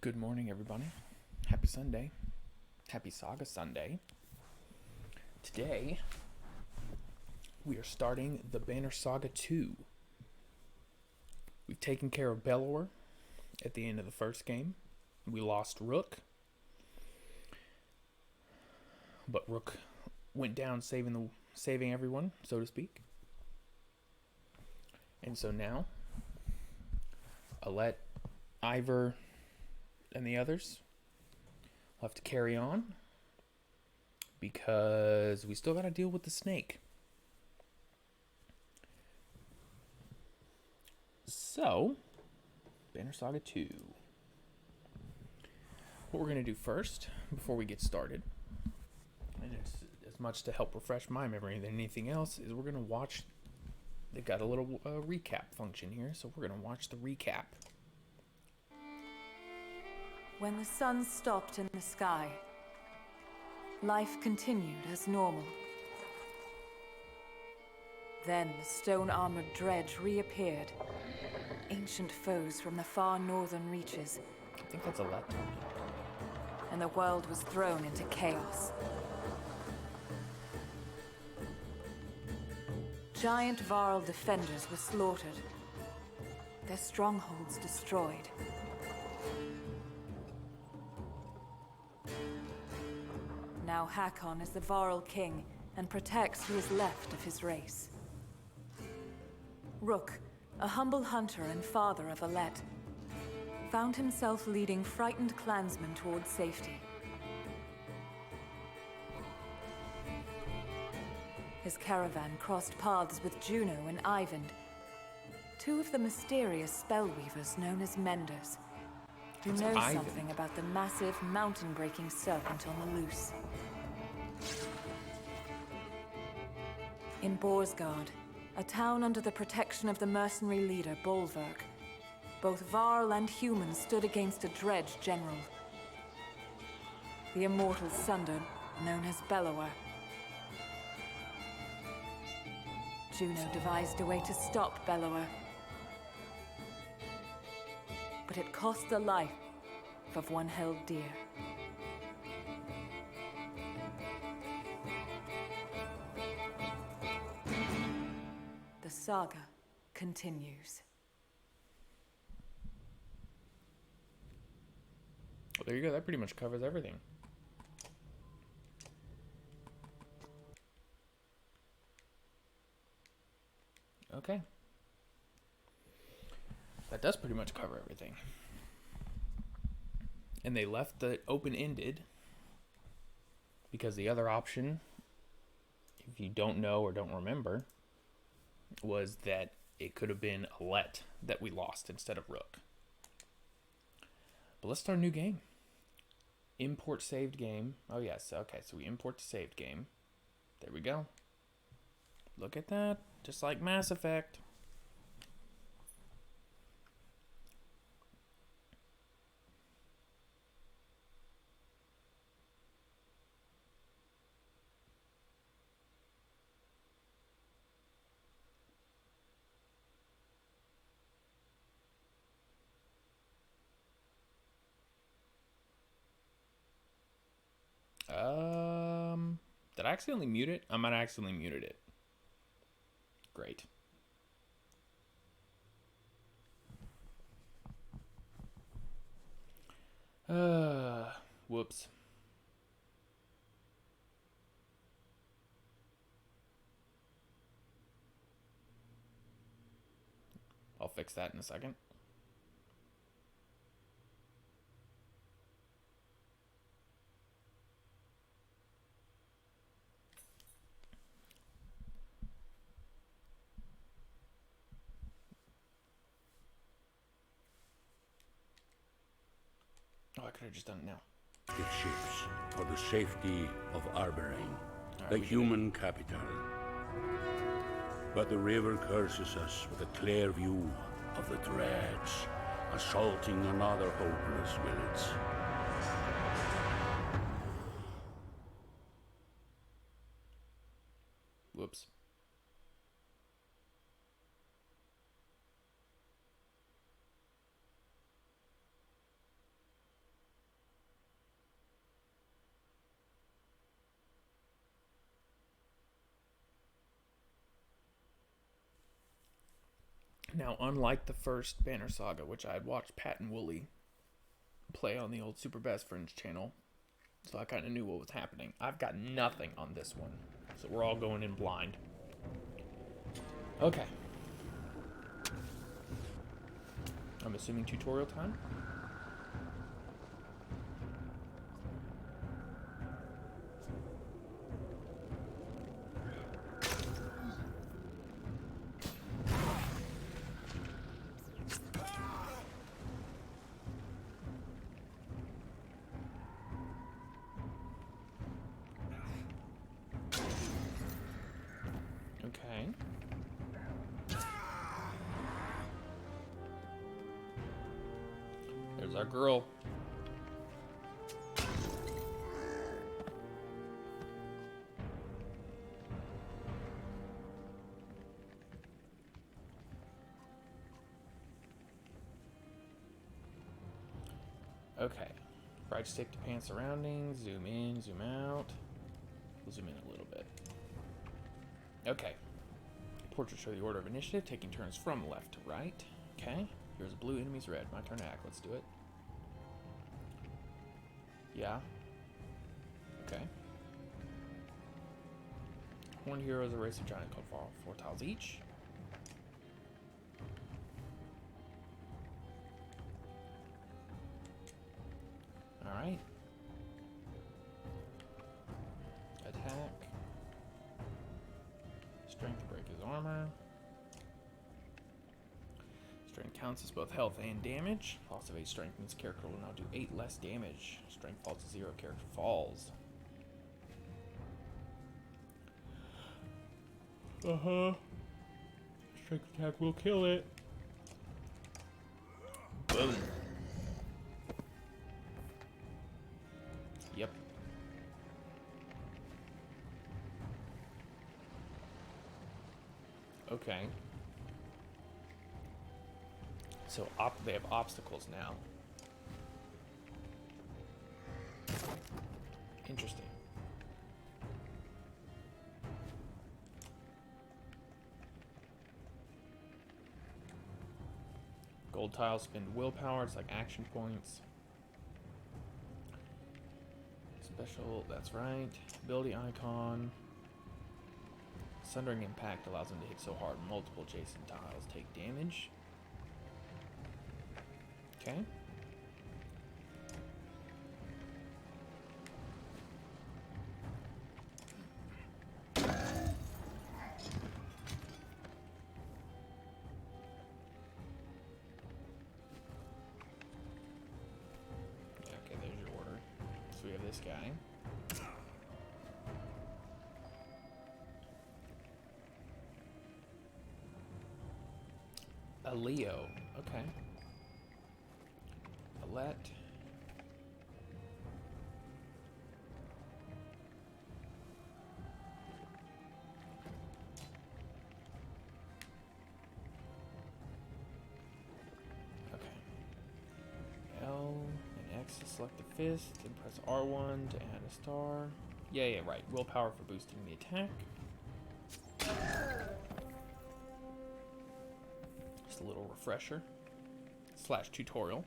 Good morning, everybody. Happy Sunday. Happy Saga Sunday. Today, we are starting the Banner Saga 2. We've taken care of Bellower at the end of the first game. We lost Rook, but Rook went down saving everyone, so to speak. And so now, Alette, Iver, and the others will have to carry on because we still got to deal with the snake. So, Banner Saga 2. What we're going to do first, before we get started, and it's as much to help refresh my memory than anything else, is we're going to watch. They've got a little recap function here, so we're going to watch the recap. When the sun stopped in the sky, life continued as normal. Then the stone-armored Dredge reappeared. Ancient foes from the far northern reaches. I think that's Alette. And the world was thrown into chaos. Giant Varl defenders were slaughtered. Their strongholds destroyed. Now Hakon is the Varl king and protects who is left of his race. Rook, a humble hunter and father of Alette, found himself leading frightened clansmen towards safety. His caravan crossed paths with Juno and Eyvind, two of the mysterious spellweavers known as Menders, who know something about the massive mountain-breaking serpent on the loose. In Boersgard, a town under the protection of the mercenary leader Bolverk, both Varl and humans stood against a Dredge general. The immortal Sunder, known as Bellower. Juno devised a way to stop Bellower, but it cost the life of one held dear. The saga continues. Well, there you go. That pretty much covers everything. Okay. That does pretty much cover everything. And they left it open-ended because the other option, if you don't know or don't remember, was that it could have been Alette that we lost instead of Rook. But let's start a new game. Import saved game. Oh yes, okay, so we import the saved game. There we go. Look at that, just like Mass Effect. Did I accidentally mute it? I might have accidentally muted it. Great. Whoops. I'll fix that in a second. Oh, I could have just done it now. Its ships for the safety of Arberrain, Right, the human capital. But the river curses us with a clear view of the Dredge, assaulting another hopeless village. Whoops. Now, unlike the first Banner Saga, which I had watched Pat and Wooly play on the old Super Best Friends channel, so I kind of knew what was happening. I've got nothing on this one, so we're all going in blind. Okay. I'm assuming tutorial time? Okay. There's our girl. Okay. Right stick to pan surroundings. Zoom in, zoom out. We'll zoom in a little bit. Okay. Portrait show the order of initiative, taking turns from left to right. Okay. Here's a blue, enemy's red. My turn to act. Let's do it. Yeah. Okay. Horned heroes, a race of giant called for 4 tiles each. Alright. Attack. Strength to break his armor. Strength counts as both health and damage. Loss of 8 strength means character will now do 8 less damage. Strength falls to 0, character falls. Strength attack will kill it. Boom. Yep. Okay. So they have obstacles now. Interesting. Gold tiles spend willpower. It's like action points. Special, that's right. Ability icon. Sundering Impact allows them to hit so hard multiple adjacent tiles take damage. Okay. Okay, there's your order. So we have this guy. A Leo. Okay. Alette. Okay. L and X to select the fist, and press R1 to add a star. Yeah, right. Willpower for boosting the attack. Just a little refresher. / tutorial.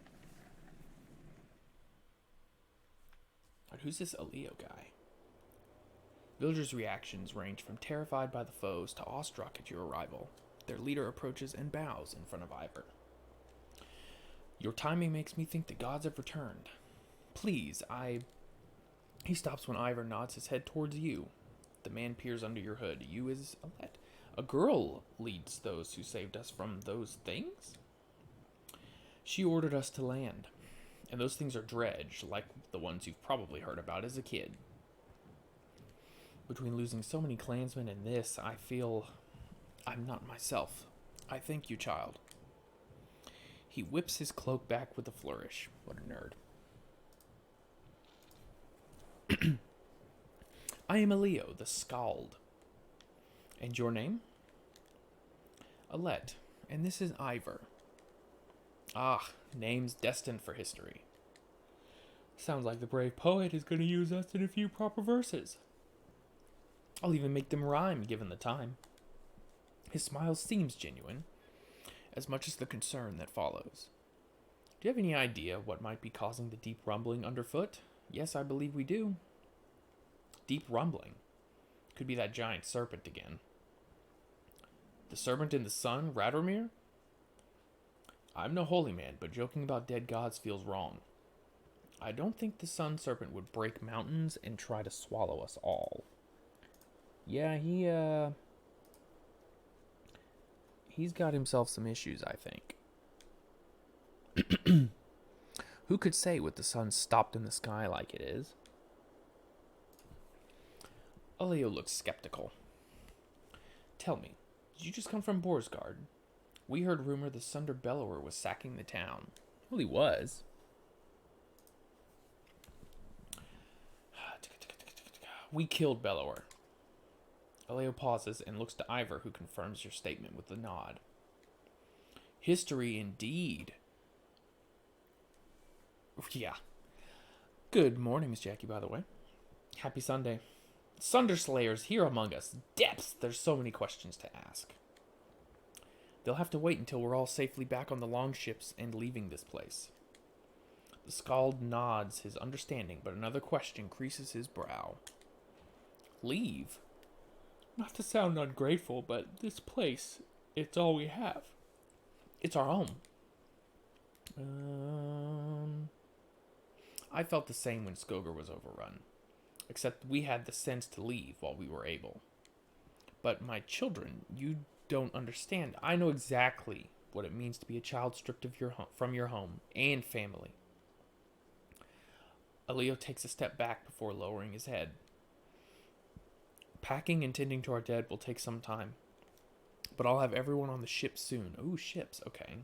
Right, who's this Aleo guy? Villagers' reactions range from terrified by the foes to awestruck at your arrival. Their leader approaches and bows in front of Iver. Your timing makes me think the gods have returned. Please, He stops when Iver nods his head towards you. The man peers under your hood. You is Alette. A girl leads those who saved us from those things? She ordered us to land. And those things are Dredge, like the ones you've probably heard about as a kid. Between losing so many clansmen and this, I feel I'm not myself. I thank you, child. He whips his cloak back with a flourish. What a nerd. I am Aleo, the Scald. And your name? Alette. And this is Iver. Ah, names destined for history. Sounds like the brave poet is going to use us in a few proper verses. I'll even make them rhyme, given the time. His smile seems genuine, as much as the concern that follows. Do you have any idea what might be causing the deep rumbling underfoot? Yes, I believe we do. Deep rumbling. Could be that giant serpent again. The serpent in the sun, Radomir? I'm no holy man, but joking about dead gods feels wrong. I don't think the sun serpent would break mountains and try to swallow us all. Yeah, he's got himself some issues, I think. Who could say with the sun stopped in the sky like it is? Alette looks skeptical. Tell me, did you just come from Boersgard? We heard rumor the Sunder Bellower was sacking the town. Well, he was. We killed Bellower. Alette pauses and looks to Iver, who confirms your statement with a nod. History indeed. Yeah. Good morning, Miss Jackie, by the way. Happy Sunday. Sunder Slayers here among us. Depths! There's so many questions to ask. They'll have to wait until we're all safely back on the longships and leaving this place. The Skald nods his understanding, but another question creases his brow. Leave? Not to sound ungrateful, but this place, it's all we have. It's our home. I felt the same when Skogar was overrun. Except we had the sense to leave while we were able. But my children, you don't understand. I know exactly what it means to be a child stripped of from your home and family. Alette takes a step back before lowering his head. Packing and tending to our dead will take some time. But I'll have everyone on the ship soon. Ooh, ships, okay.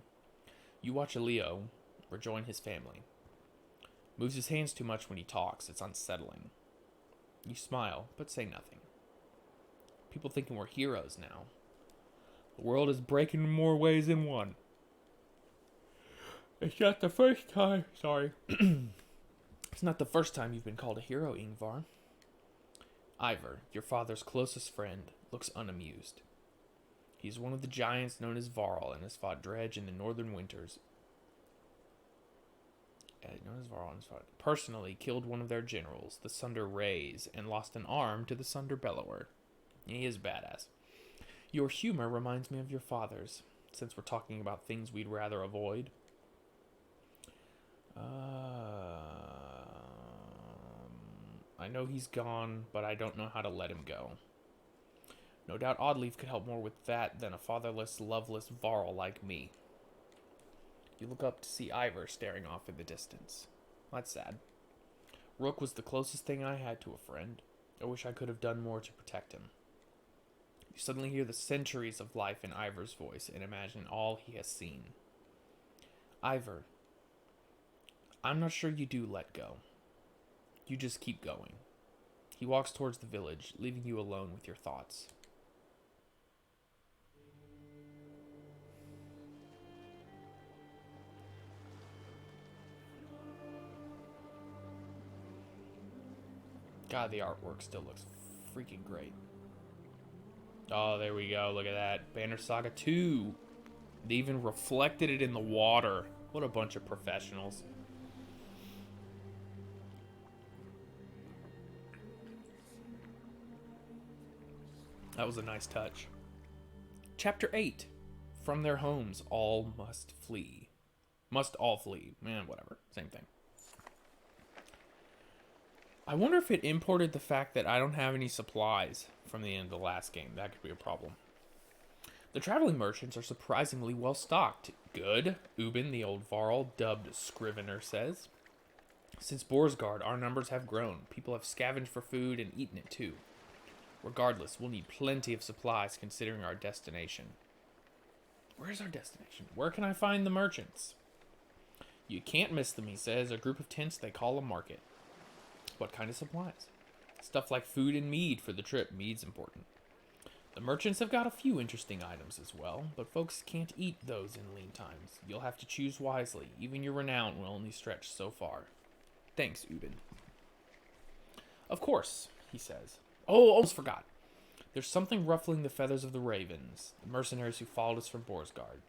You watch Alette rejoin his family. Moves his hands too much when he talks. It's unsettling. You smile, but say nothing. People thinking we're heroes now. The world is breaking in more ways than one. It's not the first time. Sorry. It's not the first time you've been called a hero, Ingvar. Iver, your father's closest friend, looks unamused. He's one of the giants known as Varl and has fought Dredge in the northern winters. Personally killed one of their generals, the Sunder Rays, and lost an arm to the Sunder Bellower. He is badass. Your humor reminds me of your father's, since we're talking about things we'd rather avoid. I know he's gone, but I don't know how to let him go. No doubt Oddleaf could help more with that than a fatherless, loveless Varl like me. You look up to see Iver staring off in the distance. That's sad. Rook was the closest thing I had to a friend. I wish I could have done more to protect him. You suddenly hear the centuries of life in Iver's voice and imagine all he has seen. Iver, I'm not sure you do let go. You just keep going. He walks towards the village, leaving you alone with your thoughts. God, the artwork still looks freaking great. Oh, there we go. Look at that. Banner Saga 2. They even reflected it in the water. What a bunch of professionals. That was a nice touch. Chapter 8. From their homes, all must flee. Must all flee. Man, whatever. Same thing. I wonder if it imported the fact that I don't have any supplies from the end of the last game. That could be a problem. The traveling merchants are surprisingly well stocked. Good, Ubin, the old Varl, dubbed Scrivener, says. Since Boersgard, our numbers have grown. People have scavenged for food and eaten it too. Regardless, we'll need plenty of supplies considering our destination. Where's our destination? Where can I find the merchants? You can't miss them, he says. A group of tents they call a market. What kind of supplies? Stuff like food and mead for the trip. Mead's important. The merchants have got a few interesting items as well, but folks can't eat those in lean times. You'll have to choose wisely. Even your renown will only stretch so far. Thanks, Ubin. Of course, he says. Oh, almost forgot. There's something ruffling the feathers of the ravens, the mercenaries who followed us from Boersgard.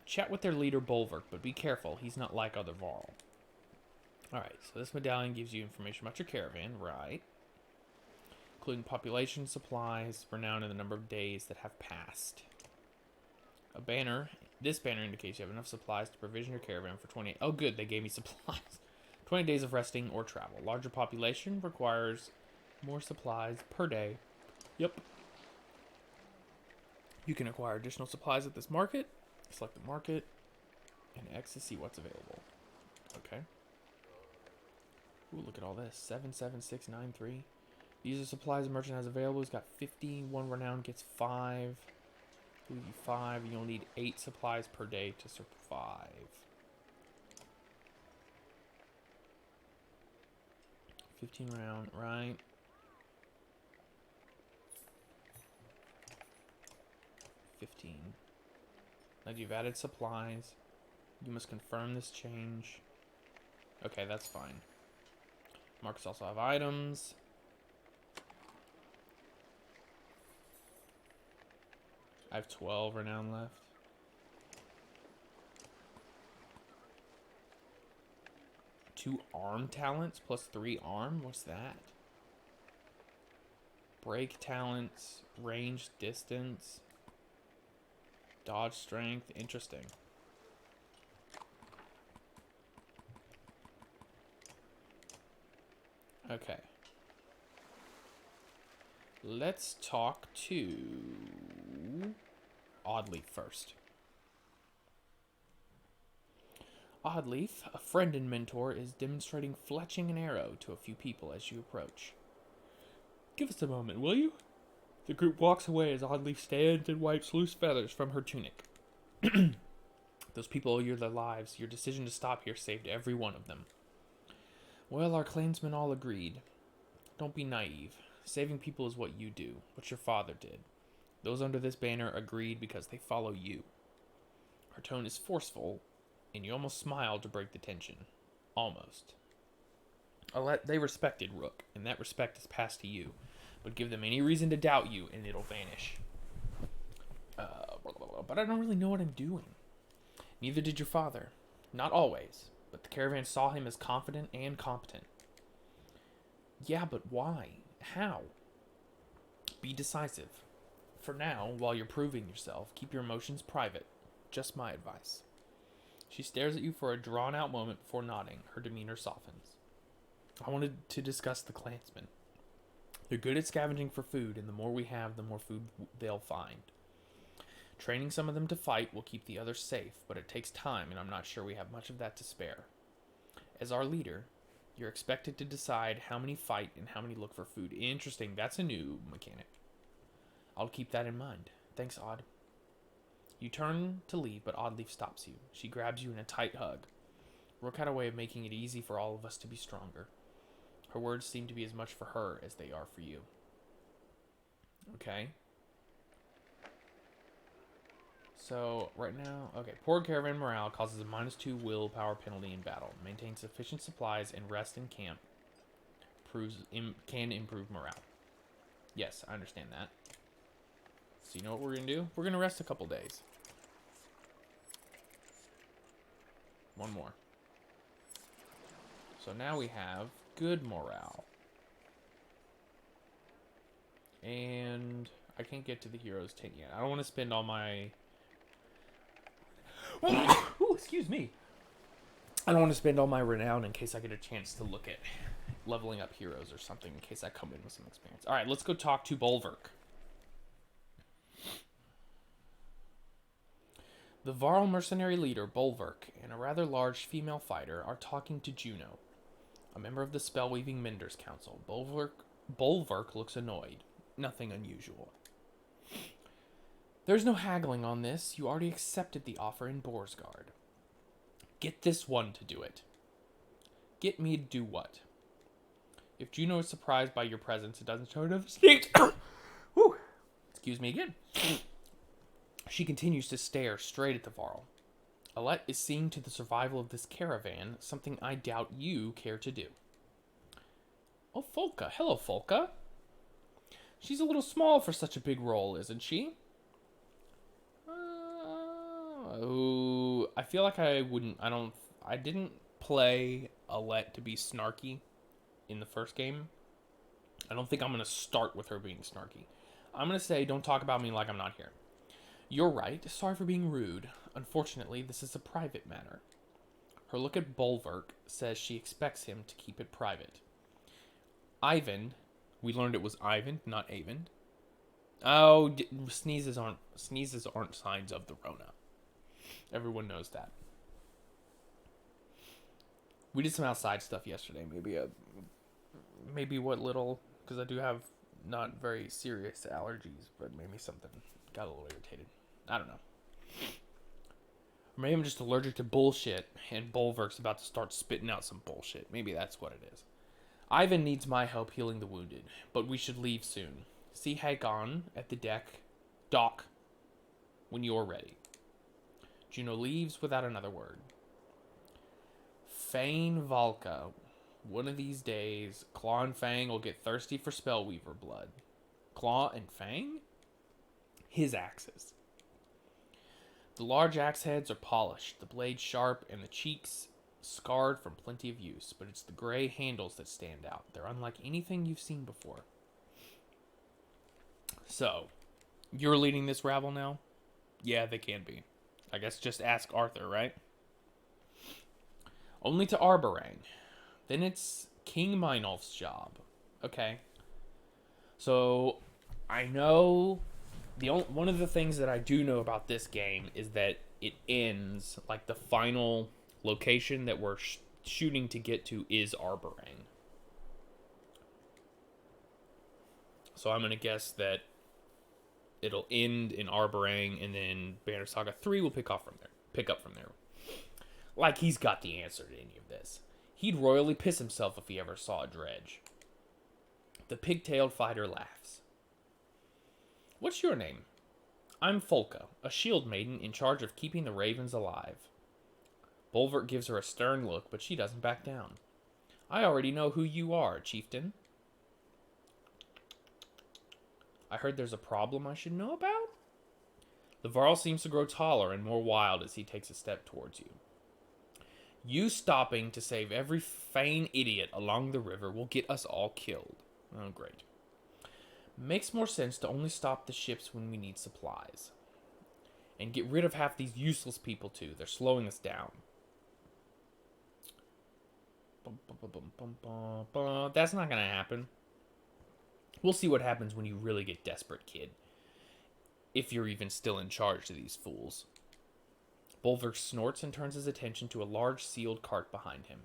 Chat with their leader, Bolverk, but be careful. He's not like other Varl. Alright, so this medallion gives you information about your caravan, right? Including population, supplies, renown, and the number of days that have passed. A banner. This banner indicates you have enough supplies to provision your caravan for 28. Oh, good, they gave me supplies. 20 days of resting or travel. Larger population requires more supplies per day. Yep. You can acquire additional supplies at this market. Select the market and X to see what's available. Okay. Ooh, look at all this. 77693. These are supplies the merchant has available. He's got 50. One renown gets 5. 5. You'll need 8 supplies per day to survive. 15 renown, right? 15. Now you've added supplies. You must confirm this change. Okay, that's fine. Markets also have items. I have 12 renown left. Two arm talents plus 3 arm? What's that? Break talents, range, distance, dodge strength. Interesting. Okay. Let's talk to Oddleaf first. Oddleaf, a friend and mentor, is demonstrating fletching an arrow to a few people as you approach. Give us a moment, will you? The group walks away as Oddleaf stands and wipes loose feathers from her tunic. Those people owe you their lives. Your decision to stop here saved every one of them. Well, our clansmen all agreed. Don't be naive. Saving people is what you do, what your father did. Those under this banner agreed because they follow you. Her tone is forceful, and you almost smile to break the tension. Almost. Alette, they respected Rook, and that respect is passed to you. But give them any reason to doubt you, and it'll vanish. But I don't really know what I'm doing. Neither did your father. Not always, but the caravan saw him as confident and competent. Yeah, but why? How? Be decisive. For now, while you're proving yourself, keep your emotions private. Just my advice. She stares at you for a drawn-out moment before nodding. Her demeanor softens. I wanted to discuss the clansmen. They're good at scavenging for food, and the more we have, the more food they'll find. Training some of them to fight will keep the others safe, but it takes time, and I'm not sure we have much of that to spare. As our leader, you're expected to decide how many fight and how many look for food. Interesting, that's a new mechanic. I'll keep that in mind. Thanks, Odd. You turn to leave, but Oddleaf stops you. She grabs you in a tight hug. Rook had a way of making it easy for all of us to be stronger. Her words seem to be as much for her as they are for you. Okay. So, right now, okay. Poor caravan morale causes a -2 willpower penalty in battle. Maintain sufficient supplies and rest in camp can improve morale. Yes, I understand that. So you know what we're going to do? We're going to rest a couple days. One more. So now we have good morale. And I can't get to the hero's tin yet. I don't want to spend all my... Ooh, excuse me. I don't want to spend all my renown in case I get a chance to look at leveling up heroes or something in case I come in with some experience. Alright, let's go talk to Bolverk. The Varl mercenary leader, Bolverk, and a rather large female fighter are talking to Juno, a member of the Spellweaving Menders Council. Bolverk looks annoyed. Nothing unusual. There's no haggling on this. You already accepted the offer in Boersgard. Get this one to do it. Get me to do what? If Juno is surprised by your presence, it doesn't show enough instinct. Whew. Excuse me again. She continues to stare straight at the Varl. Alette is seeing to the survival of this caravan, something I doubt you care to do. Oh, Folka. Hello, Folka. She's a little small for such a big role, isn't she? I feel like I didn't play Alette to be snarky in the first game. I don't think I'm going to start with her being snarky. I'm going to say, don't talk about me like I'm not here. You're right. Sorry for being rude. Unfortunately, this is a private matter. Her look at Bolverk says she expects him to keep it private. Ivan, we learned it was Ivan, not Avon. Oh, sneezes aren't signs of the Rona. Everyone knows that. We did some outside stuff yesterday. Maybe what little, because I do have not very serious allergies, but maybe something got a little irritated. I don't know. Or maybe I'm just allergic to bullshit, and Bolverk's about to start spitting out some bullshit. Maybe that's what it is. Ivan needs my help healing the wounded, but we should leave soon. See Hagon at the dock when you're ready. Juno leaves without another word. Fane Valka. One of these days, Claw and Fang will get thirsty for Spellweaver blood. Claw and Fang? His axes. The large axe heads are polished, the blades sharp, and the cheeks scarred from plenty of use, but it's the gray handles that stand out. They're unlike anything you've seen before. So, you're leading this rabble now? Yeah, they can be. I guess just ask Arthur, right? Only to Arborang. Then it's King Meinolf's job. Okay. So, I know... one of the things that I do know about this game is that it ends, like the final location that we're shooting to get to is Arborang. So I'm going to guess that it'll end in Arborang, and then Banner Saga 3 will pick up from there. Like he's got the answer to any of this. He'd royally piss himself if he ever saw a Dredge. The pig-tailed fighter laughs. What's your name? I'm Folka, a shield maiden in charge of keeping the ravens alive. Bolverk gives her a stern look, but she doesn't back down. I already know who you are, chieftain. I heard there's a problem I should know about? The Varl seems to grow taller and more wild as he takes a step towards you. You stopping to save every Fane idiot along the river will get us all killed. Oh, great. Makes more sense to only stop the ships when we need supplies. And get rid of half these useless people too. They're slowing us down. That's not gonna happen. We'll see what happens when you really get desperate, kid. If you're even still in charge of these fools. Bolverk snorts and turns his attention to a large sealed cart behind him.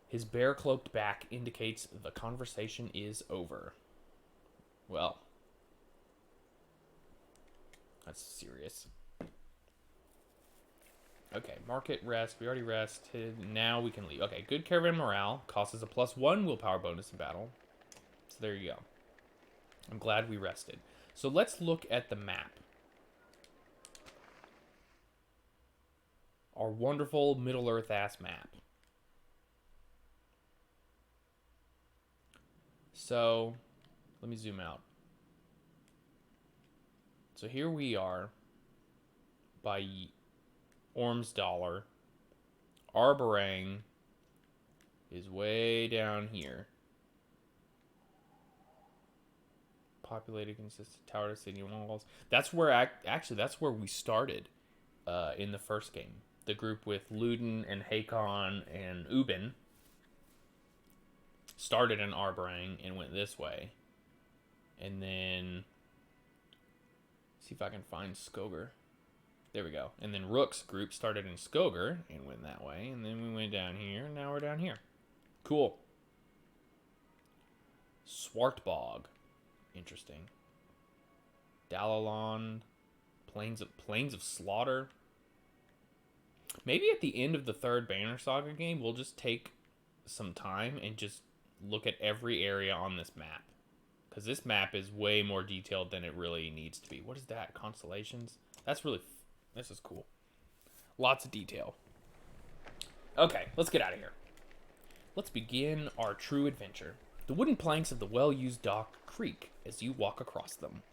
His bear-cloaked back indicates the conversation is over. Well, that's serious. Okay, market rest. We already rested. Now we can leave. Okay, good caravan morale. Costs us a +1 willpower bonus in battle. So there you go. I'm glad we rested. So let's look at the map. Our wonderful Middle-earth ass map. So, let me zoom out. So here we are by Ormsdollar. Arborang is way down here. Populated, consistent tower to city walls. That's where actually that's where we started in the first game. The group with Luden and Hakon and Ubin started in Arborang and went this way. And then see if I can find Skoger. There we go. And then Rook's group started in Skoger and went that way. And then we went down here. And now we're down here. Cool. Swartbog. Interesting. Dalalon. Plains of Slaughter. Maybe at the end of the third Banner Saga game, we'll just take some time and just look at every area on this map. Because this map is way more detailed than it really needs to be. What is that? Constellations? That's really... This is cool. Lots of detail. Okay, let's get out of here. Let's begin our true adventure. The wooden planks of the well-used dock creak as you walk across them.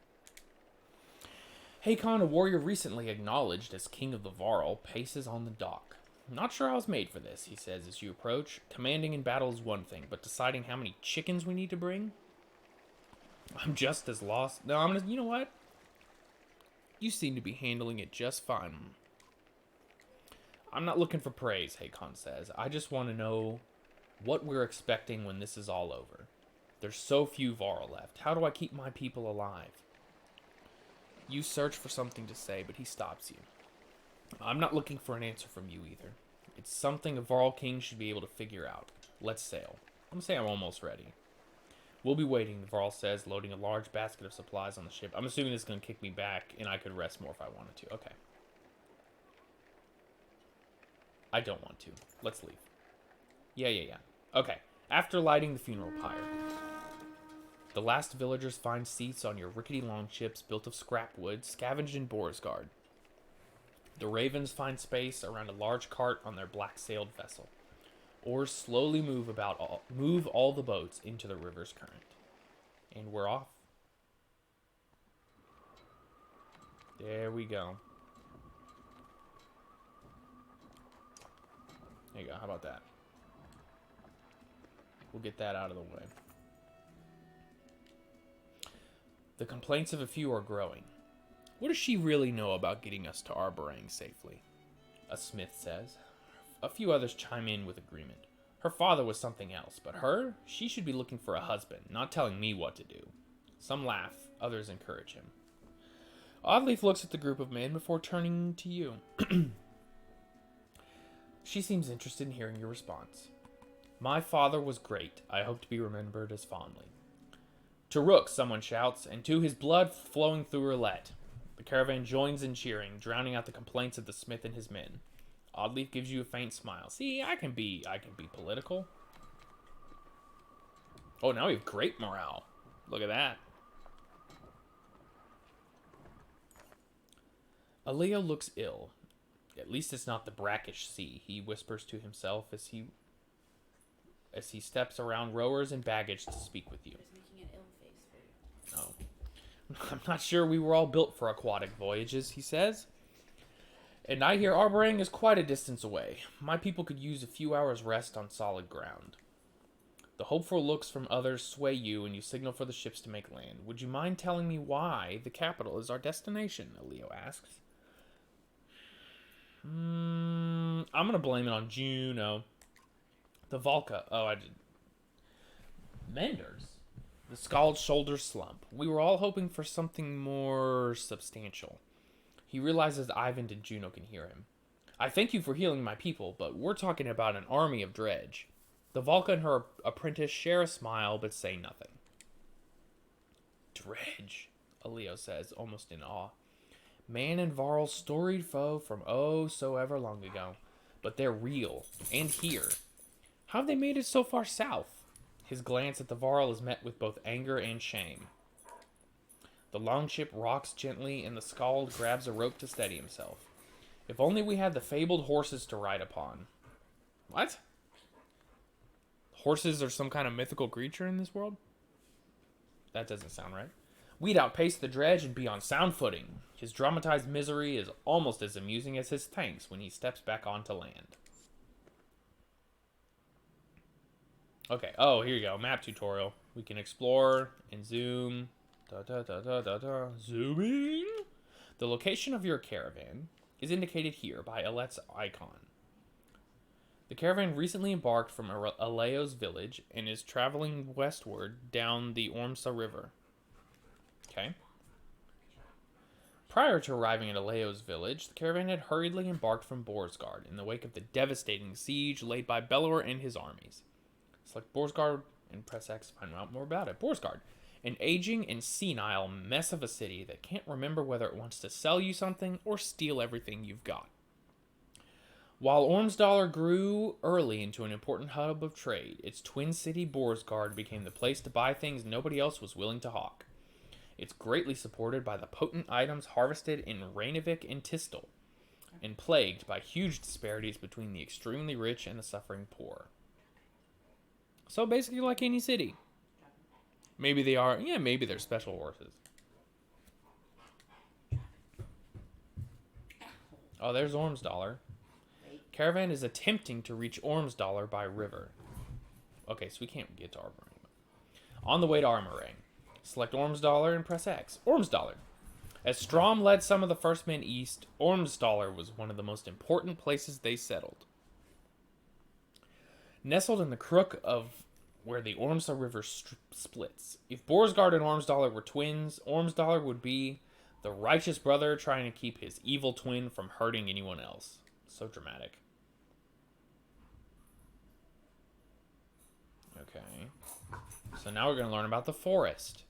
Hakon, a warrior recently acknowledged as king of the Varl, paces on the dock. I'm not sure I was made for this, he says as you approach. Commanding in battle is one thing, but deciding how many chickens we need to bring? I'm just as lost. No, I'm gonna, you know what? You seem to be handling it just fine. I'm not looking for praise, Hakon says. I just want to know what we're expecting when this is all over. There's so few Varl left. How do I keep my people alive? You search for something to say, but he stops you. I'm not looking for an answer from you either. It's something a Varl king should be able to figure out. Let's sail. I'm gonna say I'm almost ready. We'll be waiting, the Varl says, loading a large basket of supplies on the ship. I'm assuming this is going to kick me back, and I could rest more if I wanted to. Okay. I don't want to. Let's leave. Yeah. Okay. After lighting the funeral pyre, the last villagers find seats on your rickety longships built of scrap wood, scavenged in Boersgard. The ravens find space around a large cart on their black-sailed vessel. Oars slowly move all the boats into the river's current. And we're off. There we go. There you go. How about that? We'll get that out of the way. The complaints of a few are growing. What does she really know about getting us to Arborang safely? A smith says. A few others chime in with agreement. Her father was something else, but her? She should be looking for a husband, not telling me what to do. Some laugh, others encourage him. Oddleif looks at the group of men before turning to you. She seems interested in hearing your response. My father was great. I hope to be remembered as fondly. To Rook, someone shouts, and to his blood flowing through Alette. The caravan joins in cheering, drowning out the complaints of the smith and his men. Oddleif gives you a faint smile. See, I can be political. Oh, now we have great morale. Look at that. Aleo looks ill. At least it's not the brackish sea, he whispers to himself as he steps around rowers and baggage to speak with you. Oh. I'm not sure we were all built for aquatic voyages, he says. And I hear Arborang is quite a distance away. My people could use a few hours' rest on solid ground. The hopeful looks from others sway you, and you signal for the ships to make land. Would you mind telling me why the capital is our destination? Aleo asks. I'm going to blame it on Juno. The Valka. Oh, I did. Menders? The Skald's shoulders slump. We were all hoping for something more substantial. He realizes Ivan and Juno can hear him. I thank you for healing my people, but we're talking about an army of Dredge. The Valka and her apprentice share a smile, but say nothing. Dredge, Aleo says, almost in awe. Man and Varl's storied foe from oh so ever long ago. But they're real, and here. How have they made it so far south? His glance at the Varl is met with both anger and shame. The longship rocks gently, and the Skald grabs a rope to steady himself. If only we had the fabled horses to ride upon. What? Horses are some kind of mythical creature in this world? That doesn't sound right. We'd outpace the Dredge and be on sound footing. His dramatized misery is almost as amusing as his thanks when he steps back onto land. Okay, oh, here you go. Map tutorial. We can explore and zoom. Zooming. The location of your caravan is indicated here by Alette's icon. The caravan recently embarked from Aleo's village and is traveling westward down the Ormsa River. Okay. Prior to arriving at Aleo's village, the caravan had hurriedly embarked from Boersgard in the wake of the devastating siege laid by Bellower and his armies. Select Boersgard and press X to find out more about it. Boersgard, an aging and senile mess of a city that can't remember whether it wants to sell you something or steal everything you've got. While Ormsdalr grew early into an important hub of trade, its twin city Boersgard became the place to buy things nobody else was willing to hawk. It's greatly supported by the potent items harvested in Rainavik and Tistel, and plagued by huge disparities between the extremely rich and the suffering poor. So basically like any city. Maybe they are, maybe they're special horses. Oh, there's Ormsdollar. Caravan is attempting to reach Ormsdollar by river. Okay, so we can't get to Arborang. On the way to Armorang. Select Ormsdollar and press X. Ormsdollar. As Strom led some of the first men east, Ormsdollar was one of the most important places they settled. Nestled in the crook of where the Ormsa River splits. If Boersgard and Ormsdollar were twins, Ormsdollar would be the righteous brother trying to keep his evil twin from hurting anyone else. So dramatic. Okay. So now we're going to learn about the forest.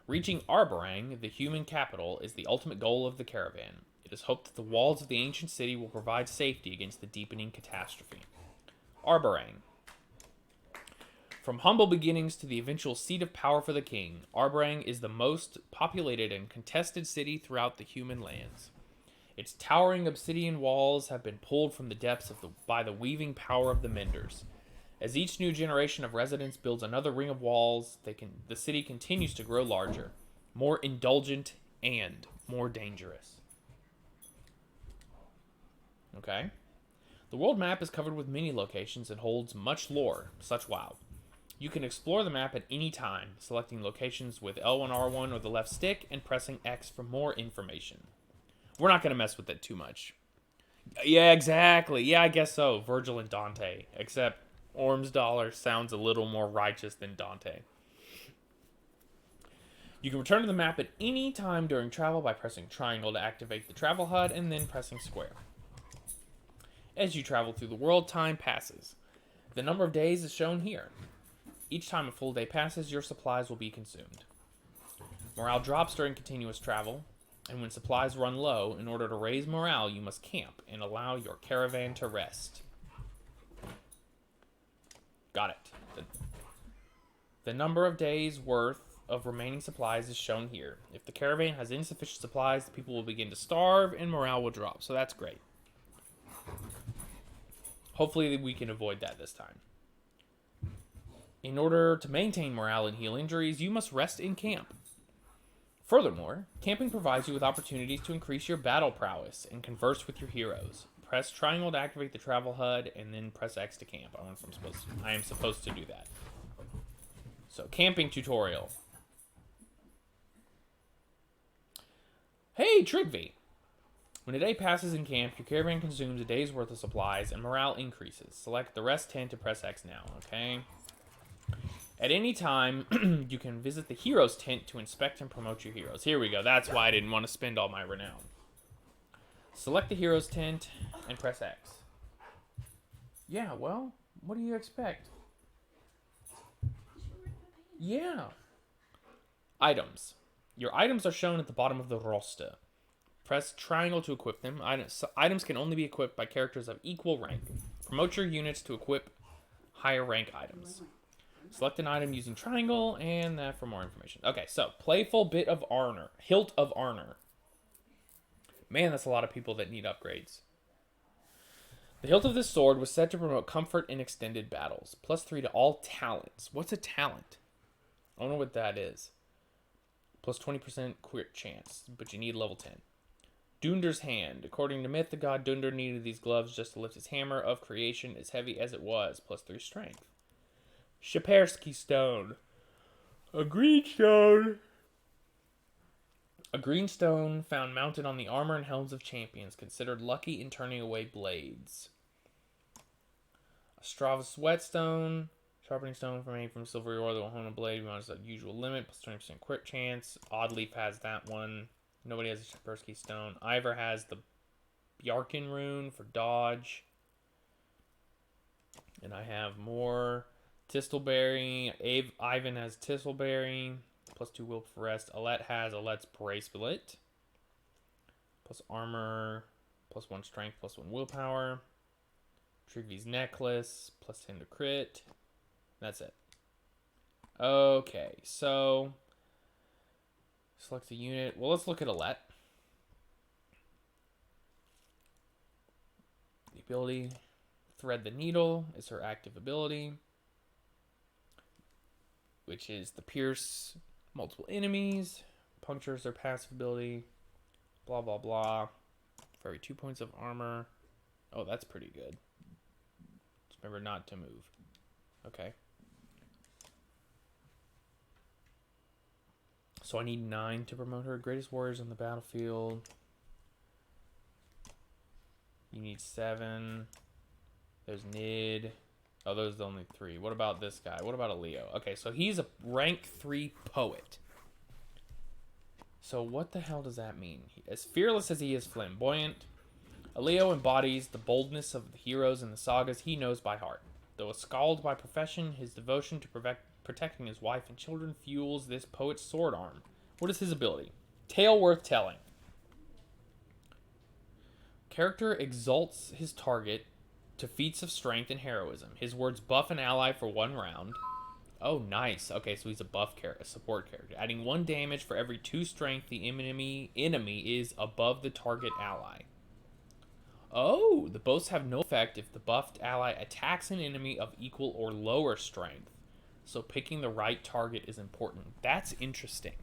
Reaching Arborang, the human capital, is the ultimate goal of the caravan. It is hoped that the walls of the ancient city will provide safety against the deepening catastrophe. Arborang. From humble beginnings to the eventual seat of power for the king, Arborang is the most populated and contested city throughout the human lands. Its towering obsidian walls have been pulled from the depths by the weaving power of the Menders. As each new generation of residents builds another ring of walls, the city continues to grow larger, more indulgent, and more dangerous. Okay. The world map is covered with many locations and holds much lore, such wow. You can explore the map at any time, selecting locations with L1, R1 or the left stick and pressing X for more information. We're not going to mess with it too much. Yeah, exactly. Yeah, I guess so. Virgil and Dante. Except Ormsdollar sounds a little more righteous than Dante. You can return to the map at any time during travel by pressing triangle to activate the travel HUD and then pressing square. As you travel through the world, time passes. The number of days is shown here. Each time a full day passes, your supplies will be consumed. Morale drops during continuous travel, and when supplies run low, in order to raise morale, you must camp and allow your caravan to rest. Got it. The number of days worth of remaining supplies is shown here. If the caravan has insufficient supplies, the people will begin to starve and morale will drop. So that's great. Hopefully we can avoid that this time. In order to maintain morale and heal injuries, you must rest in camp. Furthermore, camping provides you with opportunities to increase your battle prowess and converse with your heroes. Press triangle to activate the travel HUD, and then press X to camp. I am supposed to do that. So, camping tutorial. Hey, Trigvi! When a day passes in camp, your caravan consumes a day's worth of supplies, and morale increases. Select the rest tent to press X now, okay? At any time, you can visit the hero's tent to inspect and promote your heroes. Here we go. That's why I didn't want to spend all my renown. Select the hero's tent and press X. Yeah, well, what do you expect? Yeah. Items. Your items are shown at the bottom of the roster. Press triangle to equip them. Items can only be equipped by characters of equal rank. Promote your units to equip higher rank items. Select an item using triangle and that for more information. Okay, so playful bit of honor. Hilt of honor. Man, that's a lot of people that need upgrades. The hilt of this sword was said to promote comfort in extended battles. +3 to all talents. What's a talent? I don't know what that is. Plus 20% crit chance, but you need level 10. Dunder's hand. According to myth, the god Dunder needed these gloves just to lift his hammer of creation as heavy as it was. +3 strength. Shapersky stone. A green stone. A green stone found mounted on the armor and helms of champions, considered lucky in turning away blades. A Strava's whetstone. Sharpening stone made from silvery ore that will hone a blade beyond its usual limit. +20% crit chance. Oddleaf has that one. Nobody has a Shapersky stone. Iver has the Bjarkin rune for dodge. And I have more. Tistleberry. Ivan has Tistleberry. +2 will for rest. Alette has Alette's bracelet. Plus armor. +1 strength. +1 willpower. Trigvi's necklace. +10 to crit. That's it. Okay, so select a unit. Well, let's look at Alette. The ability Thread the Needle is her active ability, which is the pierce multiple enemies. Punctures their passive ability. Blah, blah, blah. For every 2 points of armor. Oh, that's pretty good. Just remember not to move. Okay. So I need 9 to promote her. Greatest warriors on the battlefield. You need 7. There's Nid. Oh, those are the only 3. What about this guy? What about a Leo? Okay, so he's a rank 3 poet. So what the hell does that mean? As fearless as he is flamboyant, Leo embodies the boldness of the heroes in the sagas he knows by heart. Though a skald by profession, his devotion to protecting his wife and children fuels this poet's sword arm. What is his ability? Tale worth telling. Character exalts his target to feats of strength and heroism. His words buff an ally for 1 round. Oh, nice. Okay, so he's a support character. Adding 1 damage for every 2 strength the enemy is above the target ally. Oh, the boasts have no effect if the buffed ally attacks an enemy of equal or lower strength. So picking the right target is important. That's interesting.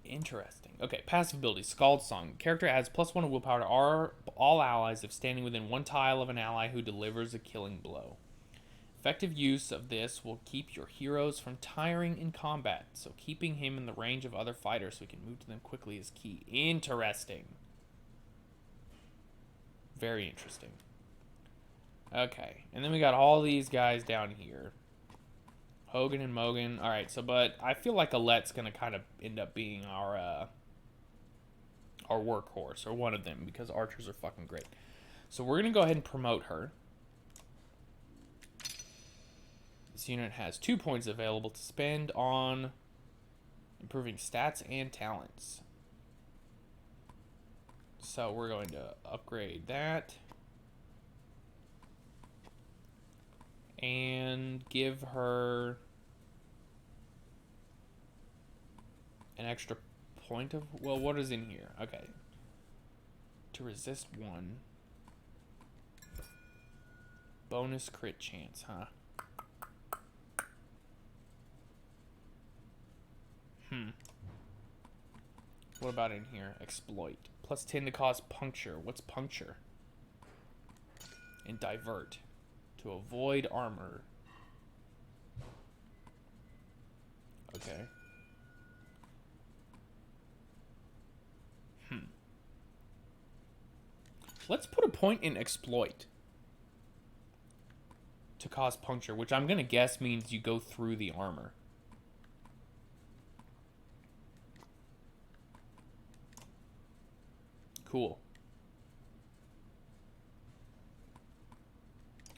Interesting. Okay, passive ability, Scald Song. Character adds +1 willpower to all allies if standing within 1 tile of an ally who delivers a killing blow. Effective use of this will keep your heroes from tiring in combat, so keeping him in the range of other fighters so we can move to them quickly is key. Interesting. Very interesting. Okay, and then we got all these guys down here. Hogan and Mogan. All right, so but I feel like Alette's gonna kind of end up being our workhorse, or one of them, because archers are fucking great. So we're gonna go ahead and promote her. This unit has 2 points available to spend on improving stats and talents. So we're going to upgrade that. And give her an extra point of... Well, what is in here? Okay. To resist 1. Bonus crit chance, huh? What about in here? Exploit. +10 to cause puncture. What's puncture? And divert. To avoid armor. Okay. Let's put a point in exploit. To cause puncture, which I'm going to guess means you go through the armor. Cool.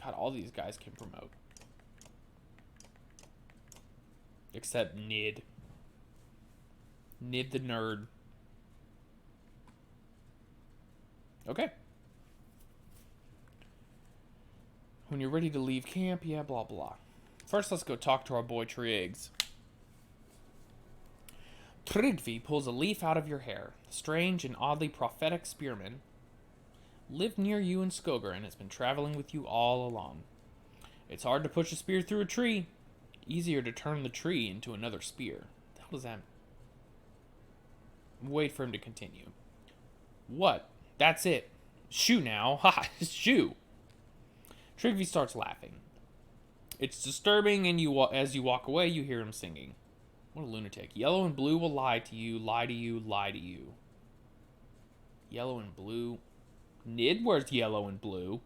God, all these guys can promote. Except Nid. Nid the nerd. Okay. When you're ready to leave camp, yeah, blah, blah. First, let's go talk to our boy Triggs. Tryggvi pulls a leaf out of your hair. Strange and oddly prophetic spearman lived near you in Skogar and has been traveling with you all along. It's hard to push a spear through a tree. Easier to turn the tree into another spear. How does that... Wait for him to continue. What? That's it. Shoo now. Ha! Shoo! Tryggvi starts laughing. It's disturbing, and as you walk away, you hear him singing. What a lunatic. Yellow and blue will lie to you, lie to you, lie to you. Yellow and blue. Nid wears yellow and blue.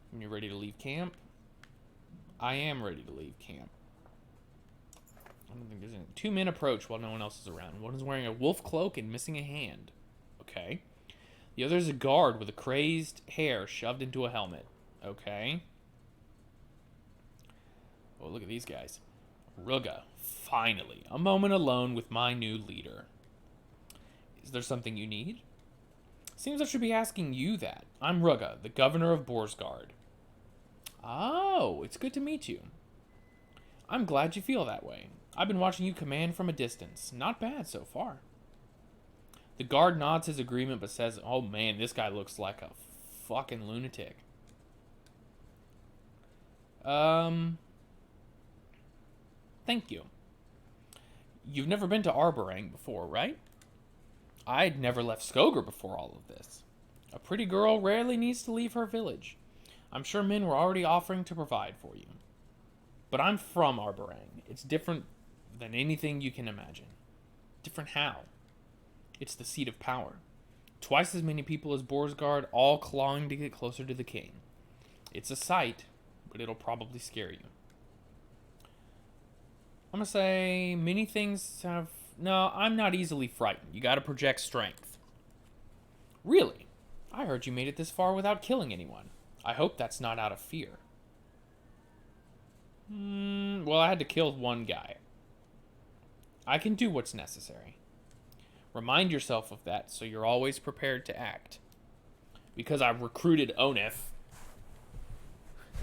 When you're ready to leave camp. I am ready to leave camp. I don't think there's any. 2 men approach while no one else is around. One is wearing a wolf cloak and missing a hand. Okay. The other is a guard with a crazed hair shoved into a helmet. Okay. Oh, look at these guys. Rugga, finally. A moment alone with my new leader. Is there something you need? Seems I should be asking you that. I'm Rugga, the governor of Boersgard. Oh, it's good to meet you. I'm glad you feel that way. I've been watching you command from a distance. Not bad so far. The guard nods his agreement but says, oh man, this guy looks like a fucking lunatic. Thank you. You've never been to Arborang before, right? I'd never left Skoger before all of this. A pretty girl rarely needs to leave her village. I'm sure men were already offering to provide for you. But I'm from Arborang. It's different than anything you can imagine. Different how? It's the seat of power. Twice as many people as Boersgard, all clawing to get closer to the king. It's a sight, but it'll probably scare you. I'm gonna say many things have... No, I'm not easily frightened. You gotta project strength. Really? I heard you made it this far without killing anyone. I hope that's not out of fear. Well, I had to kill one guy. I can do what's necessary. Remind yourself of that so you're always prepared to act. Because I recruited Onef,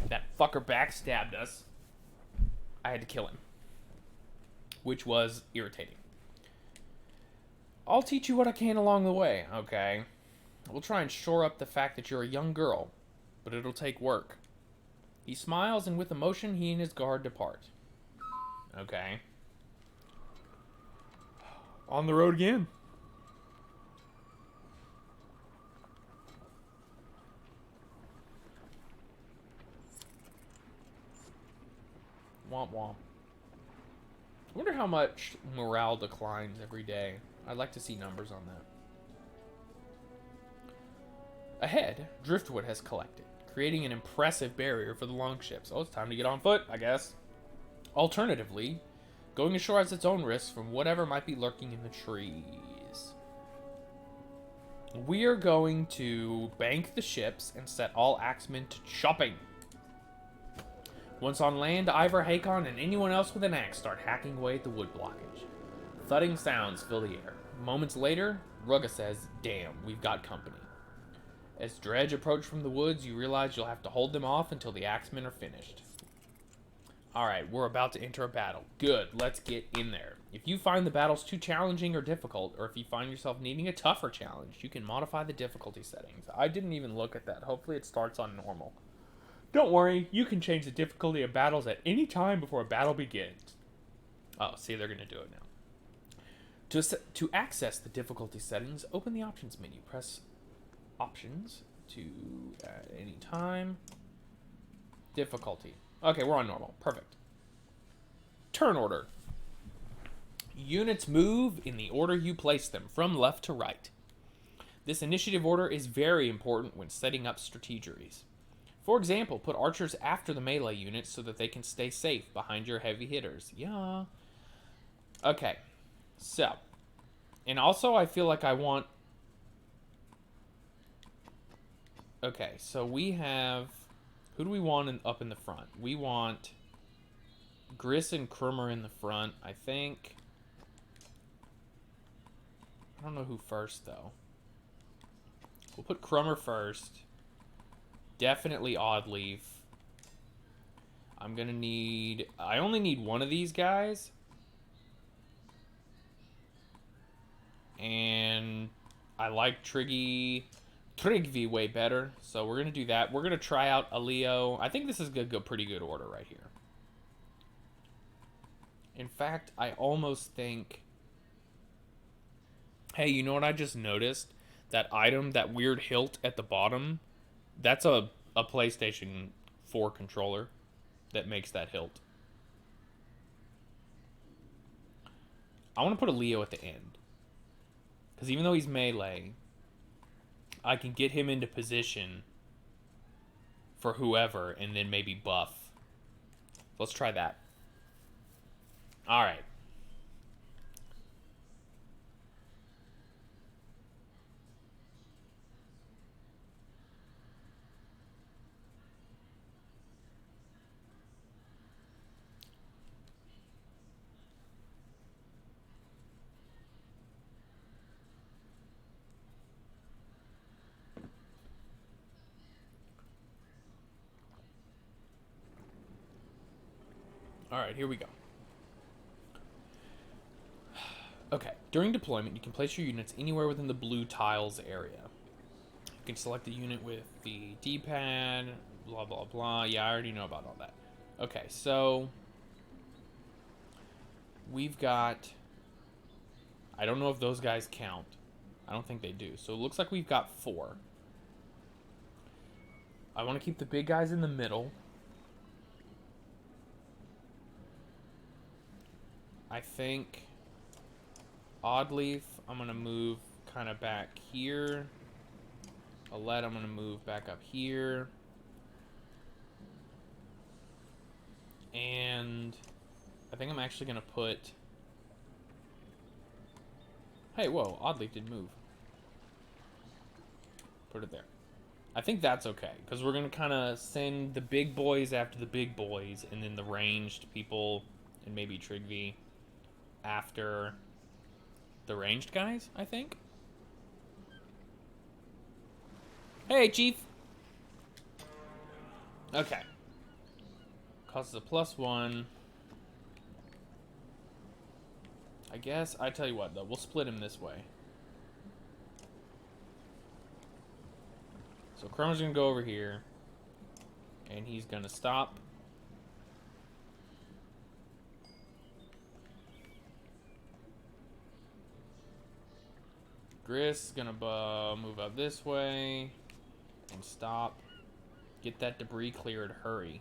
that fucker backstabbed us, I had to kill him. Which was irritating. I'll teach you what I can along the way, okay? We'll try and shore up the fact that you're a young girl, but it'll take work. He smiles, and with emotion, he and his guard depart. Okay. On the road again. Womp womp. I wonder how much morale declines every day. I'd like to see numbers on that. Ahead, driftwood has collected, creating an impressive barrier for the longships. Oh, it's time to get on foot, I guess. Alternatively, going ashore has its own risks from whatever might be lurking in the trees. We are going to bank the ships and set all axemen to chopping. Once on land, Iver, Hakon, and anyone else with an axe start hacking away at the wood blockage. Thudding sounds fill the air. Moments later, Rugga says, "Damn, we've got company." As Dredge approach from the woods, you realize you'll have to hold them off until the axemen are finished. Alright, we're about to enter a battle. Good, let's get in there. If you find the battles too challenging or difficult, or if you find yourself needing a tougher challenge, you can modify the difficulty settings. I didn't even look at that. Hopefully it starts on normal. Don't worry, you can change the difficulty of battles at any time before a battle begins. Oh, see, they're going to do it now. To access the difficulty settings, open the options menu. Press options to at any time. Difficulty. Okay, we're on normal. Perfect. Turn order. Units move in the order you place them, from left to right. This initiative order is very important when setting up strategies. For example, put archers after the melee units so that they can stay safe behind your heavy hitters. Yeah. Okay. So. And also, I feel like I want... Okay, so we have... Who do we want up in the front? We want Gris and Krummer in the front, I think. I don't know who first, though. We'll put Krummer first. Definitely Oddleaf. I'm gonna need... I only need one of these guys. And I like Trigvi way better. So we're gonna do that. We're gonna try out a Leo. I think this is a pretty good order right here. In fact, I almost think... Hey, you know what I just noticed? That item, that weird hilt at the bottom... That's a PlayStation 4 controller that makes that hilt. I want to put a Leo at the end. Because even though he's melee, I can get him into position for whoever and then maybe buff. Let's try that. Alright. Alright, here we go. Okay, during deployment, you can place your units anywhere within the blue tiles area. You can select the unit with the D-pad, blah, blah, blah. Yeah, I already know about all that. Okay, so we've got I don't know if those guys count. I don't think they do. So it looks like we've got 4. I want to keep the big guys in the middle. I think Oddleaf, I'm going to move kind of back here. Alette, I'm going to move back up here. And I think I'm actually going to put... Hey, whoa, Oddleaf did move. Put it there. I think that's okay, because we're going to kind of send the big boys after the big boys, and then the ranged people, and maybe Trigvi, after the ranged guys, I think. Hey, Chief! Okay. Causes a +1. I guess, I tell you what, though, we'll split him this way. So Chrome's gonna go over here, and he's gonna stop. Gris is gonna move up this way and stop. Get that debris cleared. Hurry.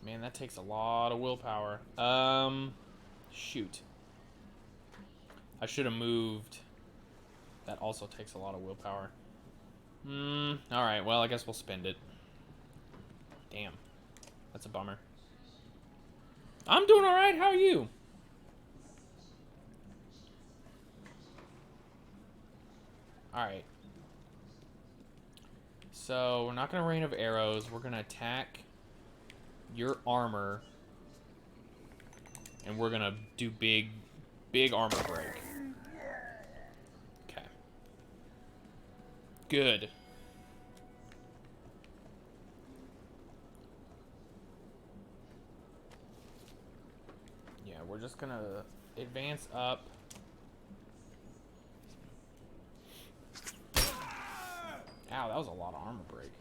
Man, that takes a lot of willpower. Shoot. I should have moved. That also takes a lot of willpower. Alright, well, I guess we'll spend it. Damn. That's a bummer. I'm doing alright, how are you? Alright. So, we're not going to rain of arrows. We're going to attack your armor. And we're going to do big armor break. Okay. Good. Yeah, we're just going to advance up. Ow, that was a lot of armor break.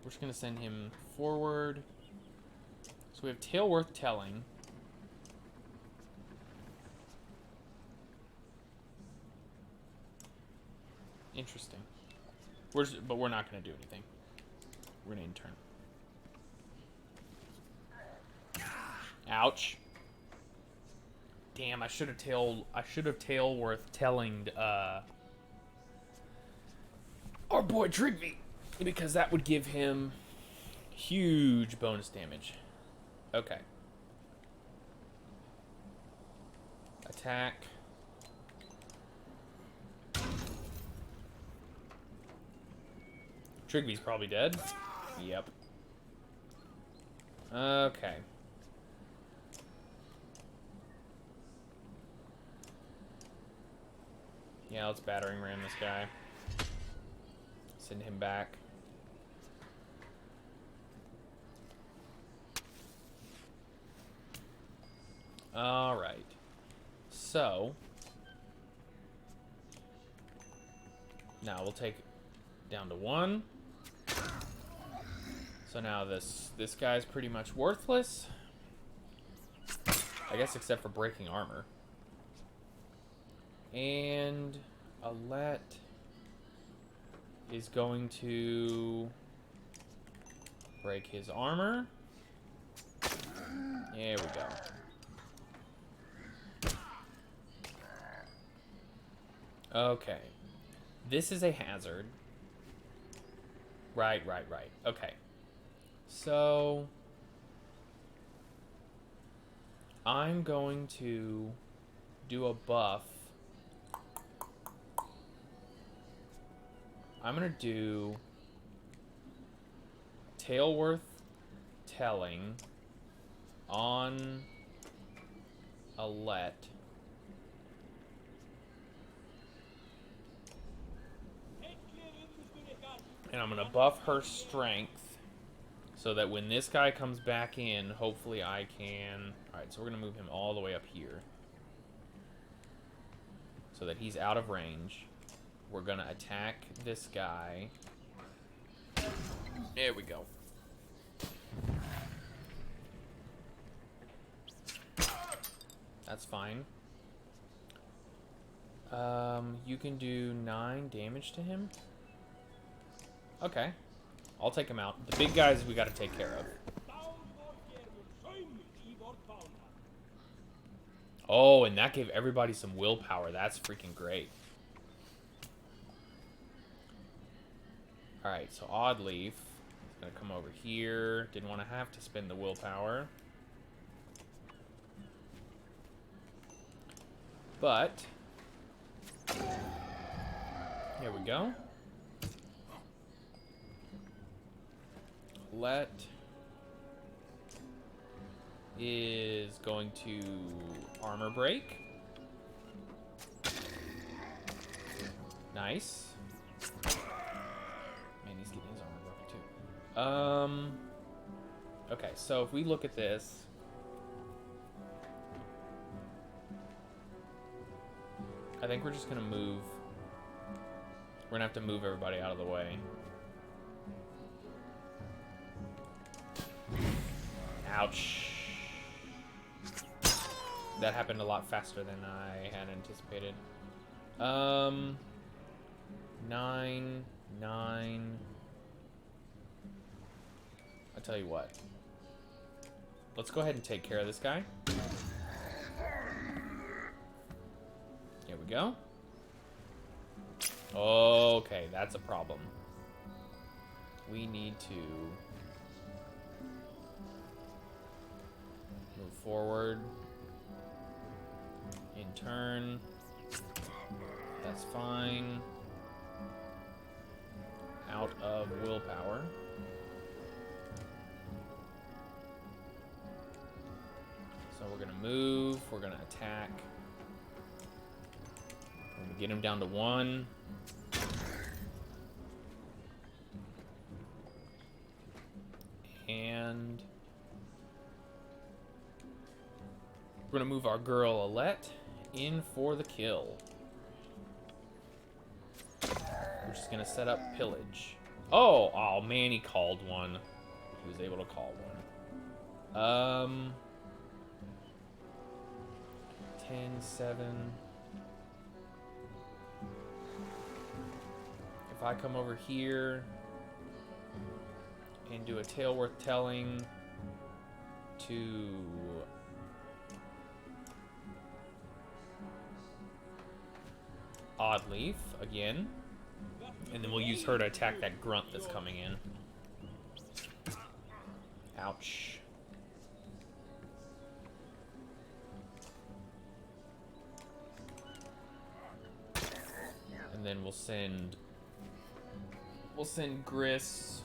We're just going to send him forward. So we have Tale Worth Telling. Interesting. But we're not going to do anything. We're going to intern. Ouch. Damn, I should have Tale Worth Telling our boy Trigvi, because that would give him huge bonus damage. Okay. Attack. Trigvi's probably dead. Yep. Okay. Yeah, let's battering ram this guy. Send him back. Alright. So. Now we'll take down to 1. So now this guy's pretty much worthless. I guess except for breaking armor. And Alette is going to break his armor. There we go. Okay. This is a hazard. Right. Okay. So I'm going to do a buff. I'm going to do Tale Worth Telling on Alette. And I'm going to buff her strength so that when this guy comes back in, hopefully I can... Alright, so we're going to move him all the way up here so that he's out of range. We're going to attack this guy. There we go. That's fine. You can do 9 damage to him. Okay. I'll take him out. The big guys we gotta take care of. Oh, and that gave everybody some willpower. That's freaking great. Alright, so Oddleaf is gonna come over here. Didn't want to have to spend the willpower. But here we go. Alette is going to armor break. Nice. Man, he's getting his armor broken too. Okay, so if we look at this, I think we're just gonna move. We're gonna have to move everybody out of the way. Ouch. That happened a lot faster than I had anticipated. 9. I'll tell you what. Let's go ahead and take care of this guy. Here we go. Okay, that's a problem. We need to move forward. In turn. That's fine. Out of willpower. So we're gonna move, we're gonna attack. We're gonna get him down to 1. And we're gonna move our girl Alette in for the kill. We're just gonna set up pillage. Oh man, he called one. He was able to call one. 10, 7. If I come over here and do a tale worth telling to Oddleaf again, and then we'll use her to attack that grunt that's coming in. Ouch. And then we'll send Gris,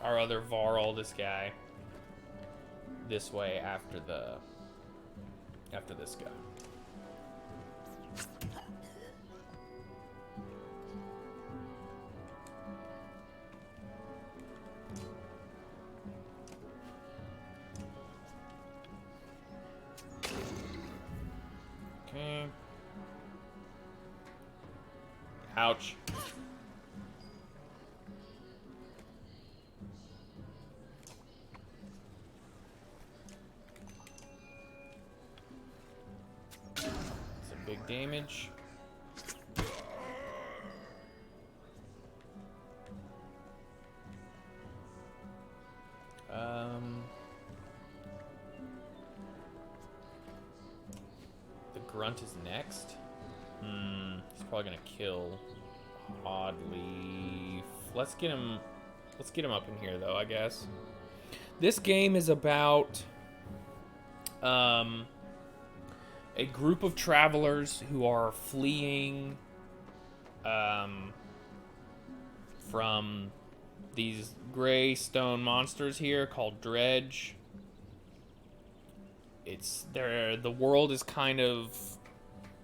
our other Varl, this guy, this way after this guy. Okay. Ouch. Some big damage. The grunt is next. He's probably gonna kill Oddleaf. Let's get him up in here though, I guess. This game is about a group of travelers who are fleeing from these gray stone monsters here called Dredge. The world is kind of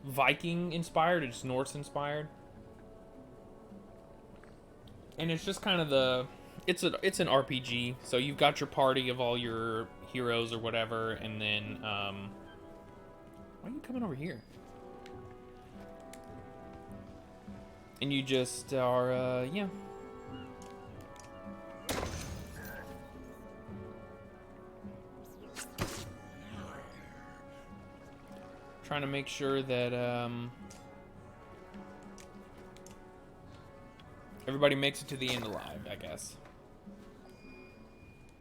Viking inspired, it's Norse inspired. And it's just kind of it's an RPG. So you've got your party of all your heroes or whatever, and then why are you coming over here? And you just are Trying to make sure that everybody makes it to the end alive, I guess.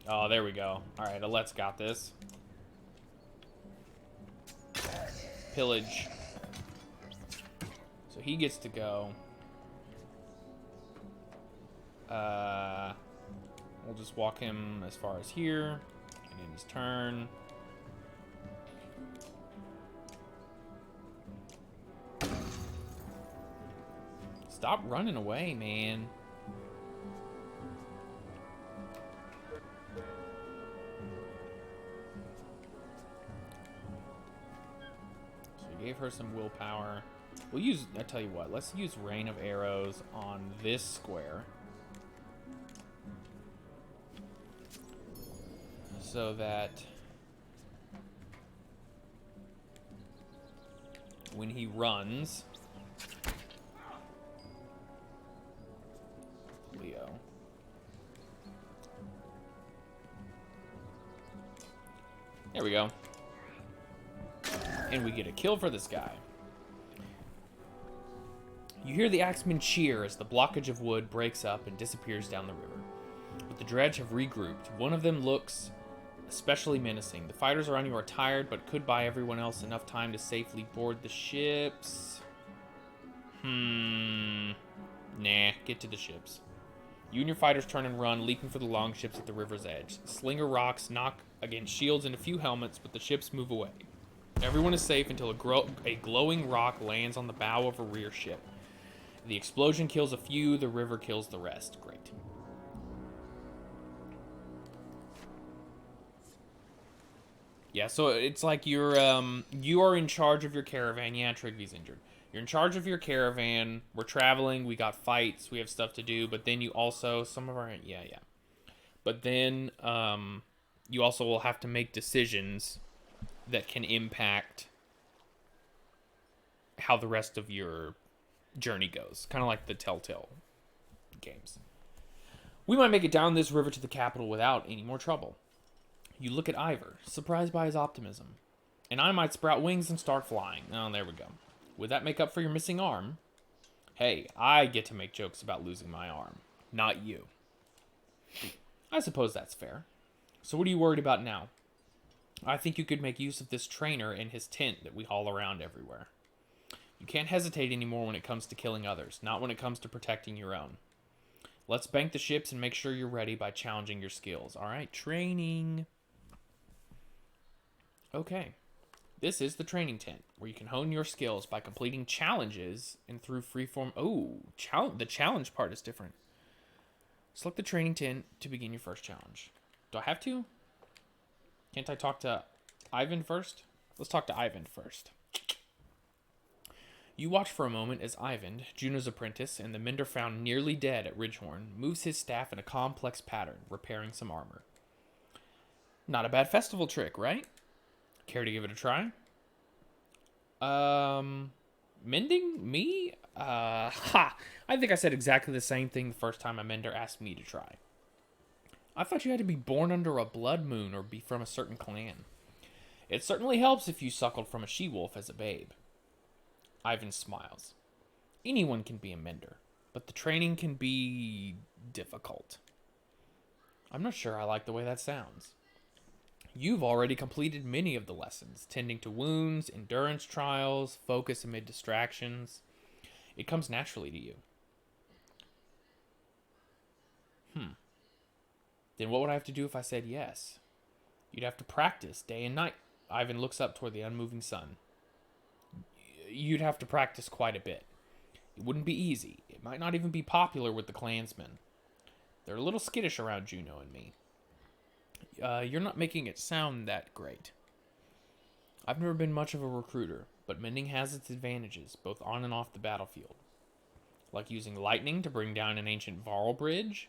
Oh, there we go. Alright, Alette's got this. Pillage. So he gets to go. We'll just walk him as far as here. And in his turn. Stop running away, man. So we gave her some willpower. We'll use, I tell you what, let's use Rain of Arrows on this square. So that when he runs, Leo. There we go. And we get a kill for this guy. You hear the axemen cheer as the blockage of wood breaks up and disappears down the river. But the Dredge have regrouped. One of them looks especially menacing. The fighters around you are tired, but could buy everyone else enough time to safely board the ships. Nah, get to the ships. You and your fighters turn and run, leaping for the long ships at the river's edge. Slinger rocks knock against shields and a few helmets, but the ships move away. Everyone is safe until a glowing rock lands on the bow of a rear ship. The explosion kills a few, the river kills the rest. Great. Yeah, so it's like you are in charge of your caravan. Yeah, Trigvy's injured. You're in charge of your caravan. We're traveling. We got fights. We have stuff to do. But then you also, But then you also will have to make decisions that can impact how the rest of your journey goes. Kind of like the Telltale games. We might make it down this river to the capital without any more trouble. You look at Iver, surprised by his optimism. And I might sprout wings and start flying. Oh, there we go. Would that make up for your missing arm? Hey, I get to make jokes about losing my arm, not you. I suppose that's fair. So what are you worried about now? I think you could make use of this trainer and his tent that we haul around everywhere. You can't hesitate anymore when it comes to killing others, not when it comes to protecting your own. Let's bank the ships and make sure you're ready by challenging your skills. All right, training. Okay. This is the training tent, where you can hone your skills by completing challenges and through freeform... Oh, the challenge part is different. Select the training tent to begin your first challenge. Do I have to? Can't I talk to Ivan first? Let's talk to Ivan first. You watch for a moment as Ivan, Juno's apprentice, and the mender found nearly dead at Ridgehorn, moves his staff in a complex pattern, repairing some armor. Not a bad festival trick, right? Care to give it a try? Mending? Me? I think I said exactly the same thing the first time a mender asked me to try. I thought you had to be born under a blood moon or be from a certain clan. It certainly helps if you suckled from a she-wolf as a babe. Ivan smiles. Anyone can be a mender, but the training can be difficult. I'm not sure I like the way that sounds. You've already completed many of the lessons, tending to wounds, endurance trials, focus amid distractions. It comes naturally to you. Then what would I have to do if I said yes? You'd have to practice day and night. Ivan looks up toward the unmoving sun. You'd have to practice quite a bit. It wouldn't be easy. It might not even be popular with the clansmen. They're a little skittish around Juno and me. You're not making it sound that great. I've never been much of a recruiter, but mending has its advantages, both on and off the battlefield. Like using lightning to bring down an ancient Varl bridge.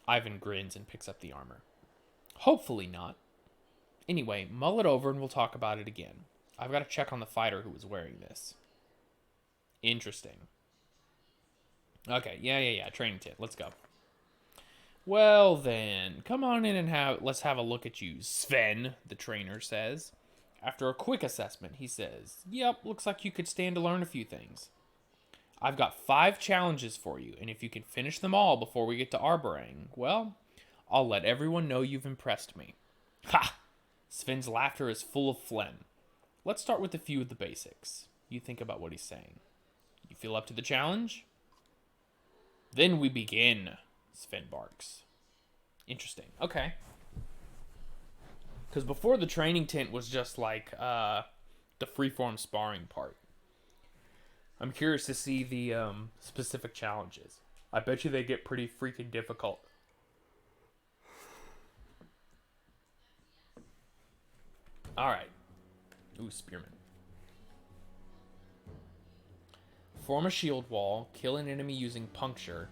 Ivan grins and picks up the armor. Hopefully not. Anyway, mull it over and we'll talk about it again. I've got to check on the fighter who was wearing this. Interesting. Okay, yeah. Training tent. Let's go. Well then, come on in and let's have a look at you, Sven, the trainer says. After a quick assessment, he says, "Yep, looks like you could stand to learn a few things. I've got 5 challenges for you, and if you can finish them all before we get to Arborang, well, I'll let everyone know you've impressed me." Ha! Sven's laughter is full of phlegm. Let's start with a few of the basics. You think about what he's saying. You feel up to the challenge? Then we begin, Sven barks. Interesting. Okay. Because before the training tent was just like the freeform sparring part. I'm curious to see the specific challenges. I bet you they get pretty freaking difficult. Alright. Ooh, spearman. Form a shield wall. Kill an enemy using puncture.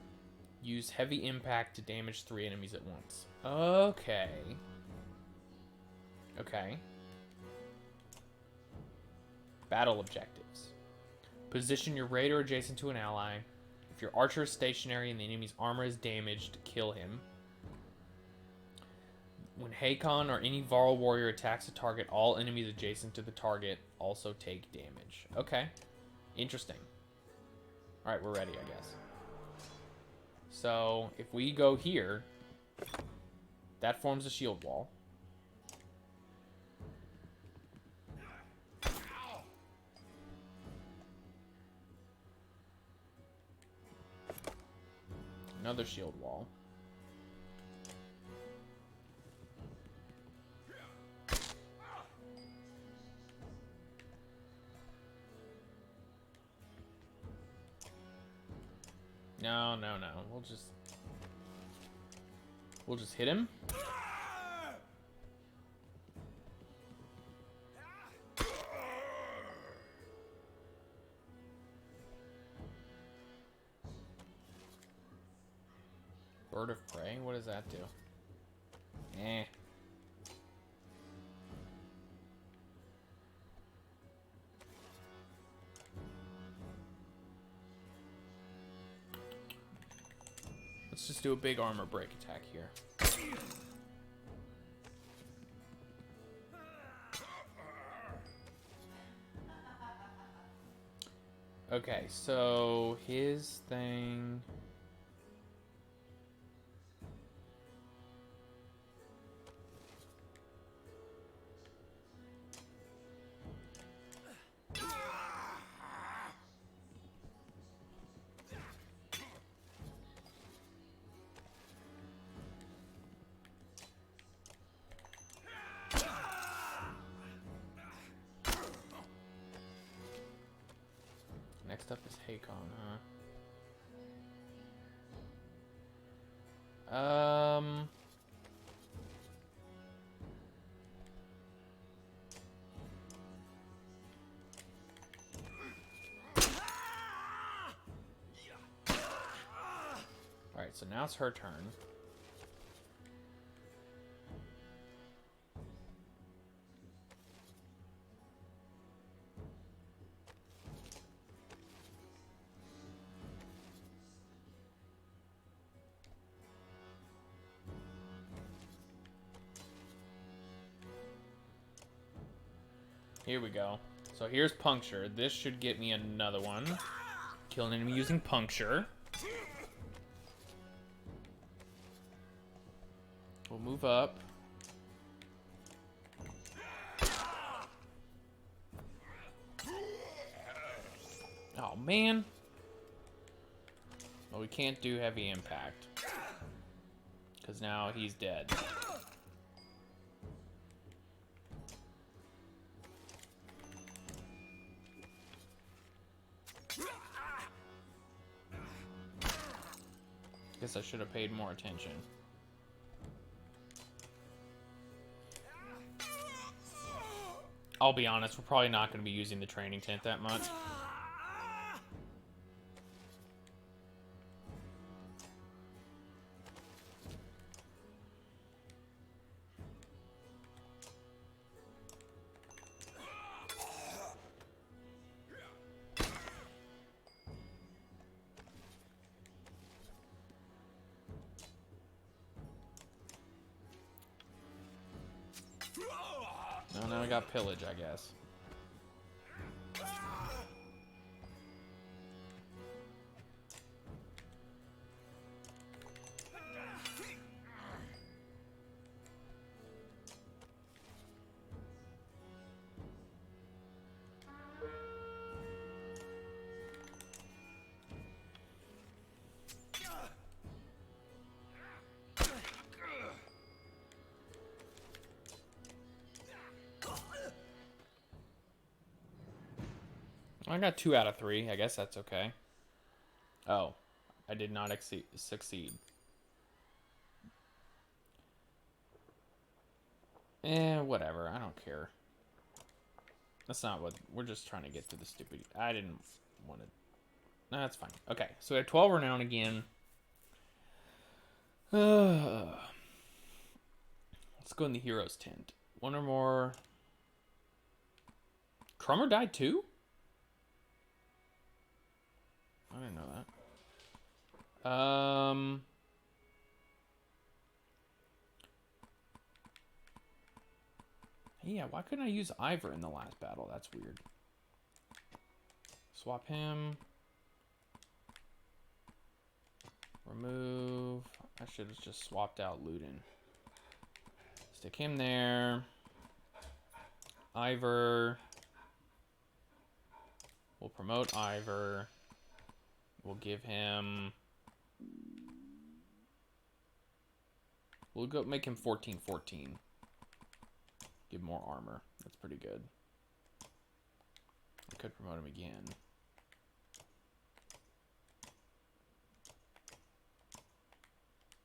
Use heavy impact to damage 3 enemies at once. Okay. Okay. Battle objectives. Position your raider adjacent to an ally. If your archer is stationary and the enemy's armor is damaged, kill him. When Hakon or any Varl warrior attacks a target, all enemies adjacent to the target also take damage. Okay. Interesting. Alright, we're ready, I guess. So, if we go here, that forms a shield wall. Another shield wall. No. We'll just hit him. Bird of prey? What does that do? Eh. Let's just do a big armor break attack here. Okay, so his thing... Next up is Hakon, huh? Alright, so now it's her turn. Here we go. So here's puncture. This should get me another one. Kill an enemy using puncture. We'll move up. Oh, man. Well, we can't do heavy impact. Because now he's dead. Guess I should have paid more attention. I'll be honest, we're probably not going to be using the training tent that much. No, now I got pillage, I guess. I got 2 out of 3. I guess that's okay. Oh, I did not succeed. Whatever. I don't care. That's not what... We're just trying to get to the stupid... I didn't want to... No, that's fine. Okay, so we have 12 renown again. Let's go in the hero's tent. One or more... Crummer died too? I didn't know that. Yeah, why couldn't I use Iver in the last battle? That's weird. Swap him. Remove. I should have just swapped out Ludin. Stick him there. Iver. We'll promote Iver. We'll give him... We'll go make him 14-14. Give more armor. That's pretty good. I could promote him again.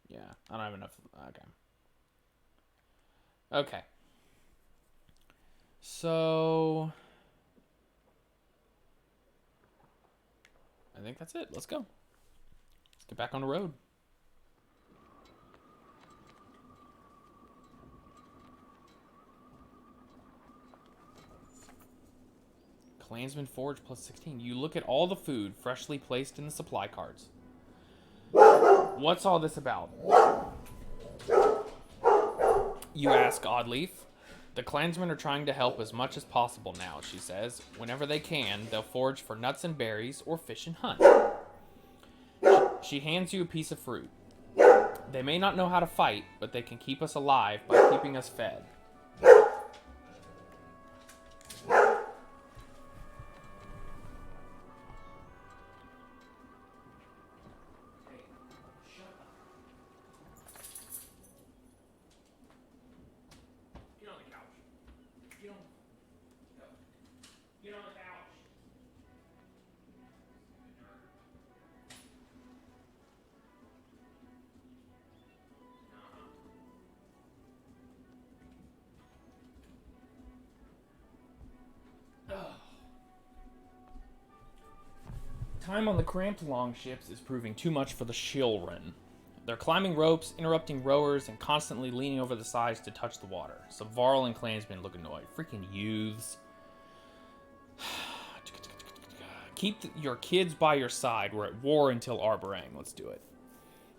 Yeah, I don't have enough. Okay. Okay. So... I think that's it. Let's go. Let's get back on the road. Clansman Forge plus 16. You look at all the food freshly placed in the supply carts. What's all this about? You ask, Oddleaf. The clansmen are trying to help as much as possible now, she says. Whenever they can, they'll forage for nuts and berries or fish and hunt. She hands you a piece of fruit. They may not know how to fight, but they can keep us alive by keeping us fed. Time on the cramped longships is proving too much for the children. They're climbing ropes, interrupting rowers, and constantly leaning over the sides to touch the water. Some Varl and clansmen look annoyed. Freaking youths. Keep your kids by your side. We're at war until Arborang. Let's do it.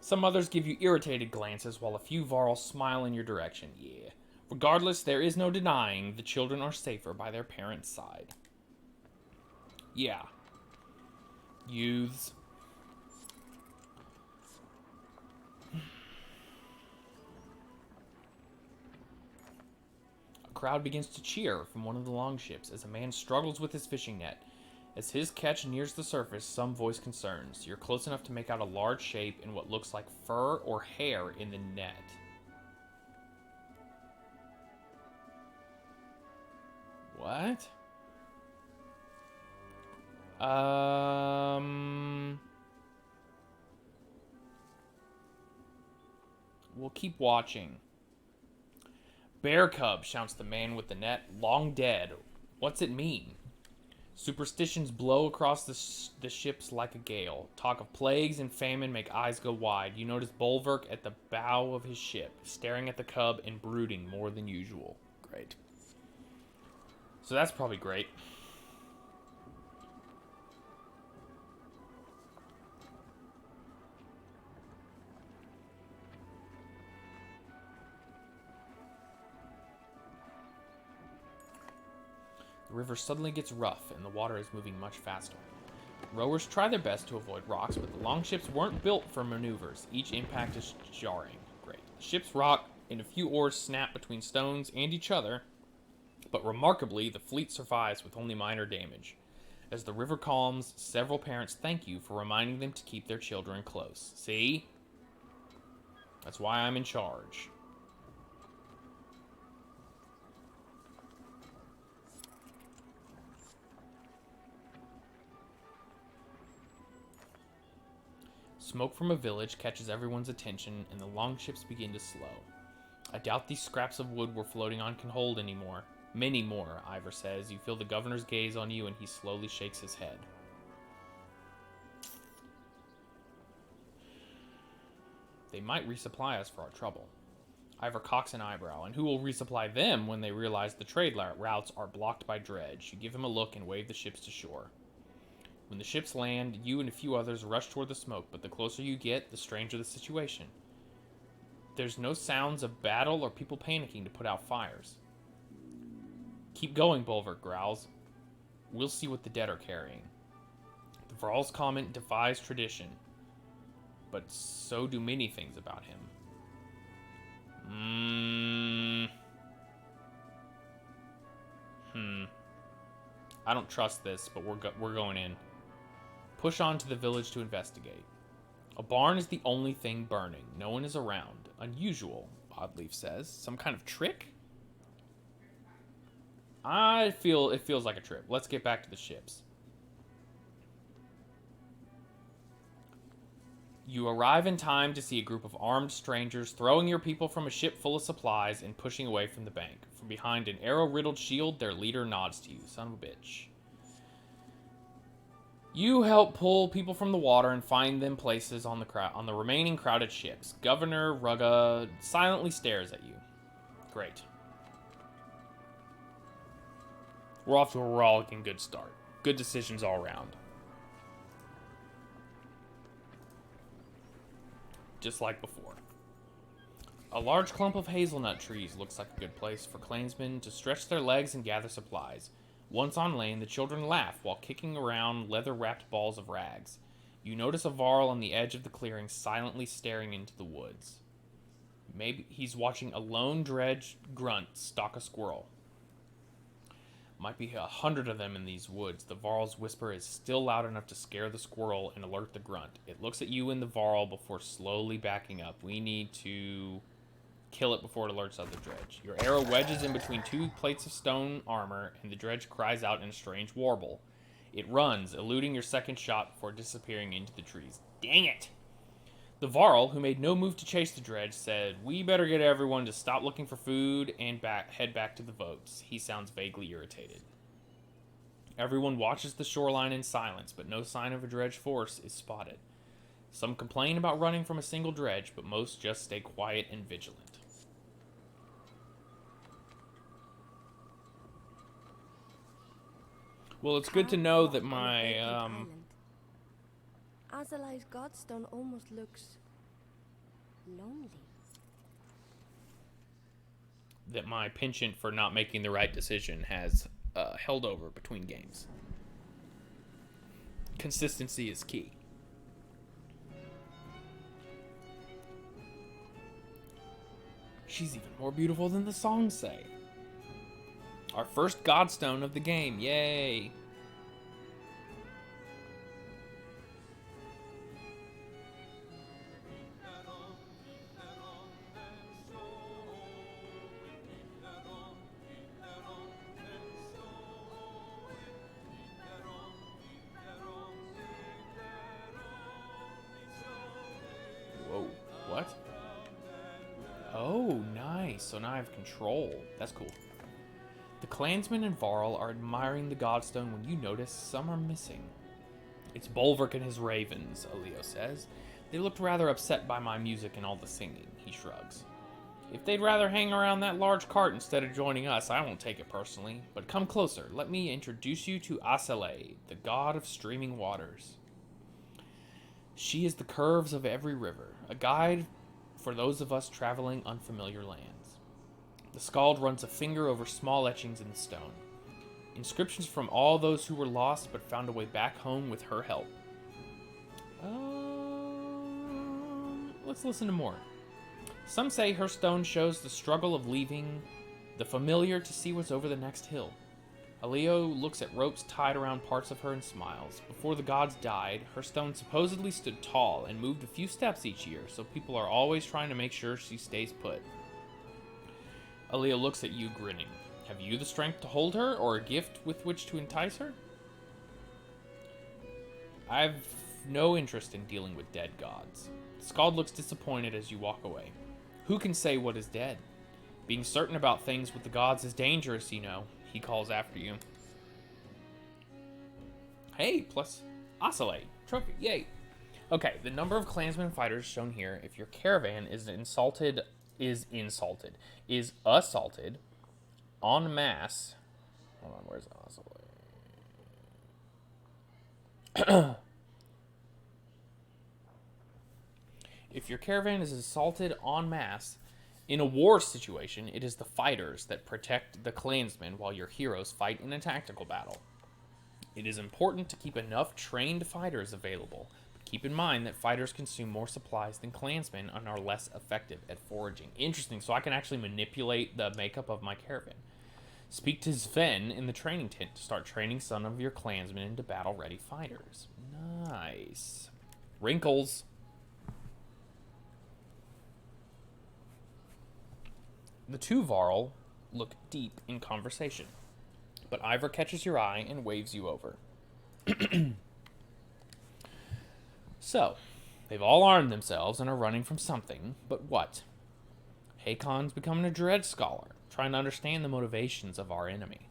Some others give you irritated glances, while a few Varl smile in your direction. Yeah. Regardless, there is no denying the children are safer by their parents' side. Yeah. Youths. A crowd begins to cheer from one of the longships as a man struggles with his fishing net. As his catch nears the surface, some voice concerns. You're close enough to make out a large shape in what looks like fur or hair in the net. What? We'll keep watching. Bear cub, shouts the man with the net. Long dead. What's it mean? Superstitions blow across the ships like a gale. Talk of plagues and famine make eyes go wide. You notice Bulwark at the bow of his ship, staring at the cub and brooding more than usual. Great. So that's probably great. The river suddenly gets rough, and the water is moving much faster. Rowers try their best to avoid rocks, but the longships weren't built for maneuvers. Each impact is jarring. Great. The ships rock, and a few oars snap between stones and each other, but remarkably, the fleet survives with only minor damage. As the river calms, several parents thank you for reminding them to keep their children close. See? That's why I'm in charge. Smoke from a village catches everyone's attention, and the longships begin to slow. I doubt these scraps of wood we're floating on can hold anymore. Many more, Iver says. You feel the governor's gaze on you, and he slowly shakes his head. They might resupply us for our trouble. Iver cocks an eyebrow, and who will resupply them when they realize the trade routes are blocked by Dredge? You give him a look and wave the ships to shore. When the ships land, you and a few others rush toward the smoke, but the closer you get, the stranger the situation. There's no sounds of battle or people panicking to put out fires. Keep going, Bolver growls. We'll see what the dead are carrying. The Varl's comment defies tradition, but so do many things about him. I don't trust this, but we're going in. Push on to the village to investigate. A barn is the only thing burning. No one is around. Unusual, Oddleaf says. Some kind of trick? It feels like a trip. Let's get back to the ships. You arrive in time to see a group of armed strangers throwing your people from a ship full of supplies and pushing away from the bank. From behind an arrow-riddled shield, their leader nods to you. Son of a bitch. You help pull people from the water and find them places on the remaining crowded ships. Governor Rugga silently stares at you. Great. We're off to a rollicking good start. Good decisions all around. Just like before. A large clump of hazelnut trees looks like a good place for clansmen to stretch their legs and gather supplies. Once on lane, the children laugh while kicking around leather-wrapped balls of rags. You notice a Varl on the edge of the clearing silently staring into the woods. Maybe he's watching a lone Dredge grunt stalk a squirrel. Might be 100 of them in these woods. The Varl's whisper is still loud enough to scare the squirrel and alert the grunt. It looks at you and the Varl before slowly backing up. We need to kill it before it alerts other Dredge. Your arrow wedges in between two plates of stone armor, and the Dredge cries out in a strange warble. It runs, eluding your second shot before disappearing into the trees. Dang it! The Varl, who made no move to chase the Dredge, said, "We better get everyone to stop looking for food and head back to the boats." He sounds vaguely irritated. Everyone watches the shoreline in silence, but no sign of a Dredge force is spotted. Some complain about running from a single Dredge, but most just stay quiet and vigilant. Well, it's good to know that my, Azalai's Godstone almost looks lonely. That my penchant for not making the right decision has held over between games. Consistency is key. She's even more beautiful than the songs say. Our first Godstone of the game. Yay! Whoa, what? Oh, nice. So now I have control. That's cool. The clansmen and Varl are admiring the Godstone when you notice some are missing. It's Bolverk and his ravens, Aleo says. They looked rather upset by my music and all the singing, he shrugs. If they'd rather hang around that large cart instead of joining us, I won't take it personally. But come closer, let me introduce you to Asale, the god of streaming waters. She is the curves of every river, a guide for those of us traveling unfamiliar lands. The Skald runs a finger over small etchings in the stone. Inscriptions from all those who were lost but found a way back home with her help. Let's listen to more. Some say her stone shows the struggle of leaving the familiar to see what's over the next hill. Alette looks at ropes tied around parts of her and smiles. Before the gods died, her stone supposedly stood tall and moved a few steps each year, so people are always trying to make sure she stays put. Alette looks at you, grinning. Have you the strength to hold her, or a gift with which to entice her? I've no interest in dealing with dead gods. Skald looks disappointed as you walk away. Who can say what is dead? Being certain about things with the gods is dangerous, you know. He calls after you. Hey, plus Oscillate. Trophy. Yay. Okay, the number of clansmen fighters shown here. If your caravan is assaulted en masse. Hold on, where's Oscillate? If your caravan is assaulted en masse, in a war situation, it is the fighters that protect the clansmen while your heroes fight in a tactical battle. It is important to keep enough trained fighters available, but keep in mind that fighters consume more supplies than clansmen and are less effective at foraging. Interesting, so I can actually manipulate the makeup of my caravan. Speak to Sven in the training tent to start training some of your clansmen into battle-ready fighters. Nice. Wrinkles. The two Varl look deep in conversation, but Iver catches your eye and waves you over. So, they've all armed themselves and are running from something, but what? Hakon's becoming a Dredge scholar, trying to understand the motivations of our enemy.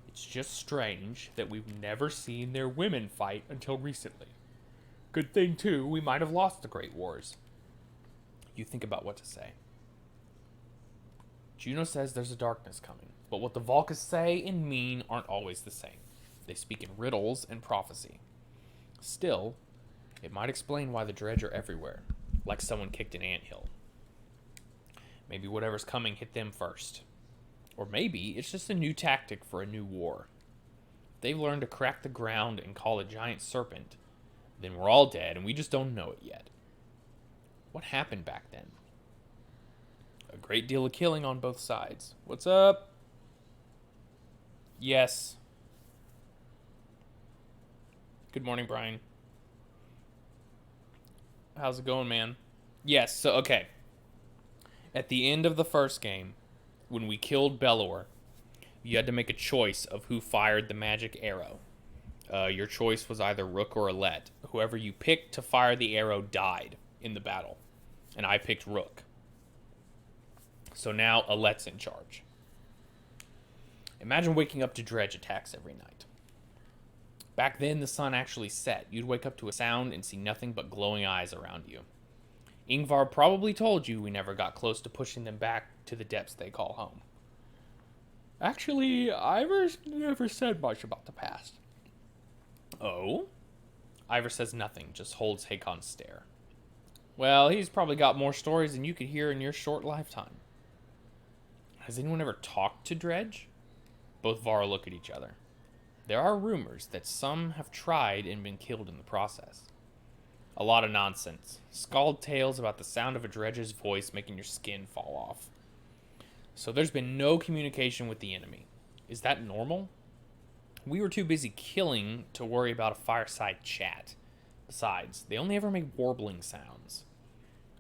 It's just strange that we've never seen their women fight until recently. Good thing, too, we might have lost the Great Wars. You think about what to say. Juno says there's a darkness coming, but what the Valkas say and mean aren't always the same. They speak in riddles and prophecy. Still, it might explain why the Dredge are everywhere, like someone kicked an anthill. Maybe whatever's coming hit them first. Or maybe it's just a new tactic for a new war. If they've learned to crack the ground and call a giant serpent, then we're all dead and we just don't know it yet. What happened back then? A great deal of killing on both sides. What's up? Yes. Good morning, Brian. How's it going, man? Yes, so, okay. At the end of the first game, when we killed Bellower, you had to make a choice of who fired the magic arrow. Your choice was either Rook or Alette. Whoever you picked to fire the arrow died in the battle. And I picked Rook. So now Alette's in charge. Imagine waking up to Dredge attacks every night. Back then, the sun actually set. You'd wake up to a sound and see nothing but glowing eyes around you. Ingvar probably told you we never got close to pushing them back to the depths they call home. Actually, Iver's never said much about the past. Oh? Iver says nothing, just holds Hakon's stare. Well, he's probably got more stories than you could hear in your short lifetime. Has anyone ever talked to Dredge? Both Vara look at each other. There are rumors that some have tried and been killed in the process. A lot of nonsense. Scald tales about the sound of a Dredge's voice making your skin fall off. So there's been no communication with the enemy. Is that normal? We were too busy killing to worry about a fireside chat. Besides, they only ever make warbling sounds.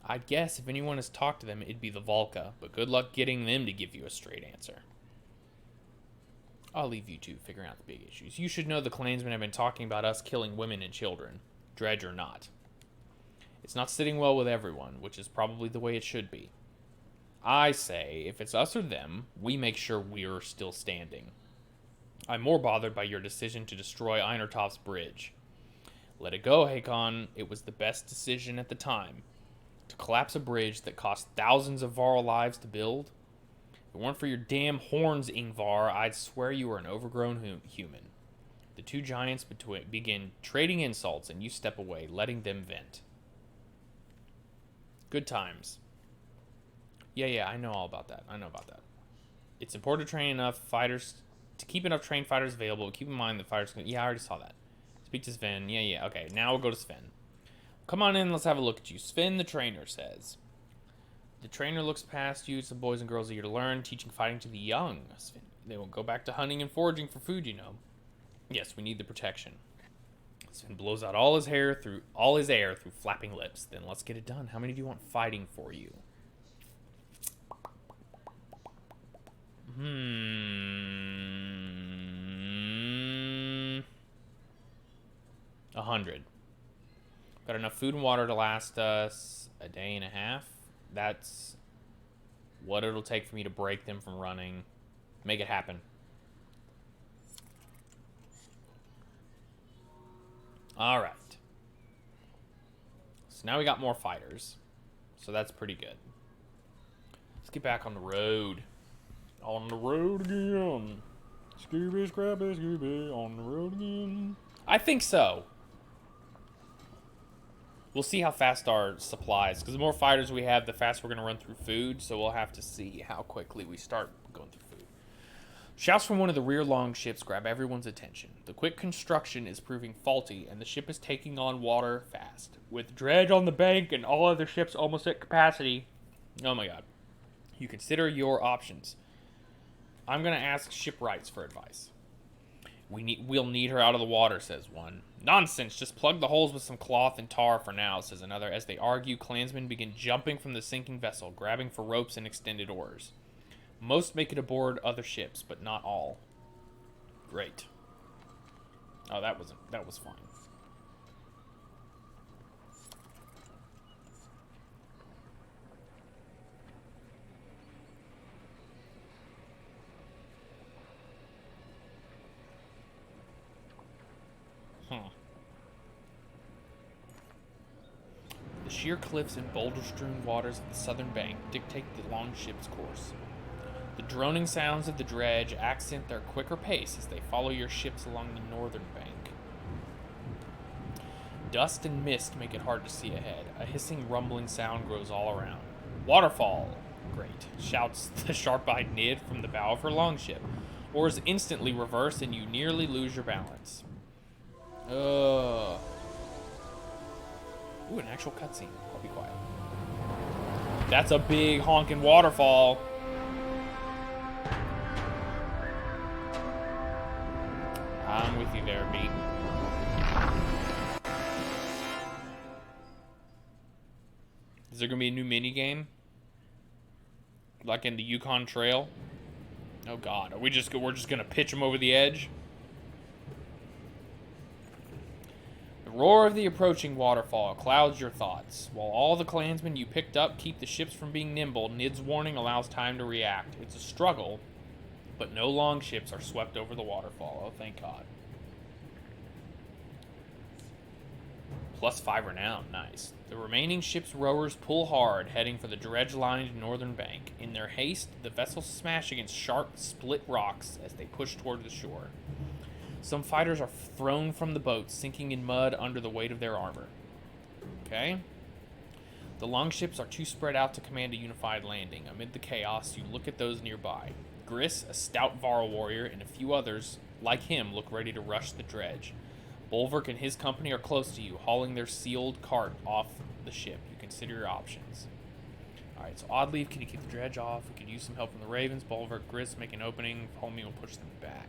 I'd guess if anyone has talked to them, it'd be the Valka, but good luck getting them to give you a straight answer. I'll leave you two figuring out the big issues. You should know the clansmen have been talking about us killing women and children, Dredge or not. It's not sitting well with everyone, which is probably the way it should be. I say, if it's us or them, we make sure we're still standing. I'm more bothered by your decision to destroy Einertoft's bridge. Let it go, Hakon. It was the best decision at the time. To collapse a bridge that cost thousands of Varl lives to build? If it weren't for your damn horns, Ingvar, I'd swear you were an overgrown human. The two giants begin trading insults, and you step away, letting them vent. Good times. Yeah, I know all about that. It's important to train enough fighters To keep enough trained fighters available, keep in mind the fighters can... Yeah, I already saw that. Speak to Sven. Yeah. Okay, now we'll go to Sven. Come on in, let's have a look at you. Sven, the trainer, says. The trainer looks past you. Some boys and girls eager to learn, teaching fighting to the young. Sven, they won't go back to hunting and foraging for food, you know. Yes, we need the protection. Sven blows out all his air through flapping lips. Then let's get it done. How many do you want fighting for you? 100. Got enough food and water to last us a day and a half. That's what it'll take for me to break them from running. Make it happen. All right. So now we got more fighters. So that's pretty good. Let's get back on the road. On the road again. Scooby, Scrappy, Scooby, on the road again. I think so. We'll see how fast our supplies, because the more fighters we have, the faster we're going to run through food, so we'll have to see how quickly we start going through food. Shouts from one of the rear longships grab everyone's attention. The quick construction is proving faulty, and the ship is taking on water fast. With Dredge on the bank and all other ships almost at capacity, oh my god. You consider your options. I'm going to ask shipwrights for advice. We'll need her out of the water, says one. Nonsense, just plug the holes with some cloth and tar for now, says another. As they argue, clansmen begin jumping from the sinking vessel, grabbing for ropes and extended oars. Most make it aboard other ships, but not all. Great. Oh, that was fine. The sheer cliffs and boulder-strewn waters of the southern bank dictate the longship's course. The droning sounds of the dredge accent their quicker pace as they follow your ships along the northern bank. Dust and mist make it hard to see ahead. A hissing, rumbling sound grows all around. Waterfall! Great, shouts the sharp-eyed Nid from the bow of her longship. Oars instantly reverse and you nearly lose your balance. Ooh, an actual cutscene. I'll be quiet. That's a big honking waterfall. I'm with you there, B. Is there gonna be a new mini game? Like in the Yukon Trail? Oh god, we're just gonna pitch them over the edge? The roar of the approaching waterfall clouds your thoughts. While all the clansmen you picked up keep the ships from being nimble, Nid's warning allows time to react. It's a struggle, but no longships are swept over the waterfall. Oh, thank God. +5 renown. Nice. The remaining ship's rowers pull hard, heading for the dredge-lined northern bank. In their haste, the vessels smash against sharp, split rocks as they push toward the shore. Some fighters are thrown from the boat, sinking in mud under the weight of their armor. Okay. The longships are too spread out to command a unified landing. Amid the chaos, you look at those nearby. Gris, a stout Varl warrior, and a few others, like him, look ready to rush the dredge. Bolverk and his company are close to you, hauling their sealed cart off the ship. You consider your options. Alright, so Oddleaf, can you keep the dredge off? We could use some help from the Ravens. Bolverk, Gris, make an opening. Homie will push them back.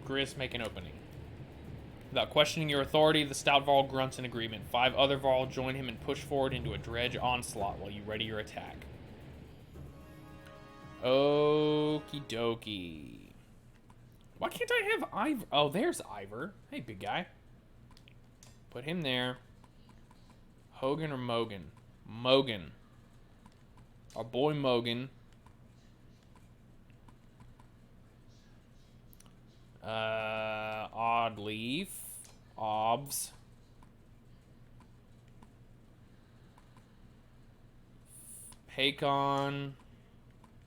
Gris, make an opening. Without questioning your authority, the stout Varl grunts in agreement. 5 other Varl join him and push forward into a dredge onslaught while you ready your attack. Okie dokie. Why can't I have Iver? Oh, there's Iver. Hey, big guy. Put him there. Hogan or Mogan? Mogan. Our boy Mogan. Oddleaf. Obs. Pacon.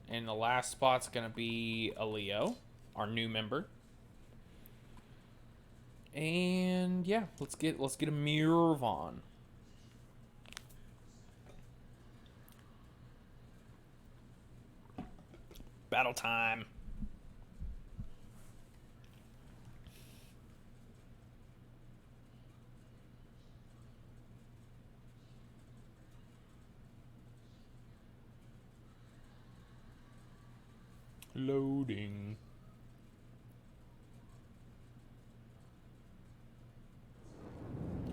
And the last spot's gonna be a Leo, our new member. And yeah, let's get a Mirvan. Battle time. Loading.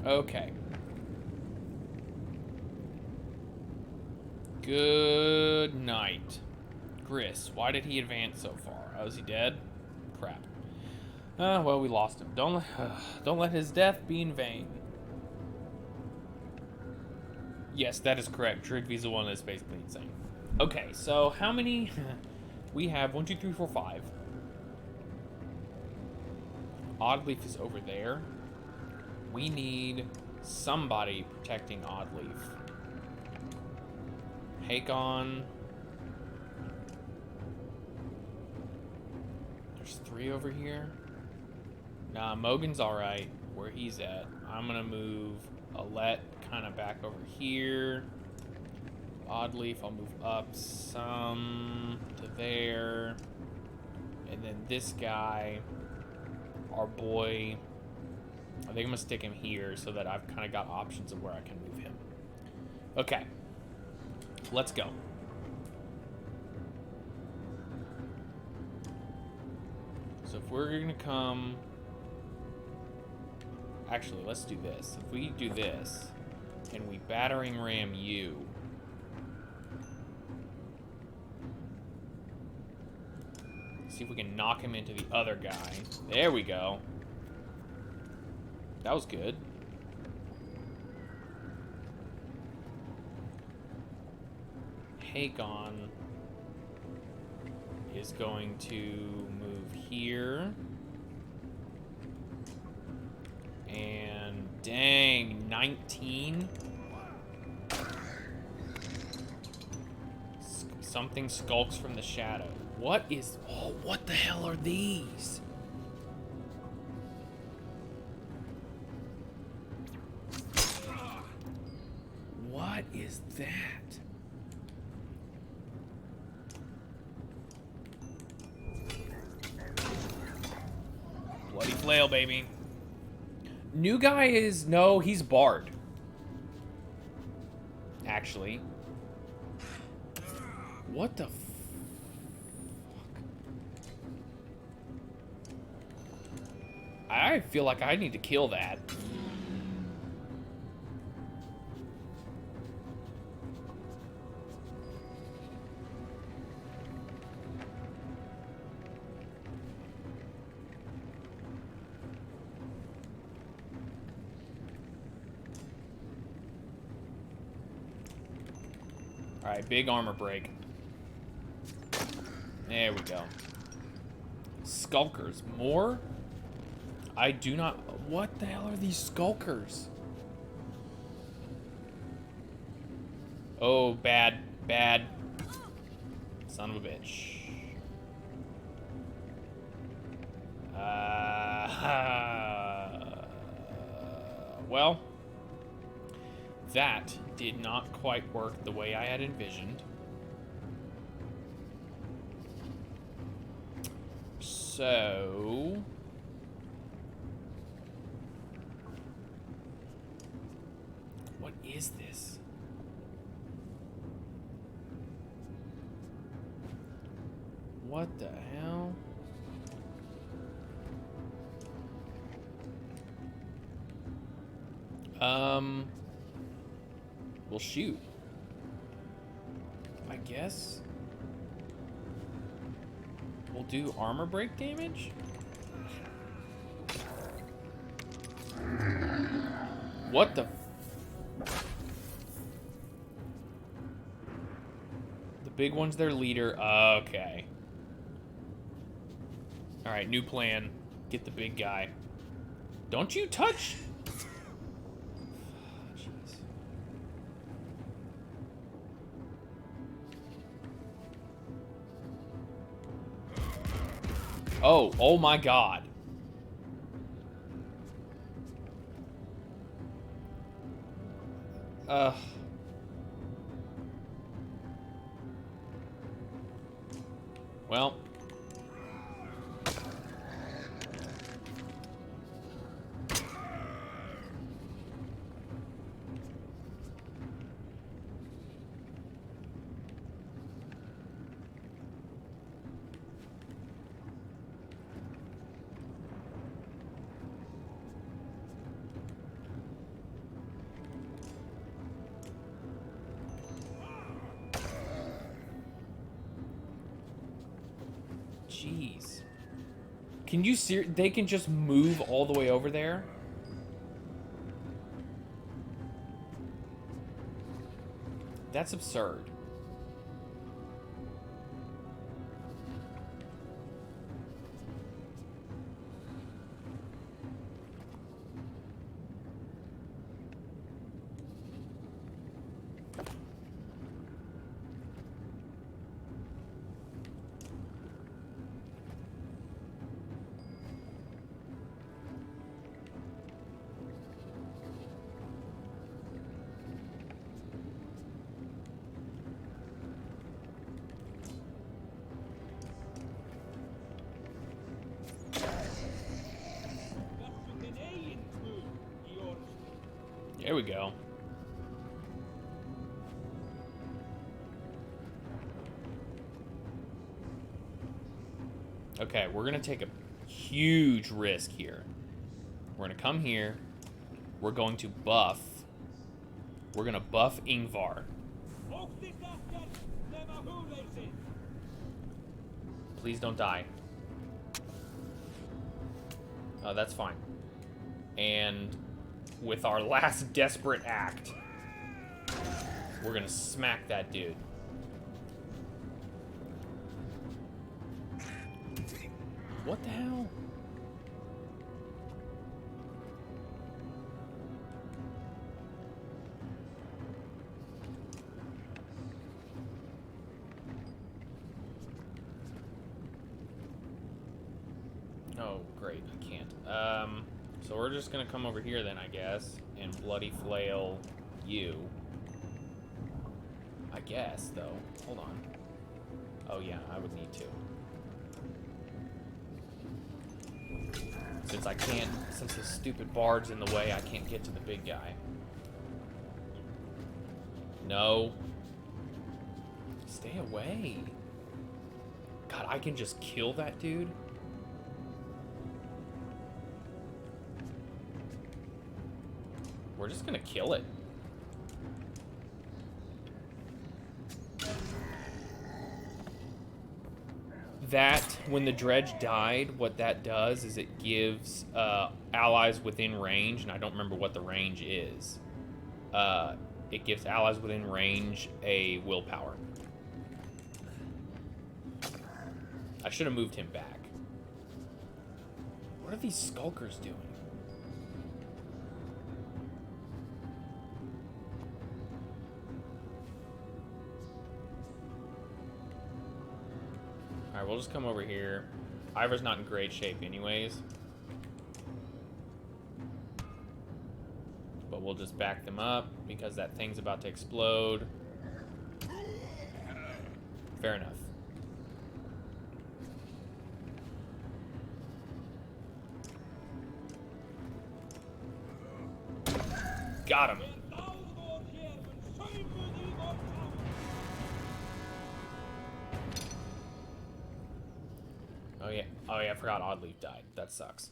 Okay. Good night. Gris, why did he advance so far? Oh, is he dead? Crap. Well, we lost him. Don't let his death be in vain. Yes, that is correct. Tridvi's the one that's basically insane. Okay, so how many... We have 1, 2, 3, 4, 5. Oddleaf is over there. We need somebody protecting Oddleaf. Hakon. There's 3 over here. Nah, Mogan's alright where he's at. I'm gonna move Alette kind of back over here. Oddleaf, I'll move up some to there. And then this guy, our boy, I think I'm gonna stick him here so that I've kind of got options of where I can move him. Okay, let's go. So if we're gonna come, actually, let's do this. If we do this, and we battering ram you, see if we can knock him into the other guy. There we go. That was good. Hakon is going to move here. And dang, 19? Something skulks from the shadow. What is... Oh, what the hell are these? What is that? Bloody flail, baby. New guy is... No, he's Bard. Actually. What the... I feel like I need to kill that. Alright, big armor break. There we go. Skulkers. More? I do not... What the hell are these skulkers? Oh, bad. Bad. Son of a bitch. Well, that did not quite work the way I had envisioned. So... What is this? What the hell? Well, shoot. I guess we'll do armor break damage. What the? The big one's their leader. Okay. All right, new plan. Get the big guy. Don't you touch. Oh my God. Well. Jeez. Can you see? They can just move all the way over there? That's absurd. There we go. Okay, we're gonna take a huge risk here. We're gonna come here. We're going to buff. We're gonna buff Ingvar. Please don't die. Oh, that's fine. And with our last desperate act, we're gonna smack that dude. What the hell? Oh, great, I can't. So we're just gonna come over here then, I guess, and bloody flail you. I guess, though. Hold on. Oh yeah, I would need to. Since I can't, since the stupid bard's in the way, I can't get to the big guy. No. Stay away. God, I can just kill that dude? We're just gonna kill it. That, when the dredge died, what that does is it gives allies within range, and I don't remember what the range is. It gives allies within range a willpower. I should have moved him back. What are these skulkers doing? Alright, we'll just come over here. Iver's not in great shape anyways. But we'll just back them up because that thing's about to explode. Fair enough. Got him. Oh yeah, I forgot Oddleaf died. That sucks.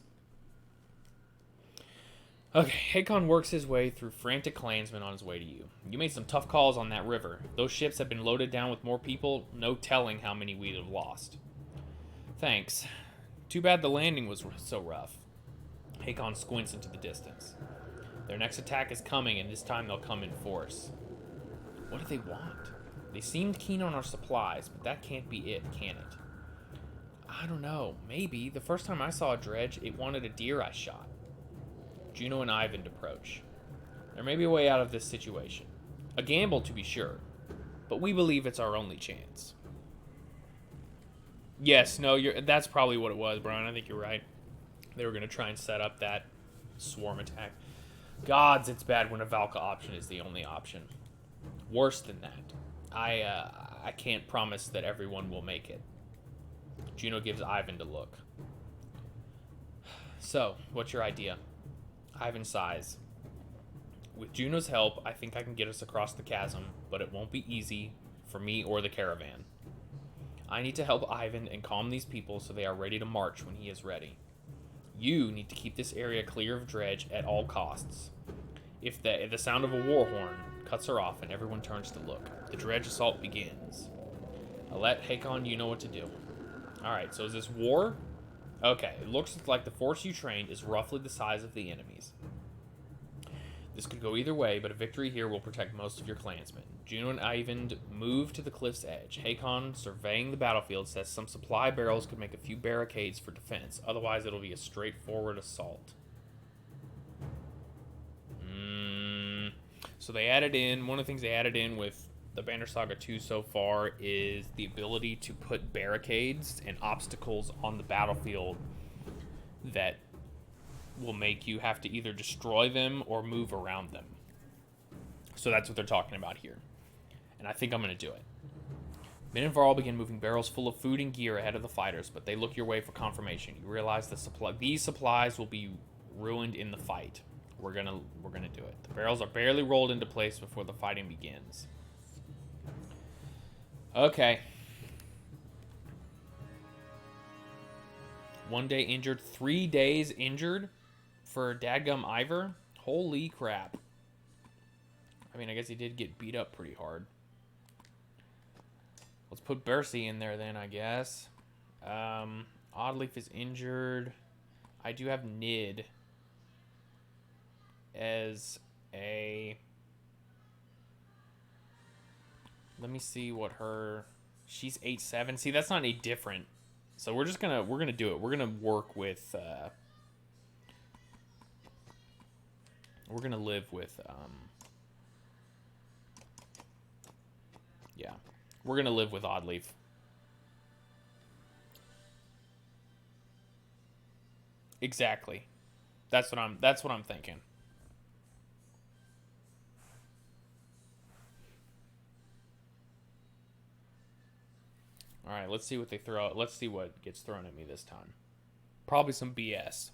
Okay, Hakon works his way through frantic clansmen on his way to you. You made some tough calls on that river. Those ships have been loaded down with more people, no telling how many we'd have lost. Thanks. Too bad the landing was so rough. Hakon squints into the distance. Their next attack is coming, and this time they'll come in force. What do they want? They seemed keen on our supplies, but that can't be it, can it? I don't know. Maybe. The first time I saw a dredge, it wanted a deer I shot. Juno and Ivan approach. There may be a way out of this situation. A gamble, to be sure. But we believe it's our only chance. Yes, no, that's probably what it was, Brian. I think you're right. They were going to try and set up that swarm attack. Gods, it's bad when a Valka option is the only option. Worse than that. I can't promise that everyone will make it. Juno gives Ivan to look. So, what's your idea? Ivan sighs. With Juno's help, I think I can get us across the chasm, but it won't be easy for me or the caravan. I need to help Ivan and calm these people so they are ready to march when he is ready. You need to keep this area clear of Dredge at all costs. If the sound of a war horn cuts her off and everyone turns to look, the Dredge assault begins. Alette, Hakon, you know what to do. Alright, so is this war? Okay, it looks like the force you trained is roughly the size of the enemies. This could go either way, but a victory here will protect most of your clansmen. Juno and Ivan move to the cliff's edge. Hakon, surveying the battlefield, says some supply barrels could make a few barricades for defense. Otherwise, it'll be a straightforward assault. So they added in, one of the things they added in with the Banner Saga 2 so far is the ability to put barricades and obstacles on the battlefield that will make you have to either destroy them or move around them. So that's what they're talking about here. And I think I'm going to do it. Men and Varl begin moving barrels full of food and gear ahead of the fighters, but they look your way for confirmation. You realize these supplies will be ruined in the fight. We're gonna do it. The barrels are barely rolled into place before the fighting begins. Okay. 1 day injured, 3 days injured for dadgum Iver. Holy crap. I mean, I guess he did get beat up pretty hard. Let's put Bercy in there then, I guess. Oddleaf is injured. I do have Nid as a... Let me see what her... She's 8-7. See, that's not any different. So we're gonna do it. We're gonna work with we're gonna live with yeah. We're gonna live with Oddleaf. Exactly. That's what I'm thinking. All right, let's see what they throw out. Let's see what gets thrown at me this time. Probably some BS.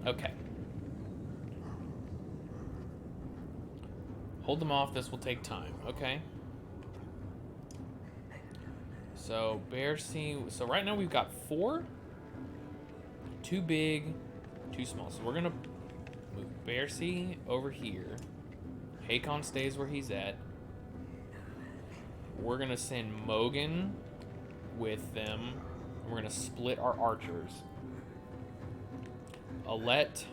Okay. Hold them off. This will take time. Okay. So, Bearsea. So, right now we've got 4. 2 big, 2 small. So we're gonna move Bearsea over here. Hakon stays where he's at. We're gonna send Mogan with them. We're gonna split our archers. Alette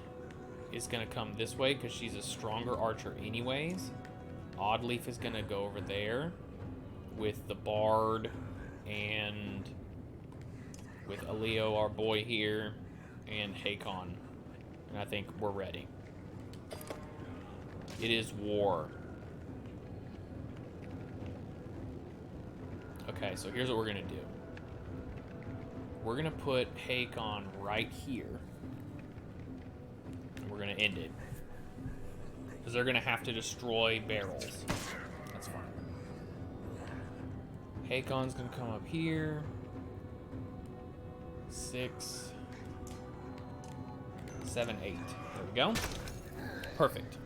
is gonna come this way because she's a stronger archer anyways. Oddleaf is gonna go over there with the Bard and with Aleo, our boy here, and Hakon. And I think we're ready. It is war. Okay, so here's what we're gonna do. We're gonna put Hakon right here. And we're gonna end it. Because they're gonna have to destroy barrels. That's fine. Hakon's gonna come up here. 6, 7, 8. There we go. Perfect.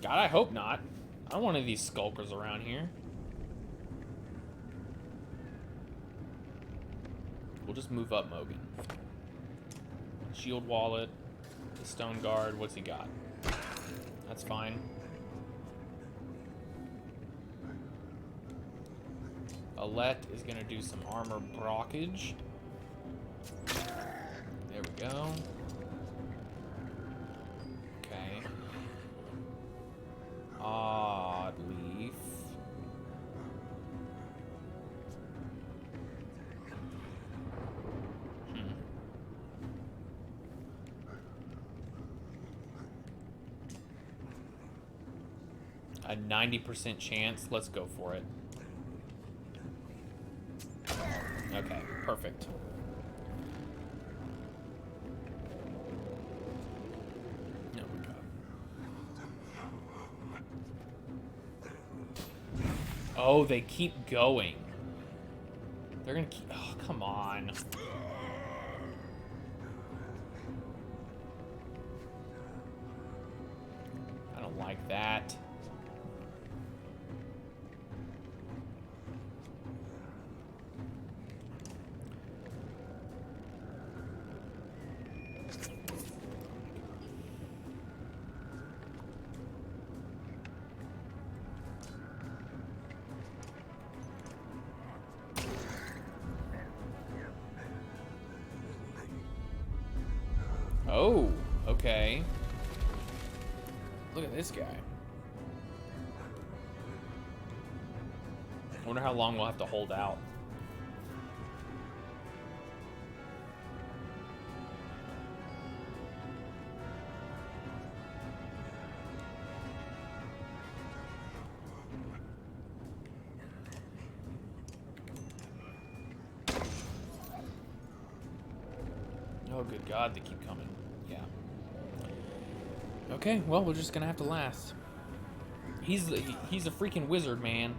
God, I hope not. I don't want any of these skulkers around here. We'll just move up Mogan. Shield wallet. The stone guard. What's he got? That's fine. Alette is going to do some armor blockage. There we go. Okay. Oddleaf. A 90% chance. Let's go for it. Okay, perfect. Oh, they keep going. They're gonna keep... Oh, come on. I don't like that. Oh, okay. Look at this guy. I wonder how long we'll have to hold out. Oh, good God, they keep coming. Yeah. Okay, well, we're just gonna have to last. He's a freaking wizard, man.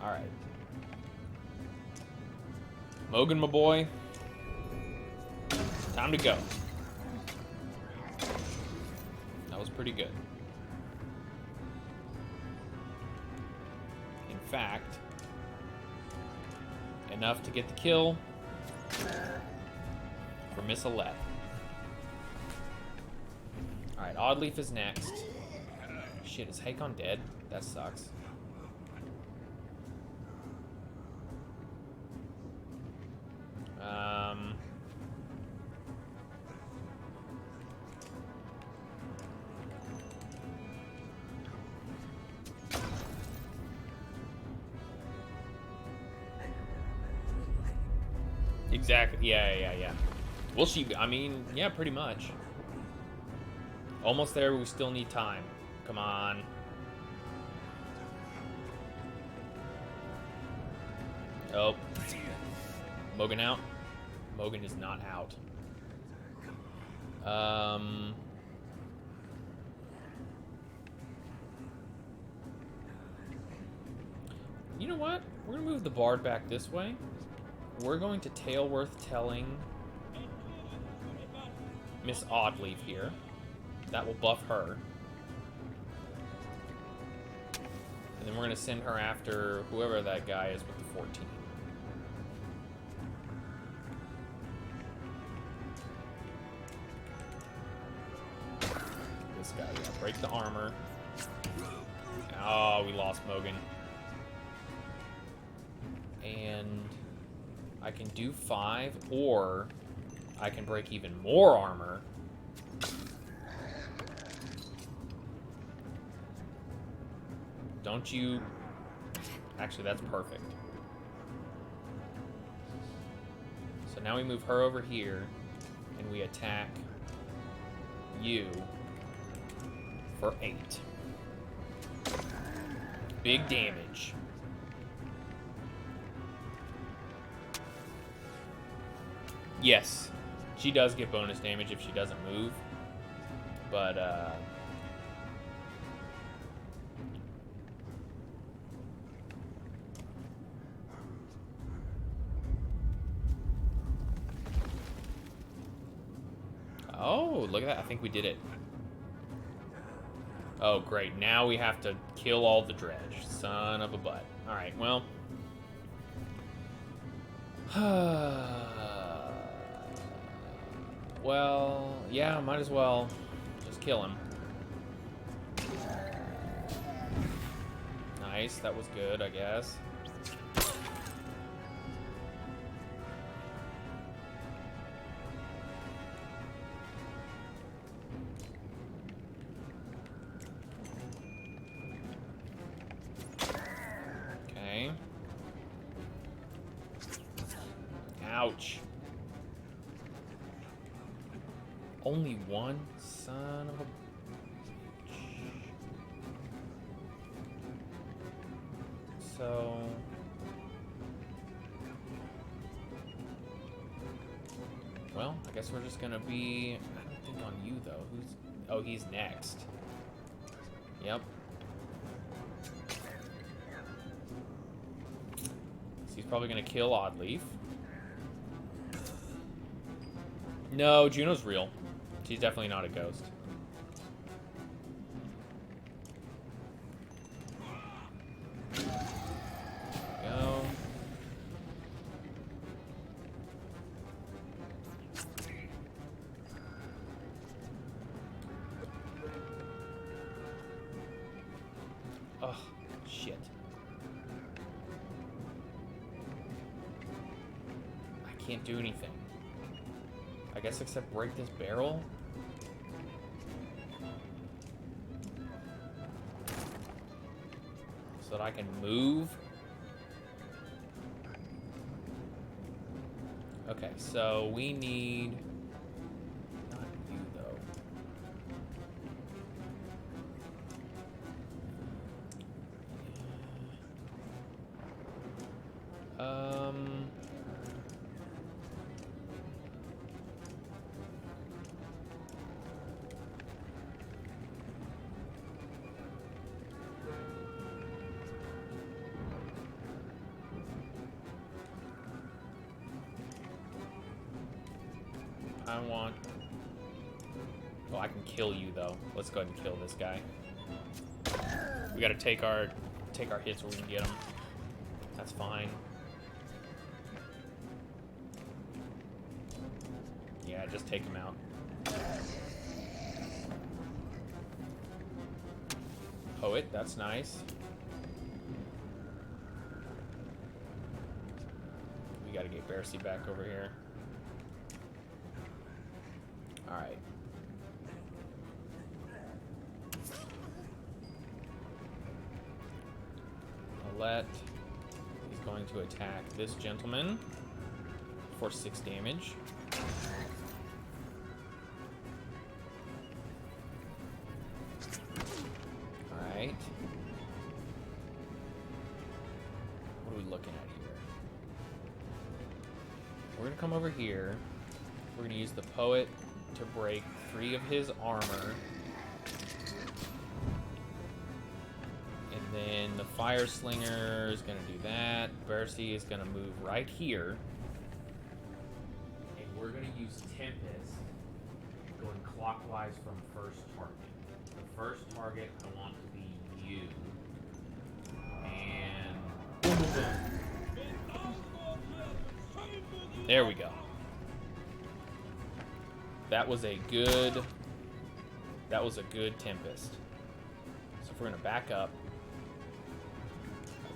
All right. Mogan, my boy. Time to go. That was pretty good. In fact, enough to get the kill for Miss Alette. Alright, Oddleaf is next. Shit, is Hakon dead? That sucks. Exactly. Yeah. Will she be? I mean, yeah, pretty much. Almost there, but we still need time. Come on. Oh. Mogan out? Mogan is not out. You know what? We're gonna move the bard back this way. We're going to Tailworth telling Miss Oddleaf here. That will buff her. And then we're going to send her after whoever that guy is with the 14. This guy, yeah. Break the armor. Oh, we lost Mogan. And I can do 5, or I can break even more armor. Don't you... Actually, that's perfect. So now we move her over here, and we attack you for 8. Big damage. Yes, she does get bonus damage if she doesn't move, but oh, look at that. I think we did it. Oh, great. Now we have to kill all the dredge. Son of a butt. All right, well. Well, yeah, might as well just kill him. Nice, that was good, I guess. Okay. Ouch. Only one? Son of a... So... Well, I guess we're just gonna be... I don't think on you, though. Who's... Oh, he's next. Yep. Probably gonna kill Oddleaf. No, Juno's real. She's definitely not a ghost. There we go. Ugh, shit. I can't do anything. I guess except break this barrel. So that I can move. Okay, so we need... Not you, though. I want... Oh, I can kill you, though. Let's go ahead and kill this guy. We gotta take our hits where we can get them. That's fine. Yeah, just take him out. Poet, that's nice. We gotta get Bearsy back over here. Alright. Alette is going to attack this gentleman for 6 damage. Alright. What are we looking at here? We're going to come over here. We're going to use the Poet to break 3 of his armor. And then the Fire Slinger is going to do that. Bearsy is going to move right here. And we're going to use Tempest going clockwise from first target. The first target I want to be you. And boom, boom, boom. There we go. That was a good Tempest. So if we're gonna back up,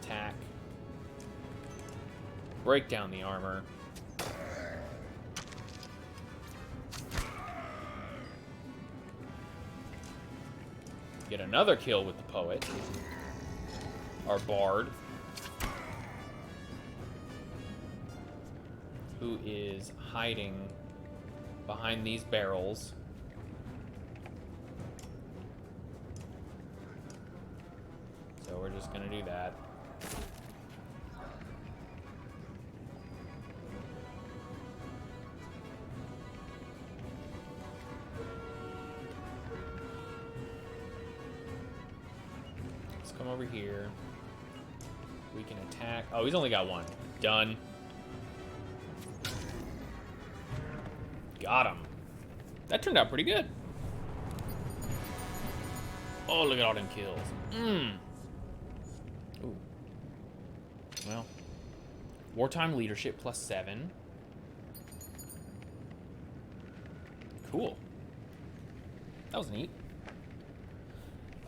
attack, break down the armor, get another kill with the Poet, our Bard, who is hiding behind these barrels. So we're just gonna do that. Let's come over here. We can attack. Oh, he's only got 1. Done. Got him. That turned out pretty good. Oh, look at all them kills. Ooh. Well. Wartime leadership +7. Cool. That was neat.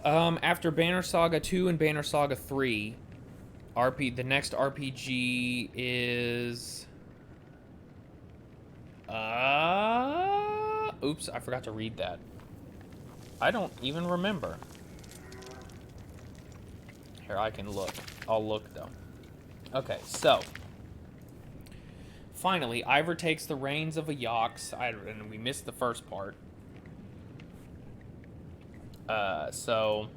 After Banner Saga 2 and Banner Saga 3, the next RPG is... Oops, I forgot to read that. I don't even remember. Here, I can look. I'll look, though. Okay, so. Finally, Iver takes the reins of a Yox. And we missed the first part. So.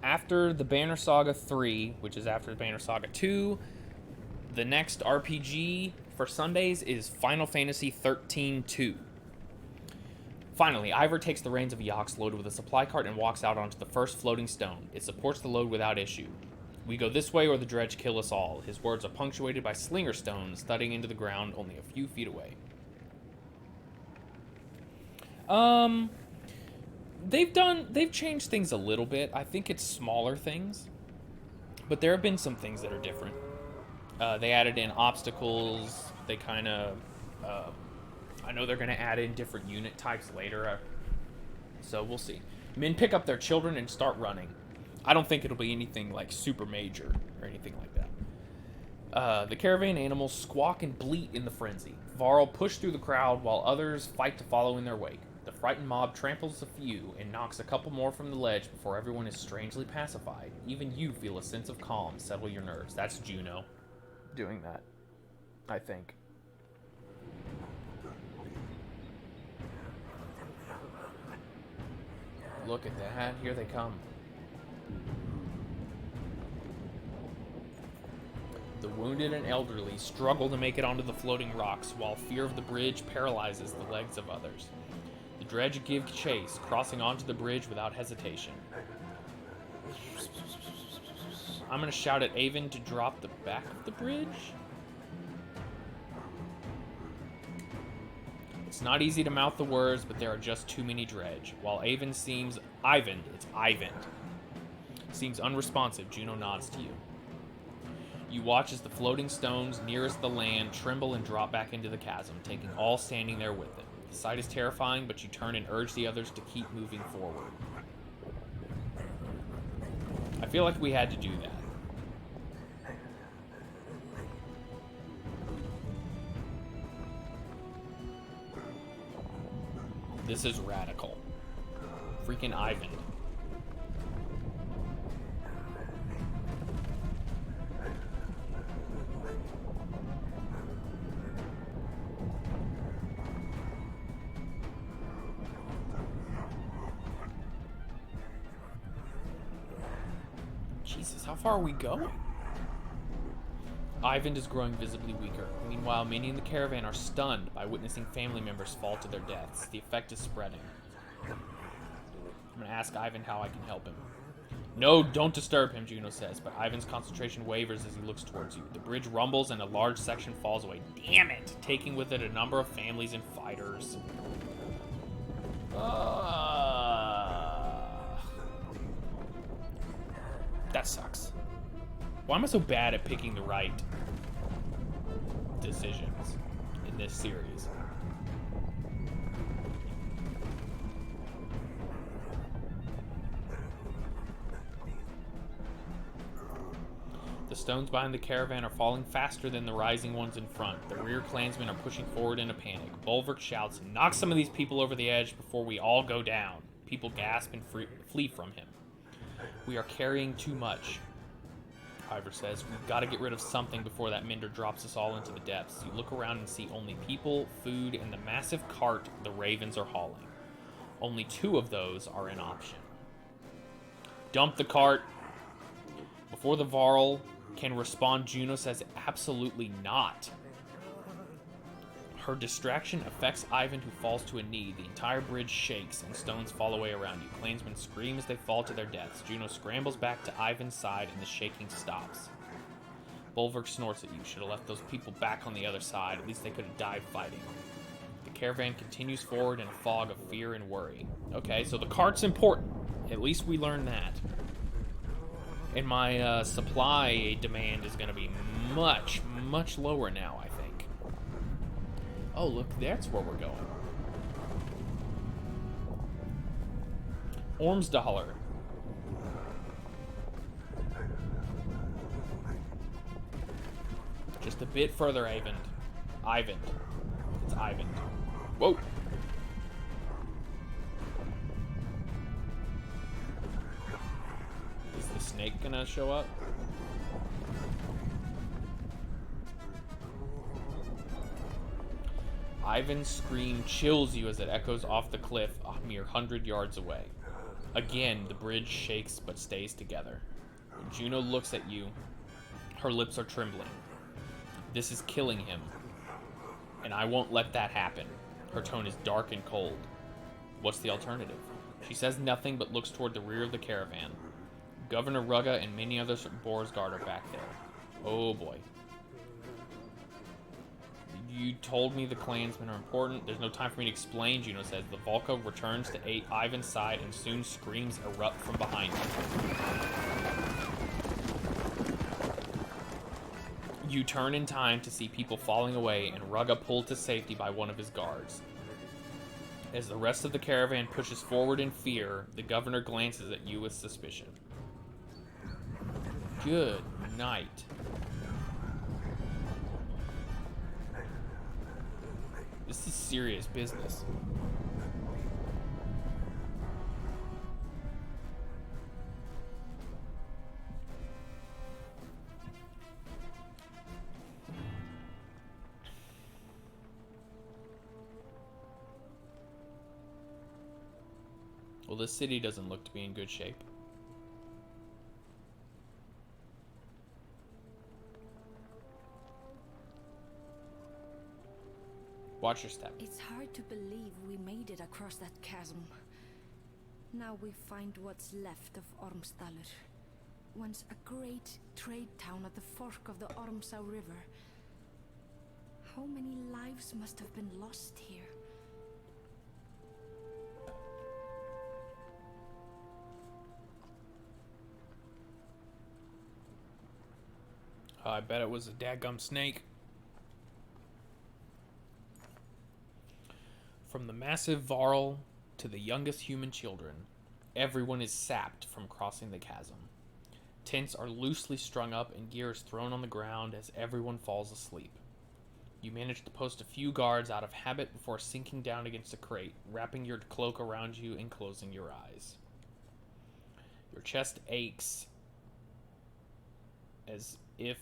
After the Banner Saga 3, which is after the Banner Saga 2, the next RPG for Sundays is Final Fantasy 13-2. Finally, Iver takes the reins of a Yox loaded with a supply cart and walks out onto the first floating stone. It supports the load without issue. We go this way or the dredge kill us all. His words are punctuated by slinger stones thudding into the ground only a few feet away. They've changed things a little bit. I think it's smaller things, but there have been some things that are different. They added in obstacles. They kind of, I know they're going to add in different unit types later, so we'll see. Men pick up their children and start running. I don't think it'll be anything like super major or anything like that. The caravan animals squawk and bleat in the frenzy. Varl push through the crowd while others fight to follow in their wake. The frightened mob tramples a few and knocks a couple more from the ledge before everyone is strangely pacified. Even you feel a sense of calm settle your nerves. That's Juno doing that, I think. Look at that. Here they come. The wounded and elderly struggle to make it onto the floating rocks, while fear of the bridge paralyzes the legs of others. The dredge give chase, crossing onto the bridge without hesitation. I'm going to shout at Avon to drop the back of the bridge. It's not easy to mouth the words, but there are just too many dredge. While Ivan seems unresponsive, Juno nods to you. You watch as the floating stones nearest the land tremble and drop back into the chasm, taking all standing there with it. The sight is terrifying, but you turn and urge the others to keep moving forward. I feel like we had to do that. This is radical. Freaking Ivan. Jesus, how far are we going? Ivan is growing visibly weaker. Meanwhile, many in the caravan are stunned by witnessing family members fall to their deaths. The effect is spreading. I'm going to ask Ivan how I can help him. No, don't disturb him, Juno says, but Ivan's concentration wavers as he looks towards you. The bridge rumbles and a large section falls away. Damn it! Taking with it a number of families and fighters. That sucks. Why am I so bad at picking the right decisions in this series? The stones behind the caravan are falling faster than the rising ones in front. The rear clansmen are pushing forward in a panic. Bolverk shouts, "Knock some of these people over the edge before we all go down." People gasp and flee from him. We are carrying too much, Iver says. We've got to get rid of something before that Minder drops us all into the depths. You look around and see only people, food, and the massive cart the ravens are hauling. Only 2 of those are an option. Dump the cart. Before the Varl can respond, Juno says absolutely not. Her distraction affects Ivan, who falls to a knee. The entire bridge shakes and stones fall away around you. Clansmen scream as they fall to their deaths. Juno scrambles back to Ivan's side and the shaking stops. Bolverk snorts at you. Should have left those people back on the other side. At least they could have died fighting. The caravan continues forward in a fog of fear and worry. Okay, so the cart's important. At least we learned that. And my supply demand is going to be much, much lower now, I think. Oh, look, that's where we're going. Ormsdollar. Just a bit further, Ivan. It's Ivan. Whoa. Is the snake gonna show up? Ivan's scream chills you as it echoes off the cliff a mere 100 yards away. Again, the bridge shakes but stays together. When Juno looks at you, her lips are trembling. This is killing him, and I won't let that happen. Her tone is dark and cold. What's the alternative? She says nothing but looks toward the rear of the caravan. Governor Rugga and many others from Boersgard are back there. Oh boy. You told me the clansmen are important. There's no time for me to explain, Juno says. The Volca returns to Ivan's side and soon screams erupt from behind him. You turn in time to see people falling away and Rugga pulled to safety by one of his guards. As the rest of the caravan pushes forward in fear, the governor glances at you with suspicion. Good night. This is serious business. Well, this city doesn't look to be in good shape. Watch your step. It's hard to believe we made it across that chasm. Now we find what's left of Ormsdalr. Once a great trade town at the fork of the Ormsau River. How many lives must have been lost here? I bet it was a dadgum snake. From the massive Varl to the youngest human children, everyone is sapped from crossing the chasm. Tents are loosely strung up and gear is thrown on the ground as everyone falls asleep. You manage to post a few guards out of habit before sinking down against a crate, wrapping your cloak around you and closing your eyes. Your chest aches as if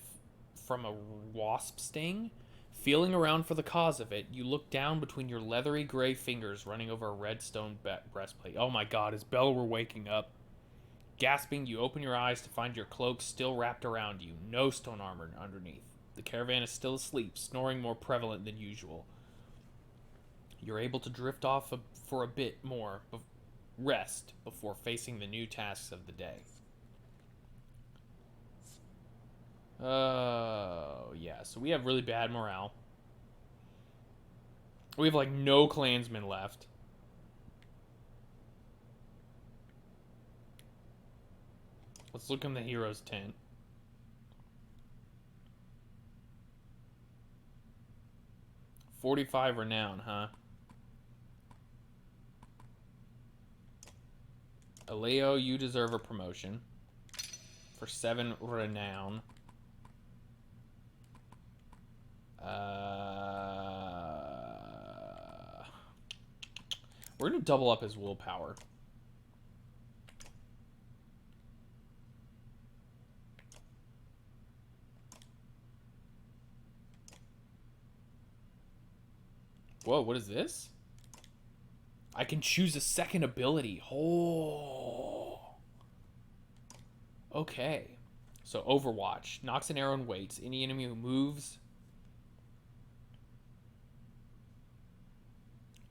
from a wasp sting. Feeling around for the cause of it, you look down between your leathery gray fingers running over a red stone breastplate. Oh my god, is Bellower waking up? Gasping, you open your eyes to find your cloak still wrapped around you. No stone armor underneath. The caravan is still asleep, snoring more prevalent than usual. You're able to drift off for a bit more rest before facing the new tasks of the day. Oh, yeah. So we have really bad morale. We have, like, no clansmen left. Let's look in the hero's tent. $45 renown, huh? Aleo, you deserve a promotion. For 7 renown. We're gonna double up his willpower. Whoa, what is this? I can choose a second ability. Oh. Okay. So Overwatch. Knocks an arrow and waits. Any enemy who moves.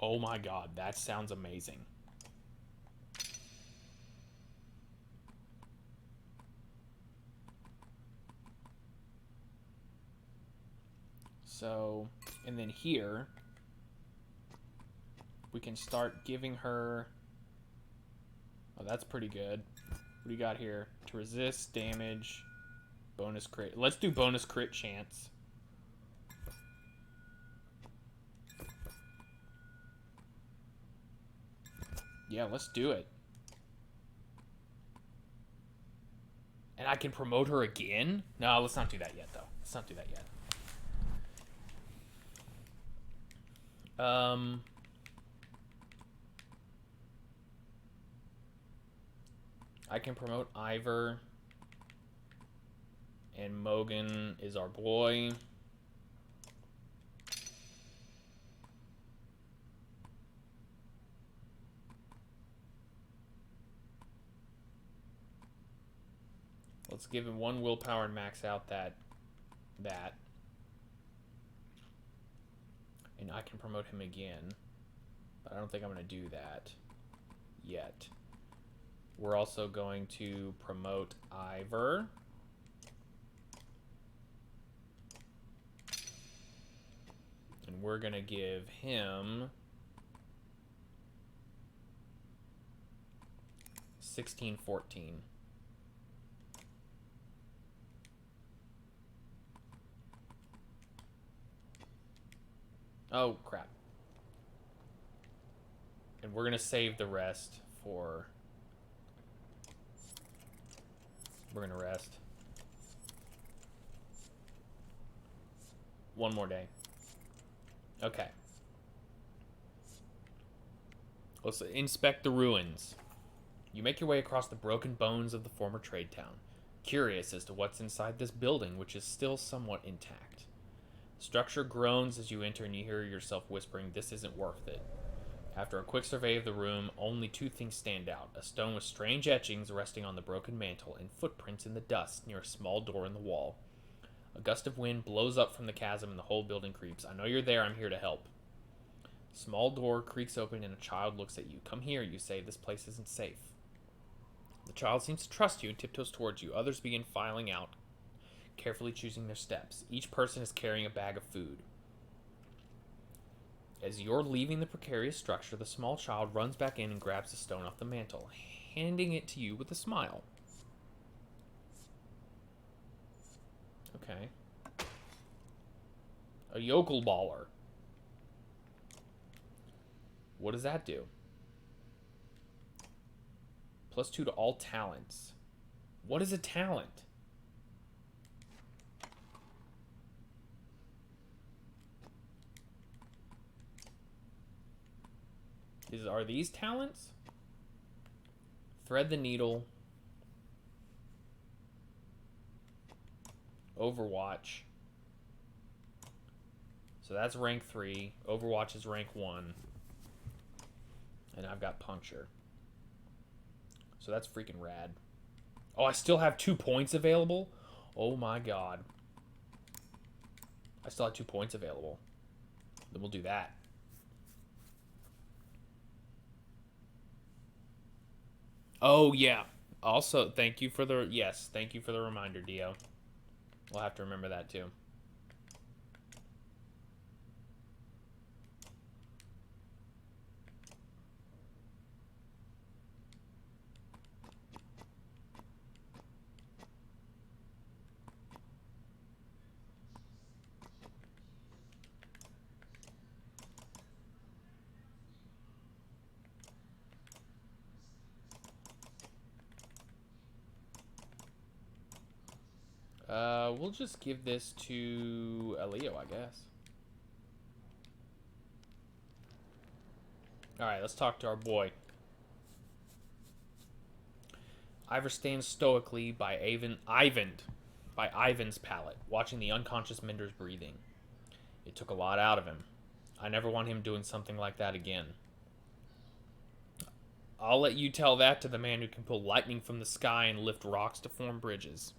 Oh my god, that sounds amazing. So, and then here, we can start giving her... Oh, that's pretty good. What do you got here? To resist damage, bonus crit. Let's do bonus crit chance. Yeah, let's do it. And I can promote her again? No, let's not do that yet, though. Let's not do that yet. I can promote Iver. And Mogan is our boy. Let's give him 1 willpower and max out that. And I can promote him again. But I don't think I'm going to do that yet. We're also going to promote Iver. And we're going to give him 1614. Oh, crap. And we're going to save the rest for... We're going to rest. One more day. Okay. Let's inspect the ruins. You make your way across the broken bones of the former trade town, curious as to what's inside this building, which is still somewhat intact. The structure groans as you enter and you hear yourself whispering, "This isn't worth it." After a quick survey of the room, only two things stand out. A stone with strange etchings resting on the broken mantle and footprints in the dust near a small door in the wall. A gust of wind blows up from the chasm and the whole building creeps. "I know you're there. I'm here to help." Small door creaks open and a child looks at you. "Come here," you say. "This place isn't safe." The child seems to trust you and tiptoes towards you. Others begin filing out, carefully choosing their steps. Each person is carrying a bag of food. As you're leaving the precarious structure, the small child runs back in and grabs the stone off the mantle, handing it to you with a smile. Okay. A yokel baller. What does that do? +2 to all talents. What is a talent? Are these talents? Thread the needle. Overwatch. So that's rank 3. Overwatch is rank 1. And I've got puncture. So that's freaking rad. Oh, I still have 2 points available? Oh my god. I still have 2 points available. Then we'll do that. Oh, yeah. Also, thank you for the... Yes, thank you for the reminder, Dio. We'll have to remember that, too. We'll just give this to Elio, I guess. Alright, let's talk to our boy. Iver stands stoically by Ivan's pallet, watching the unconscious Minder's breathing. It took a lot out of him. I never want him doing something like that again. I'll let you tell that to the man who can pull lightning from the sky and lift rocks to form bridges.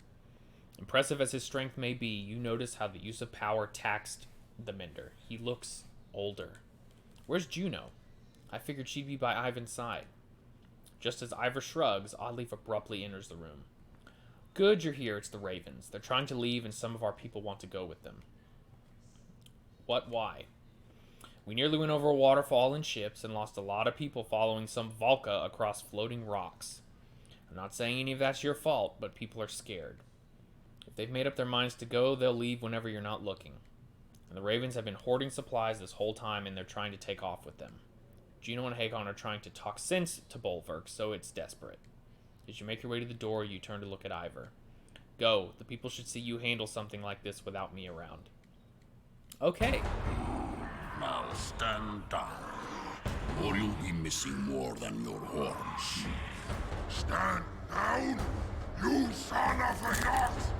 Impressive as his strength may be, you notice how the use of power taxed the Minder. He looks older. Where's Juno? I figured she'd be by Ivan's side. Just as Iver shrugs, Oddleaf abruptly enters the room. Good, you're here. It's the Ravens. They're trying to leave, and some of our people want to go with them. What? Why? We nearly went over a waterfall in ships and lost a lot of people following some Valka across floating rocks. I'm not saying any of that's your fault, but people are scared. If they've made up their minds to go, they'll leave whenever you're not looking. And the Ravens have been hoarding supplies this whole time, and they're trying to take off with them. Juno and Hagon are trying to talk sense to Bolverk, so it's desperate. As you make your way to the door, you turn to look at Iver. Go. The people should see you handle something like this without me around. Okay. Now stand down, or you'll be missing more than your horns. Stand down, you son of a yacht!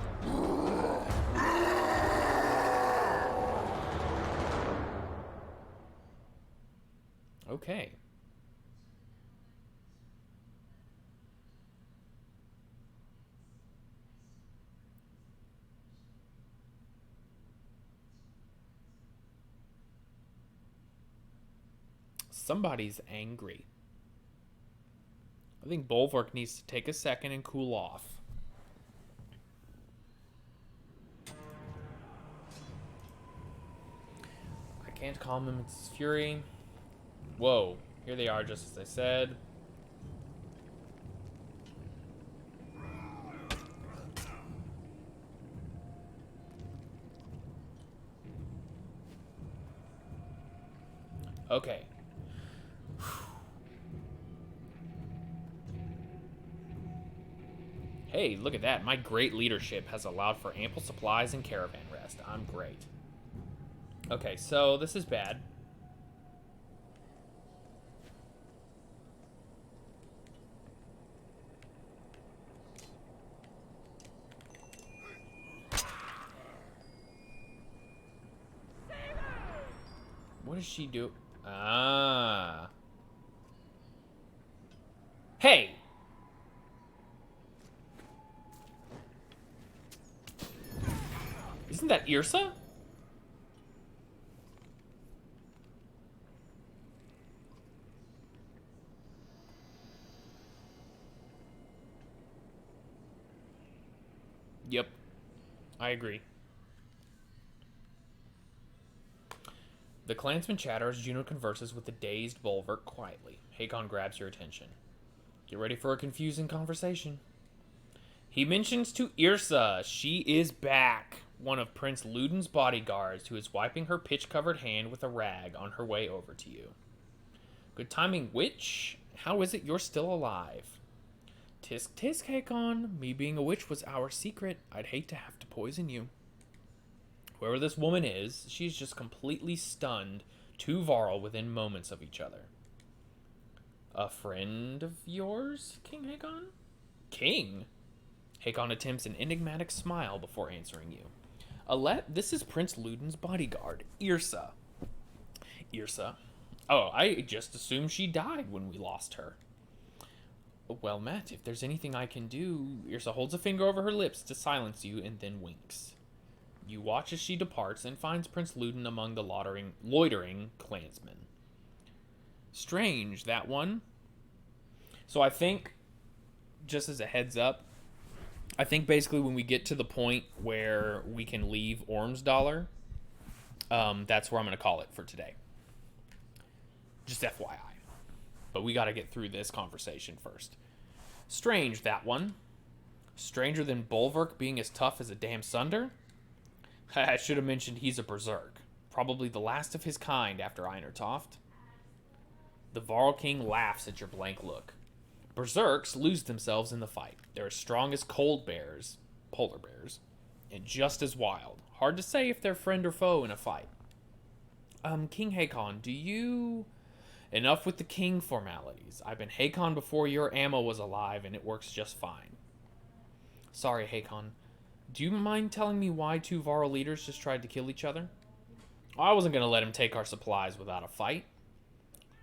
Okay. Somebody's angry. I think Bolverk needs to take a second and cool off. I can't calm him. It's his fury. Whoa. Here they are, just as I said. Okay. Hey, look at that. My great leadership has allowed for ample supplies and caravan rest. I'm great. Okay, so this is bad. What does she do? Ah. Hey! Isn't that Yrsa? Yep. I agree. The clansman chatter as Juno converses with the dazed Bolverk quietly. Hakon grabs your attention. Get ready for a confusing conversation. He mentions to Yrsa she is back, one of Prince Luden's bodyguards who is wiping her pitch-covered hand with a rag on her way over to you. Good timing, witch. How is it you're still alive? Tisk tisk, Hakon. Me being a witch was our secret. I'd hate to have to poison you. Whoever this woman is, she's just completely stunned to Varl within moments of each other. A friend of yours, King Hakon? King? Hakon attempts an enigmatic smile before answering you. Alette, this is Prince Luden's bodyguard, Yrsa. Yrsa? Oh, I just assumed she died when we lost her. Well met, if there's anything I can do... Yrsa holds a finger over her lips to silence you and then winks. You watch as she departs and finds Prince Luden among the loitering clansmen. Strange, that one. So I think, just as a heads up, I think basically when we get to the point where we can leave Ormsdollar, that's where I'm going to call it for today. Just FYI. But we got to get through this conversation first. Strange, that one. Stranger than Bolverk being as tough as a damn Sunder? I should have mentioned he's a berserk. Probably the last of his kind after Einertoft. The Varl King laughs at your blank look. Berserks lose themselves in the fight. They're as strong as cold bears, polar bears, and just as wild. Hard to say if they're friend or foe in a fight. King Hakon, do you... Enough with the king formalities. I've been Hakon before your ammo was alive, and it works just fine. Sorry, Hakon. Do you mind telling me why two Varl leaders just tried to kill each other? I wasn't going to let him take our supplies without a fight.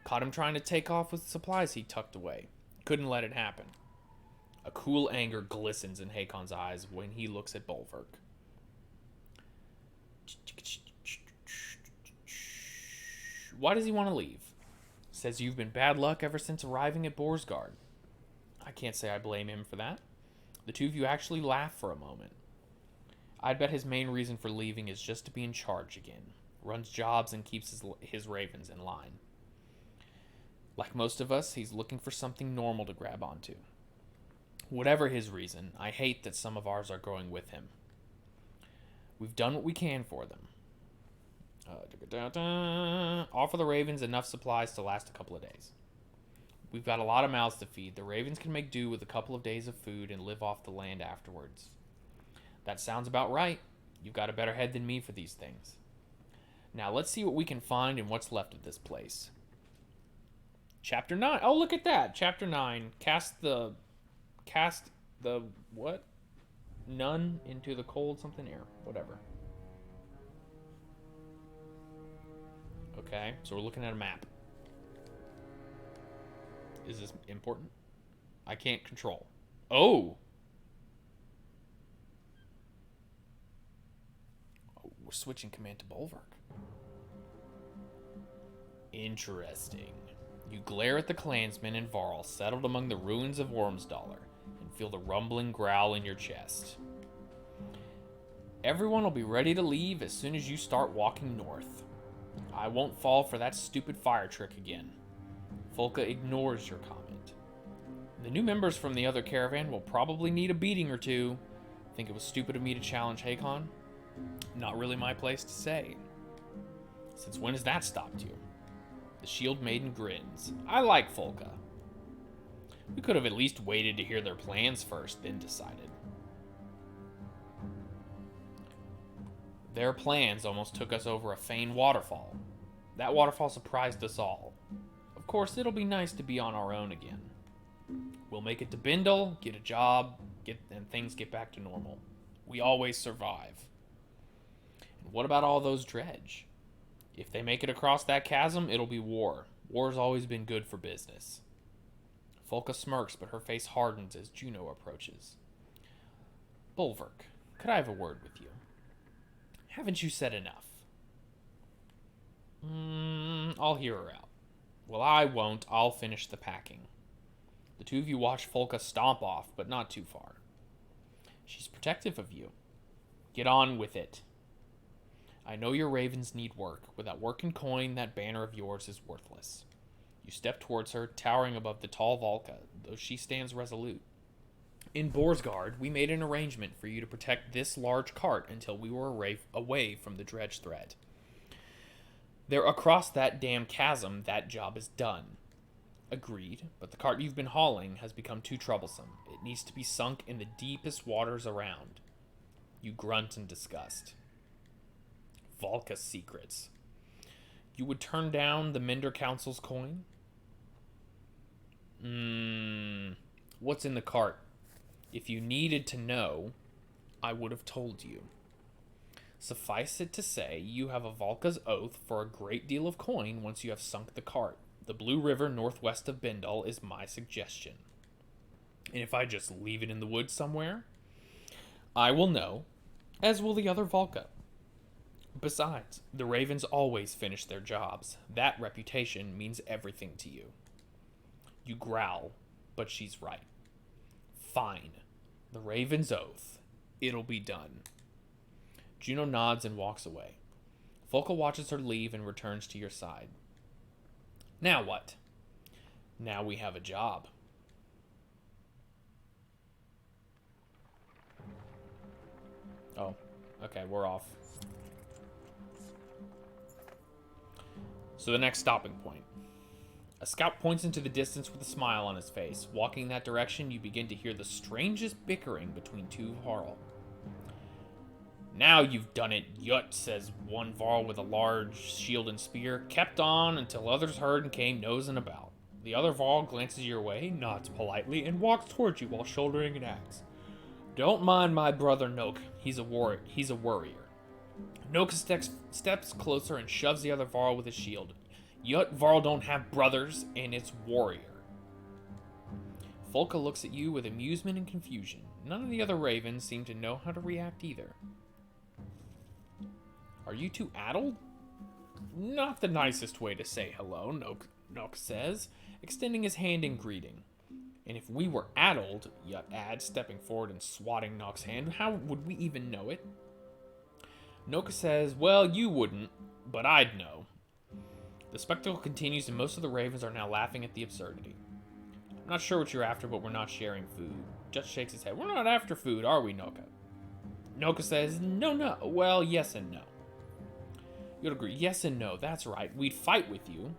Caught him trying to take off with supplies he tucked away. Couldn't let it happen. A cool anger glistens in Hakon's eyes when he looks at Bolverk. Why does he want to leave? Says you've been bad luck ever since arriving at Boersgard. I can't say I blame him for that. The two of you actually laugh for a moment. I'd bet his main reason for leaving is just to be in charge again. Runs jobs and keeps his ravens in line. Like most of us, he's looking for something normal to grab onto. Whatever his reason, I hate that some of ours are going with him. We've done what we can for them. Offer the ravens enough supplies to last a couple of days. We've got a lot of mouths to feed. The ravens can make do with a couple of days of food and live off the land afterwards. That sounds about right. You've got a better head than me for these things. Now let's see what we can find and what's left of this place. Chapter 9. Oh, look at that. Chapter 9. Cast the what? None into the cold something air. Whatever. Okay, so we're looking at a map. Is this important? I can't control. Oh! We're switching command to Bolverk. Interesting. You glare at the clansmen and Varl settled among the ruins of Ormsdalr and feel the rumbling growl in your chest. Everyone will be ready to leave as soon as you start walking north. I won't fall for that stupid fire trick again. Folka ignores your comment. The new members from the other caravan will probably need a beating or two. Think it was stupid of me to challenge Hakon? Not really my place to say. Since when has that stopped you? The Shield Maiden grins. I like Folka. We could have at least waited to hear their plans first, then decided. Their plans almost took us over a Fane waterfall. That waterfall surprised us all. Of course, it'll be nice to be on our own again. We'll make it to Bindle, get a job, and things get back to normal. We always survive. And what about all those Dredge? If they make it across that chasm, it'll be war. War's always been good for business. Folka smirks, but her face hardens as Juno approaches. Bulwark, could I have a word with you? Haven't you said enough? I'll hear her out. Well, I won't. I'll finish the packing. The two of you watch Folka stomp off, but not too far. She's protective of you. Get on with it. I know your ravens need work. Without work and coin, that banner of yours is worthless. You step towards her, towering above the tall Volca, though she stands resolute. In Boersgard, we made an arrangement for you to protect this large cart until we were away from the Dredge threat. There, across that damn chasm, that job is done. Agreed, but the cart you've been hauling has become too troublesome. It needs to be sunk in the deepest waters around. You grunt in disgust. Volca secrets. You would turn down the Mender Council's coin? What's in the cart? If you needed to know, I would have told you. Suffice it to say, you have a Volca's oath for a great deal of coin once you have sunk the cart. The Blue River northwest of Bindal is my suggestion. And if I just leave it in the woods somewhere, I will know, as will the other Volca. Besides, the Ravens always finish their jobs. That reputation means everything to you. You growl, but she's right. Fine. The Raven's oath. It'll be done. Juno nods and walks away. Folka watches her leave and returns to your side. Now what? Now we have a job. Oh, okay, we're off. So the next stopping point. A scout points into the distance with a smile on his face. Walking in that direction, you begin to hear the strangest bickering between two Varl. Now you've done it, Yut, says one Varl with a large shield and spear. Kept on until others heard and came nosing about. The other Varl glances your way, nods politely, and walks towards you while shouldering an axe. Don't mind my brother Noak. He's a worrier. Noak steps closer and shoves the other Varl with his shield. Yut Varl don't have brothers, and it's warrior. Folka looks at you with amusement and confusion. None of the other ravens seem to know how to react either. Are you two addled? Not the nicest way to say hello, Noak says, extending his hand in greeting. And if we were addled, Yut adds, stepping forward and swatting Noak's hand, how would we even know it? Noka says, well, you wouldn't, but I'd know. The spectacle continues and most of the ravens are now laughing at the absurdity. I'm not sure what you're after, but we're not sharing food. Jut shakes his head. We're not after food, are we, Noka? Noka says, no. Well, yes and no. You'd agree, yes and no, that's right. We'd fight with you.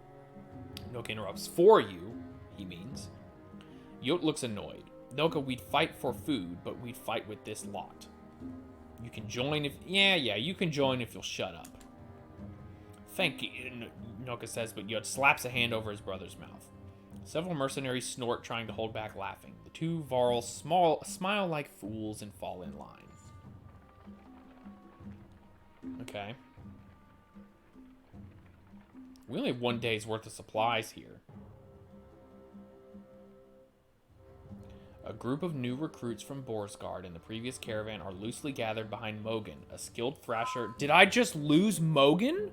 Noka interrupts. For you, he means. Yot looks annoyed. Noka, we'd fight for food, but we'd fight with this lot. You can join if... Yeah, you can join if you'll shut up. Thank you, Noka says, but Yod slaps a hand over his brother's mouth. Several mercenaries snort, trying to hold back laughing. The two Varls smile like fools and fall in line. Okay. We only have 1 day's worth of supplies here. A group of new recruits from Boersgard and the previous caravan are loosely gathered behind Mogan, a skilled thrasher. Did I just lose Mogan?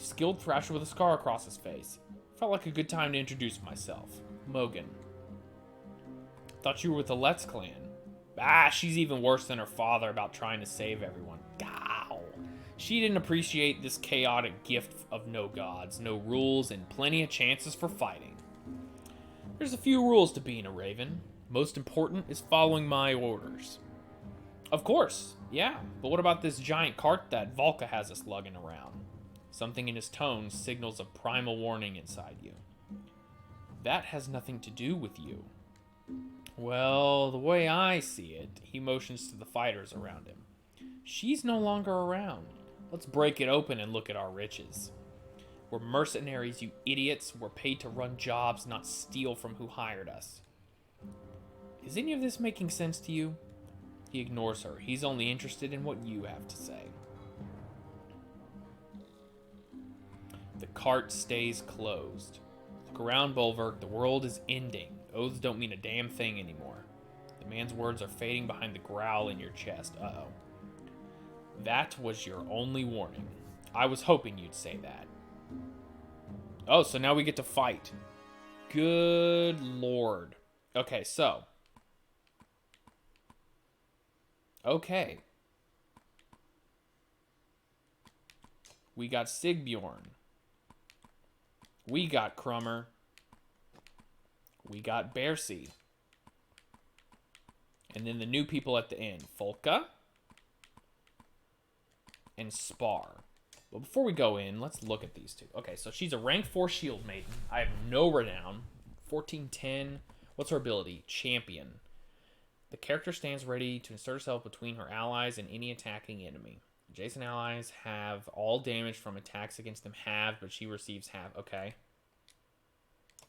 Skilled thrasher with a scar across his face. Felt like a good time to introduce myself. Mogan. Thought you were with the Alette's clan. Ah, she's even worse than her father about trying to save everyone. Gow. She didn't appreciate this chaotic gift of no gods, no rules, and plenty of chances for fighting. There's a few rules to being a raven. Most important is following my orders. Of course, yeah, but what about this giant cart that Volka has us lugging around? Something in his tone signals a primal warning inside you. That has nothing to do with you. Well, the way I see it, he motions to the fighters around him. She's no longer around. Let's break it open and look at our riches. We're mercenaries, you idiots. We're paid to run jobs, not steal from who hired us. Is any of this making sense to you? He ignores her. He's only interested in what you have to say. The cart stays closed. Look around, Bolverk. The world is ending. Oaths don't mean a damn thing anymore. The man's words are fading behind the growl in your chest. Uh-oh. That was your only warning. I was hoping you'd say that. Oh, so now we get to fight. Good lord. Okay, so. Okay. We got Sigbjorn. We got Crummer. We got Bearsy. And then the new people at the end. Folka. And Spar. But before we go in, let's look at these two. Okay, so she's a rank 4 shield maiden. I have no renown. 1410. What's her ability? Champion. The character stands ready to insert herself between her allies and any attacking enemy. Adjacent allies have all damage from attacks against them halved, but she receives half. Okay.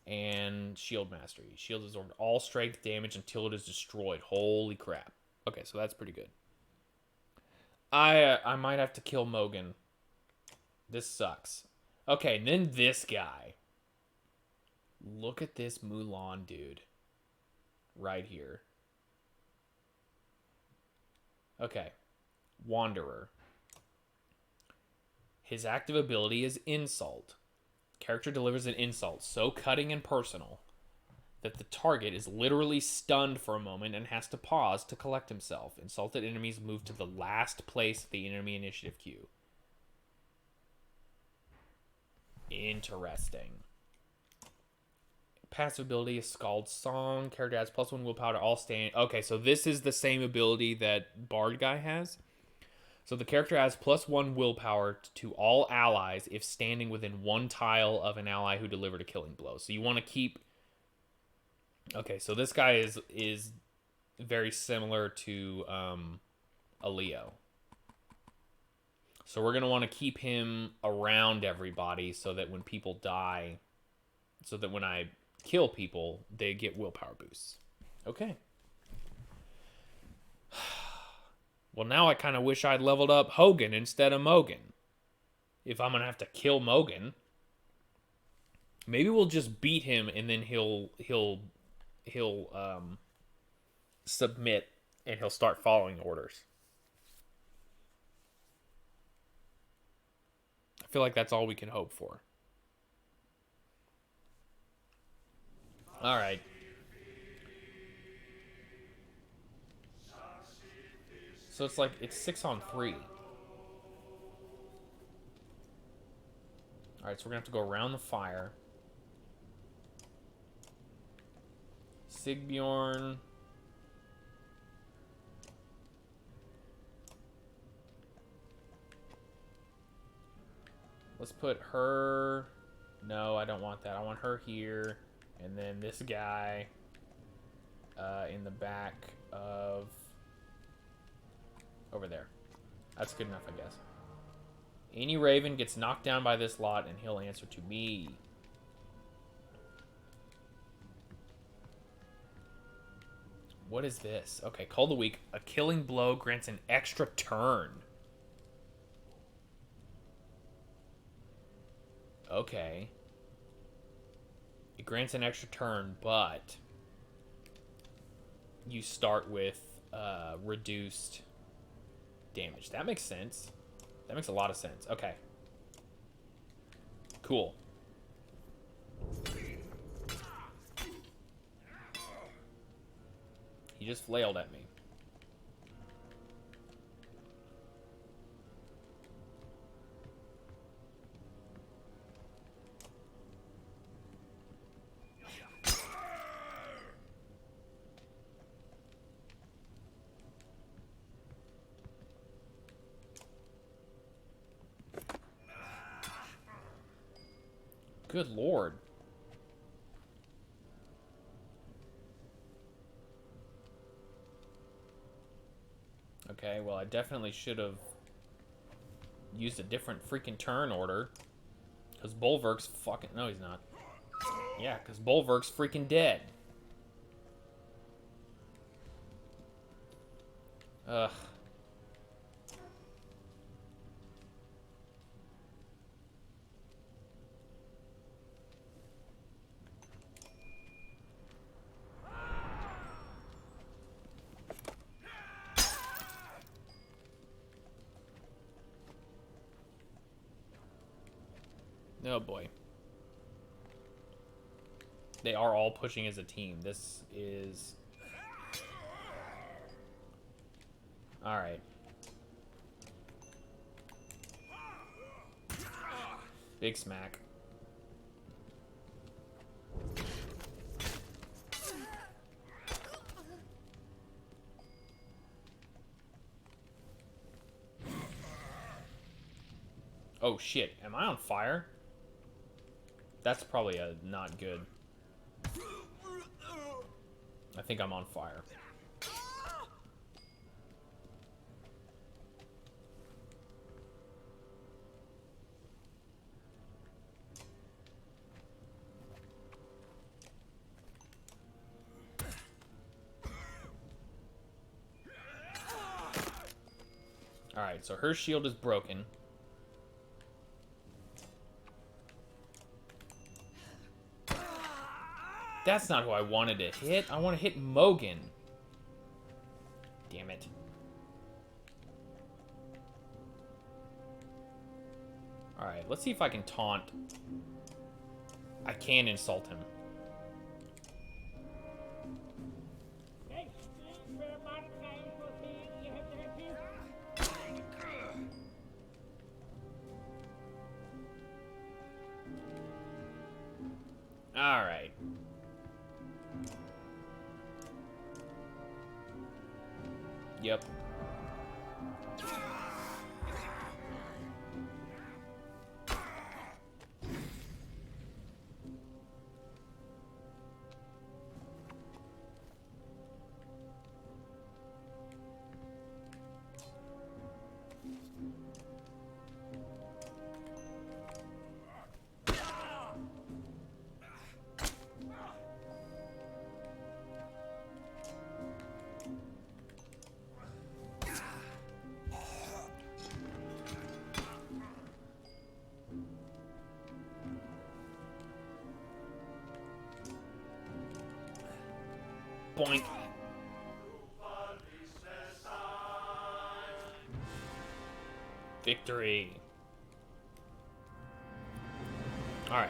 And Shield Mastery. Shield absorbs all strength damage until it is destroyed. Holy crap. Okay, so that's pretty good. I might have to kill Mogan. This sucks. Okay, and then this guy. Look at this Mulan dude. Right here. Okay. Wanderer. His active ability is Insult. Character delivers an insult so cutting and personal that the target is literally stunned for a moment and has to pause to collect himself. Insulted enemies move to the last place of the enemy initiative queue. Interesting. Passive ability is Scald Song. Character adds +1 willpower to all stand. Okay, so this is the same ability that Bard guy has. So the character adds +1 willpower to all allies if standing within 1 tile of an ally who delivered a killing blow. So you want to keep... Okay, so this guy is very similar to a Leo. So we're going to want to keep him around everybody so that when people die... So that when I kill people, they get willpower boosts. Okay. Well, now I kind of wish I'd leveled up Hogan instead of Mogan. If I'm going to have to kill Mogan, maybe we'll just beat him and then he'll submit and he'll start following orders. I feel like that's all we can hope for. All right. So it's 6-on-3. Alright, so we're gonna have to go around the fire. Sigbjorn. Let's put her... No, I don't want that. I want her here. And then this guy in the back of... Over there. That's good enough, I guess. Any Raven gets knocked down by this lot, and he'll answer to me. What is this? Okay, Call the Weak. A killing blow grants an extra turn. Okay. It grants an extra turn, but you start with reduced damage. That makes sense. That makes a lot of sense. Okay. Cool. He just flailed at me. Good lord. Okay, well, I definitely should have used a different freaking turn order. Because Bulwark's fucking... No, he's not. Yeah, because Bulwark's freaking dead. Ugh. Oh boy. They are all pushing as a team. This is... Alright. Big smack. Oh shit, am I on fire? That's probably a not good. I think I'm on fire. Alright, so her shield is broken. That's not who I wanted to hit. I want to hit Mogan. Damn it. Alright, let's see if I can taunt. I can insult him. Alright. Yep. Boink. Victory. Alright.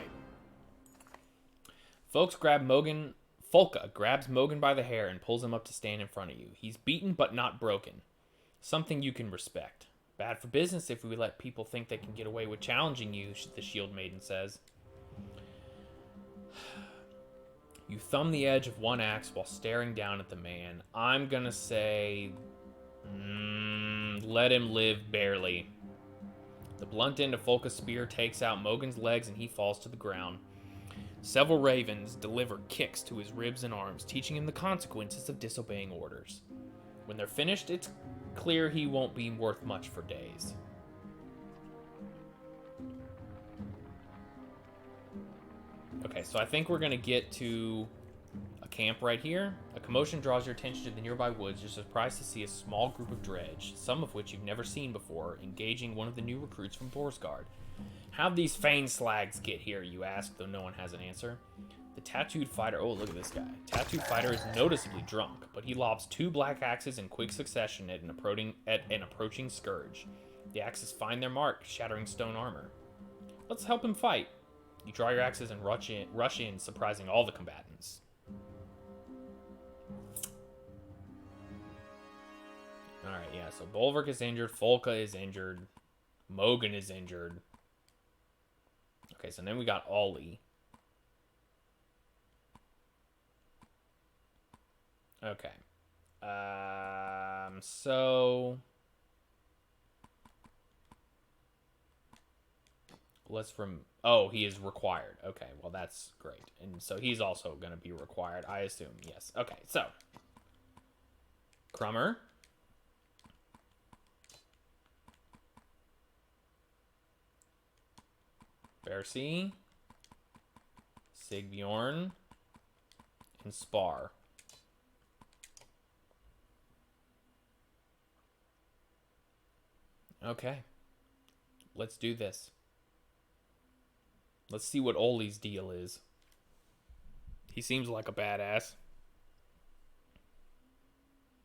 Folks grab Mogan. Folka grabs Mogan by the hair and pulls him up to stand in front of you. He's beaten but not broken. Something you can respect. Bad for business if we let people think they can get away with challenging you, the Shield Maiden says. You thumb the edge of one axe while staring down at the man. I'm gonna say... let him live barely. The blunt end of Folka's spear takes out Mogan's legs and he falls to the ground. Several ravens deliver kicks to his ribs and arms, teaching him the consequences of disobeying orders. When they're finished, it's clear he won't be worth much for days. Okay, so I think we're going to get to a camp right here. A commotion draws your attention to the nearby woods. You're surprised to see a small group of Dredge, some of which you've never seen before, engaging one of the new recruits from Boersgard. How'd these Fane slags get here, you ask, though no one has an answer. The tattooed fighter... Oh, look at this guy. Tattooed fighter is noticeably drunk, but he lobs two black axes in quick succession at an approaching scourge. The axes find their mark, shattering stone armor. Let's help him fight. You draw your axes and rush in, surprising all the combatants. Alright, yeah, so Bolverk is injured, Folka is injured, Mogan is injured. Okay, so then we got Ollie. Okay. So let's oh, he is required. Okay, well that's great. And so he's also going to be required, I assume. Yes. Okay, so Crummer. Bercy. Sigbjorn. And Spar. Okay. Let's do this. Let's see what Ollie's deal is. He seems like a badass.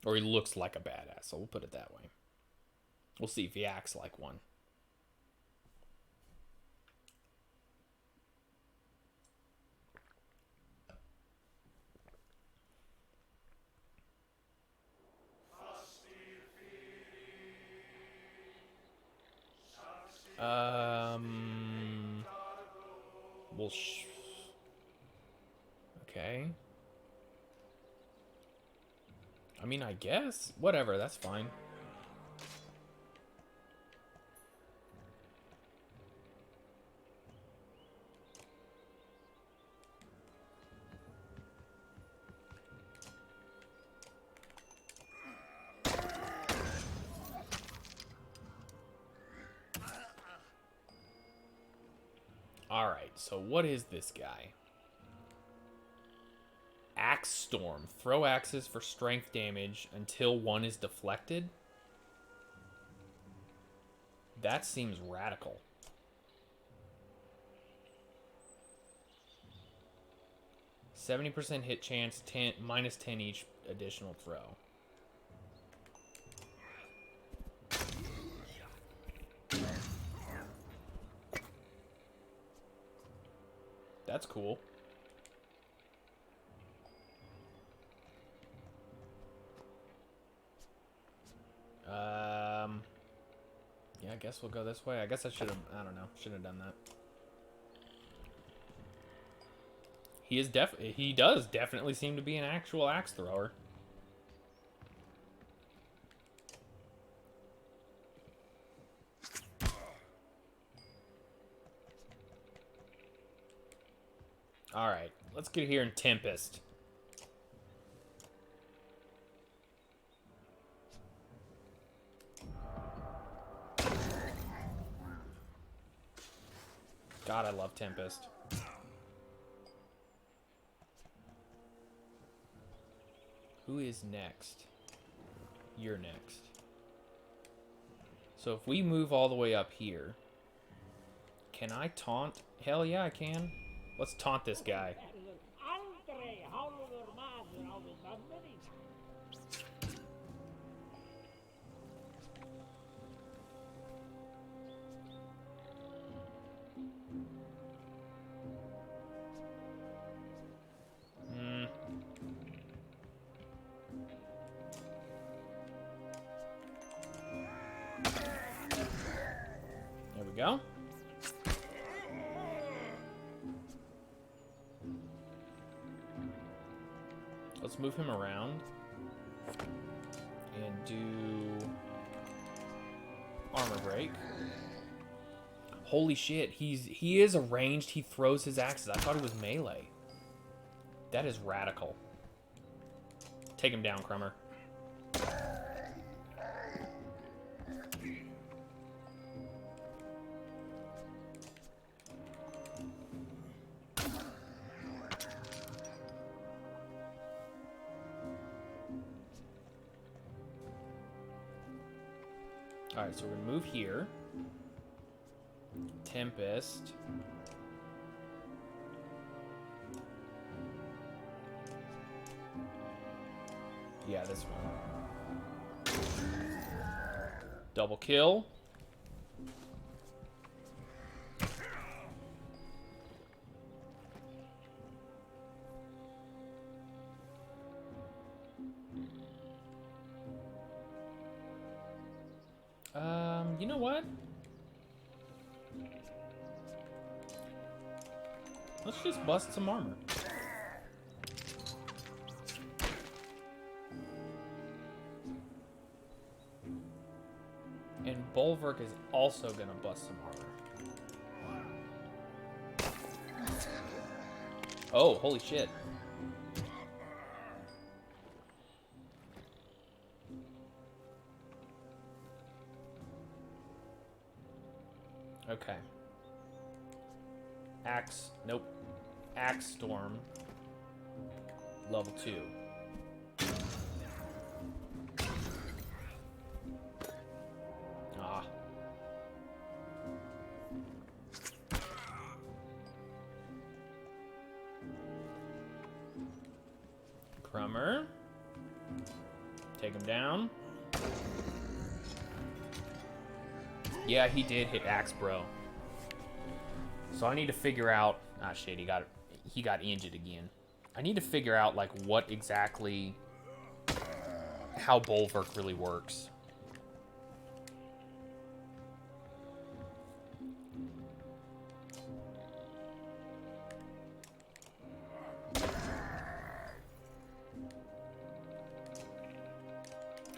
Or he looks like a badass, so we'll put it that way. We'll see if he acts like one. Well, okay. I mean, I guess. Whatever, that's fine. Alright, so what is this guy? Axe Storm. Throw axes for strength damage until one is deflected? That seems radical. %70 hit chance, -10 each additional throw. That's cool. Yeah, I guess we'll go this way. I guess I should have, I don't know, shouldn't have done that. He does definitely seem to be an actual axe thrower. Alright, let's get here in Tempest. God, I love Tempest. Who is next? You're next. So if we move all the way up here, can I taunt? Hell yeah, I can. Let's taunt this guy. There we go. Let's move him around and do armor break. Holy shit, he is a ranged, he throws his axes. I thought he was melee. That is radical. Take him down, Crummer. Alright, so we're gonna move here. Tempest. Yeah, this one. Double kill. You know what? Let's just bust some armor. And Boersgard is also gonna bust some armor. Oh, holy shit. Okay. Axe, nope. Axe Storm. Level 2. Ah. Crummer. Take him down. Yeah, he did hit Axe Bro. So I need to figure out... Ah, shit, he got injured again. I need to figure out, like, what exactly... how Boersgard really works.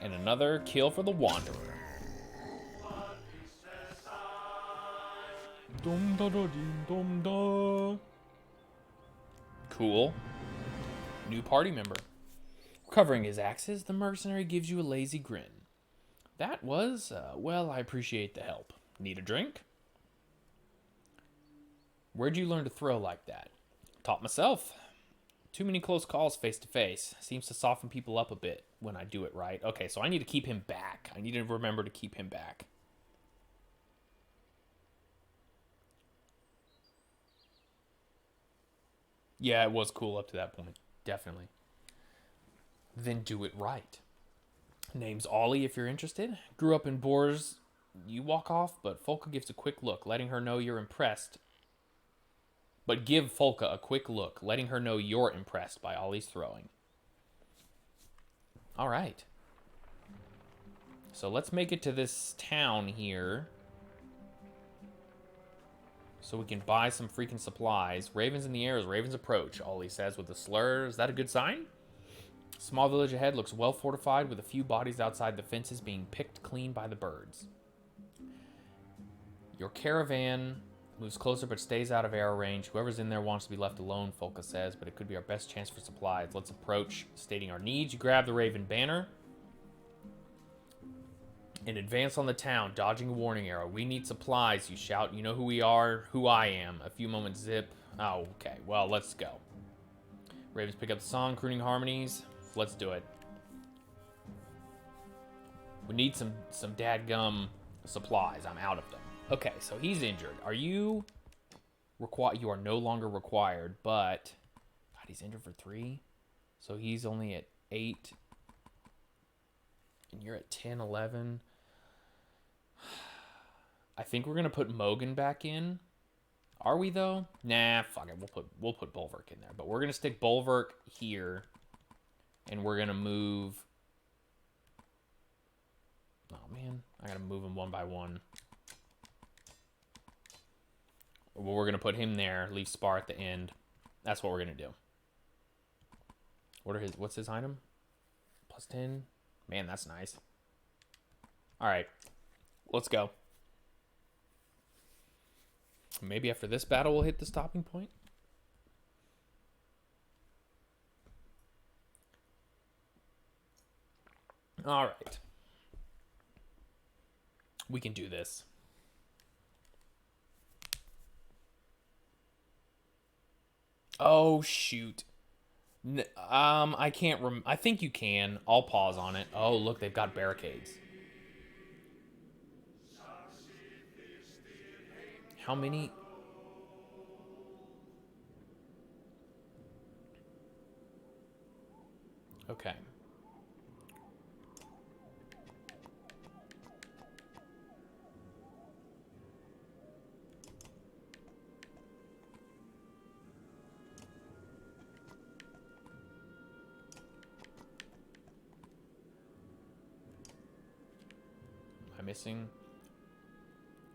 And another kill for the Wanderer. Dum da da ding dum da. Cool. New party member. Recovering his axes, the mercenary gives you a lazy grin. That was, well, I appreciate the help. Need a drink? Where'd you learn to throw like that? Taught myself. Too many close calls face to face. Seems to soften people up a bit when I do it right. Okay, so I need to keep him back. I need to remember to keep him back. Yeah, it was cool up to that point. Definitely. Then do it right. Name's Ollie if you're interested. Grew up in Boers. You walk off, but Folka gives a quick look, letting her know you're impressed. But give Folka a quick look, letting her know you're impressed by Ollie's throwing. All right. So let's make it to this town here. So we can buy some freaking supplies. Ravens in the air as ravens approach, Ollie says with a slur. Is that a good sign? Small village ahead looks well fortified with a few bodies outside the fences being picked clean by the birds. Your caravan moves closer but stays out of arrow range. Whoever's in there wants to be left alone, Folka says, but it could be our best chance for supplies. Let's approach, stating our needs. You grab the raven banner and advance on the town, dodging a warning arrow. We need supplies, you shout. You know who we are, who I am. A few moments zip. Oh, okay. Well, let's go. Ravens pick up the song, crooning harmonies. Let's do it. We need some dadgum supplies. I'm out of them. Okay, so he's injured. Are you required? You are no longer required, but... God, he's injured for 3. So he's only at 8. And you're at 10, 11. I think we're gonna put Mogan back in. Are we though? Nah, fuck it. We'll put Boersgard in there. But we're gonna stick Boersgard here, and we're gonna move. Oh man, I gotta move them one by one. Well, we're gonna put him there. Leave Spar at the end. That's what we're gonna do. What's his item? +10. Man, that's nice. All right, let's go. Maybe after this battle we'll hit the stopping point. All right. We can do this. Oh, shoot. I can't I think you can. I'll pause on it. Oh, look, they've got barricades. How many? Okay. I'm missing.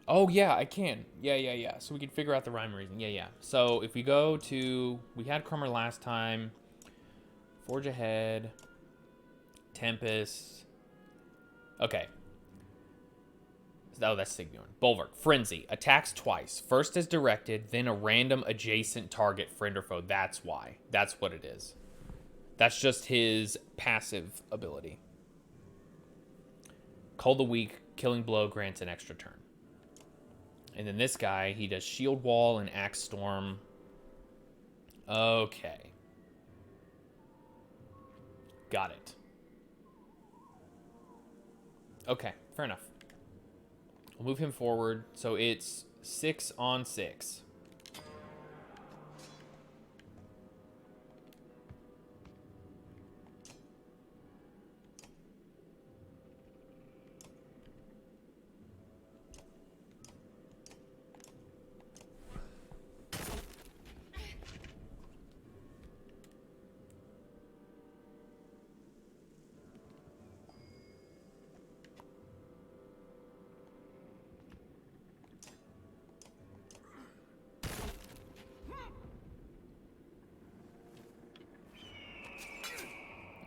Oh, yeah, I can. Yeah. So we can figure out the rhyme and reason. Yeah. So if we go to... We had Crummer last time. Forge Ahead. Tempest. Okay. Oh, that's Sigbjorn. Bulwark. Frenzy. Attacks twice. First as directed, then a random adjacent target, friend or foe. That's why. That's what it is. That's just his passive ability. Cull the Weak. Killing Blow grants an extra turn. And then this guy, he does Shield Wall and Axe Storm. Okay. Got it. Okay, fair enough. We'll move him forward. So it's 6 on 6.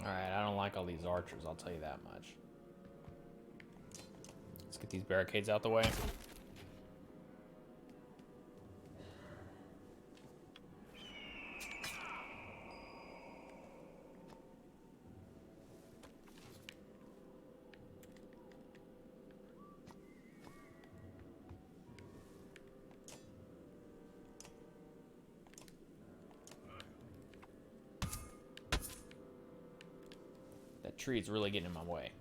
Alright, I don't like all these archers, I'll tell you that much. Let's get these barricades out the way. That tree is really getting in my way.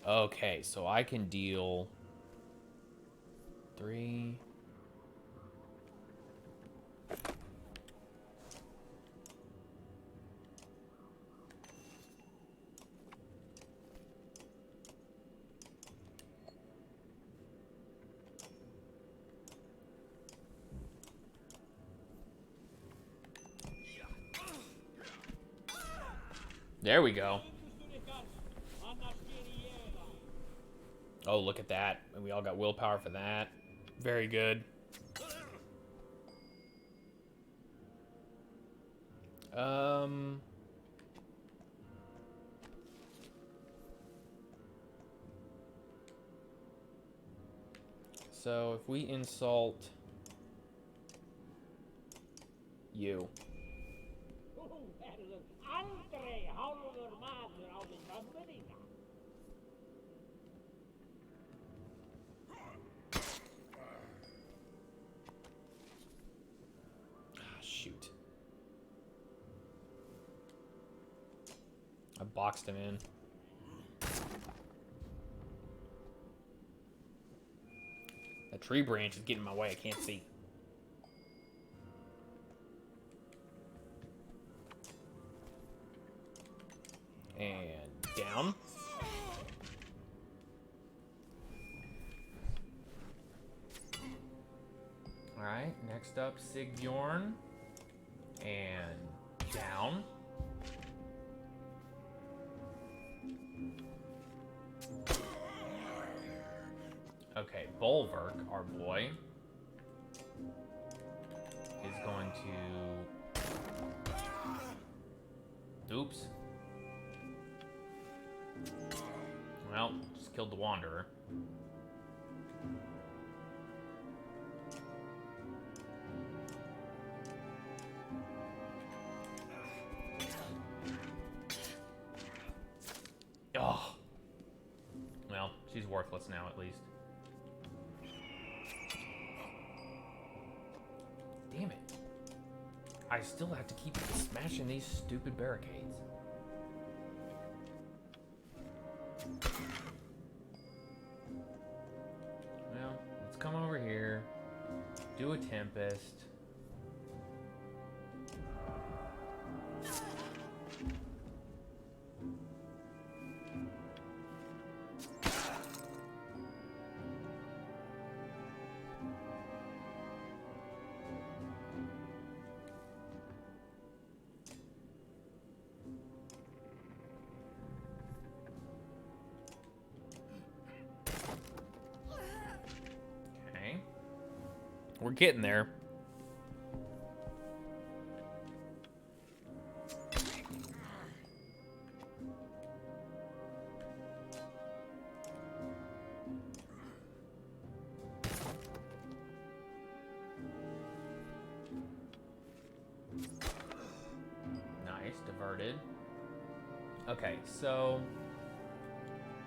Okay, so I can deal 3. There we go. Oh, look at that. And we all got willpower for that. Very good. So if we insult you. Shoot. I boxed him in. That tree branch is getting in my way. I can't see. And down. Alright, next up, Sigbjorn. And down. Okay, Bulwark, our boy, is going to... Oops. Well, just killed the Wanderer. Oh. Well, she's worthless now, at least. Damn it. I still have to keep smashing these stupid barricades. Well, let's come over here. Do a Tempest. We're getting there. Nice, diverted. Okay, so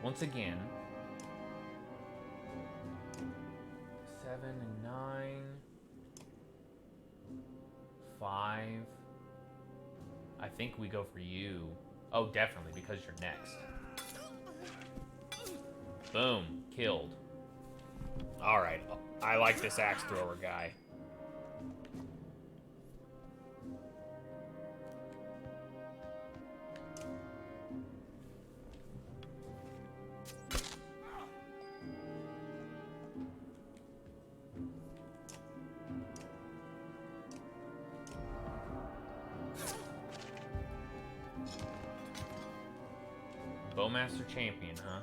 once again, 7 and 9, 5. I think we go for you. Oh, definitely, because you're next. Boom, killed. All right, I like this axe thrower guy. Bowmaster champion, huh?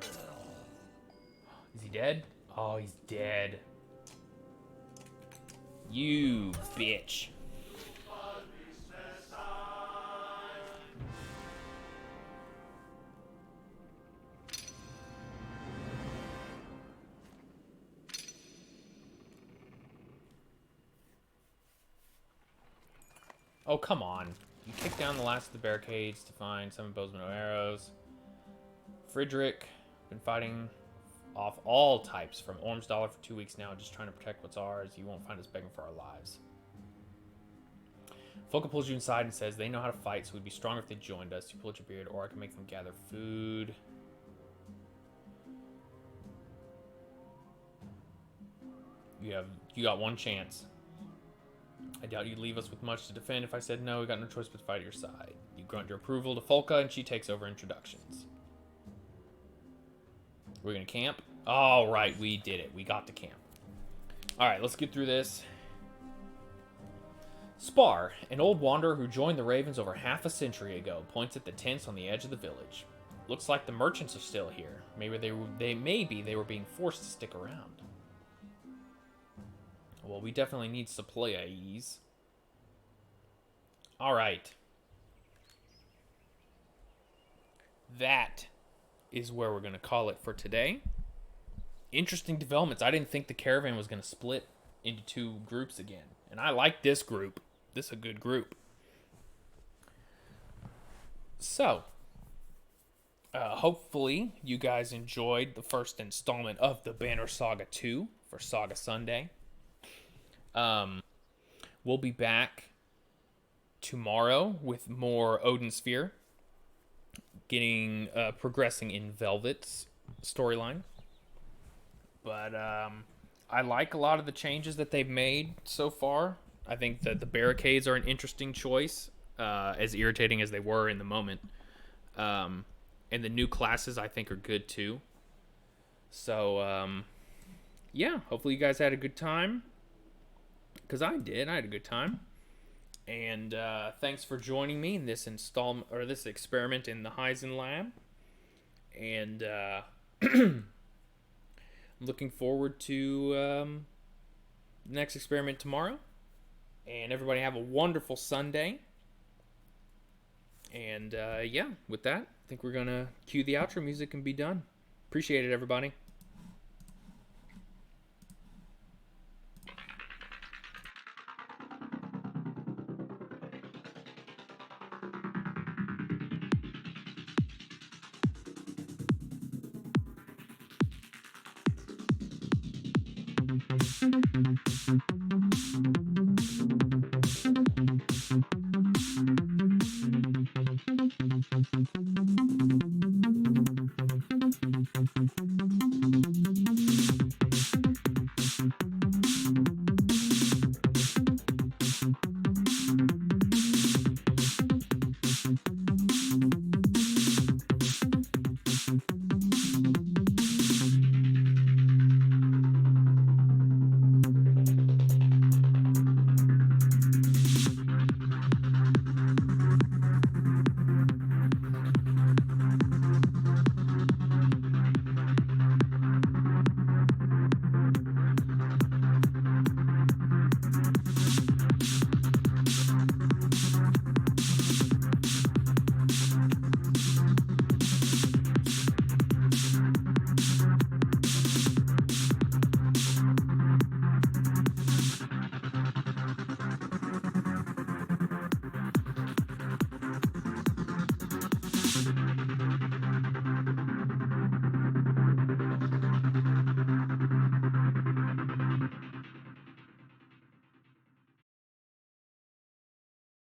Is he dead? Oh, he's dead. You bitch. Oh, come on. You kick down the last of the barricades to find some bows and arrows. Friedrich, been fighting off all types from Ormsdollar for 2 weeks now, just trying to protect what's ours. You won't find us begging for our lives. Folka pulls you inside and says they know how to fight, so we'd be stronger if they joined us. You pull at your beard, or I can make them gather food. You got one chance. I doubt you'd leave us with much to defend. If I said no, we got no choice but to fight at your side. You grunt your approval to Folka, and she takes over introductions. We're gonna camp? All right, we did it. We got to camp. All right, let's get through this. Spar, an old wanderer who joined the Ravens over half a century ago, points at the tents on the edge of the village. Looks like the merchants are still here. Maybe they were being forced to stick around. Well, we definitely need supplies. All right. That is where we're going to call it for today. Interesting developments. I didn't think the caravan was going to split into 2 groups again. And I like this group. This is a good group. So, hopefully you guys enjoyed the first installment of the Banner Saga 2 for Saga Sunday. We'll be back tomorrow with more Odin Sphere. Progressing in Velvet's storyline. But I like a lot of the changes that they've made so far. I think that the barricades are an interesting choice, as irritating as they were in the moment. And the new classes I think are good too. So, yeah, hopefully you guys had a good time. Because I did. I had a good time. And thanks for joining me in this this experiment in the Heisen lab. And I'm looking forward to the next experiment tomorrow. And everybody have a wonderful Sunday. And yeah, with that, I think we're gonna cue the outro music and be done. Appreciate it, everybody.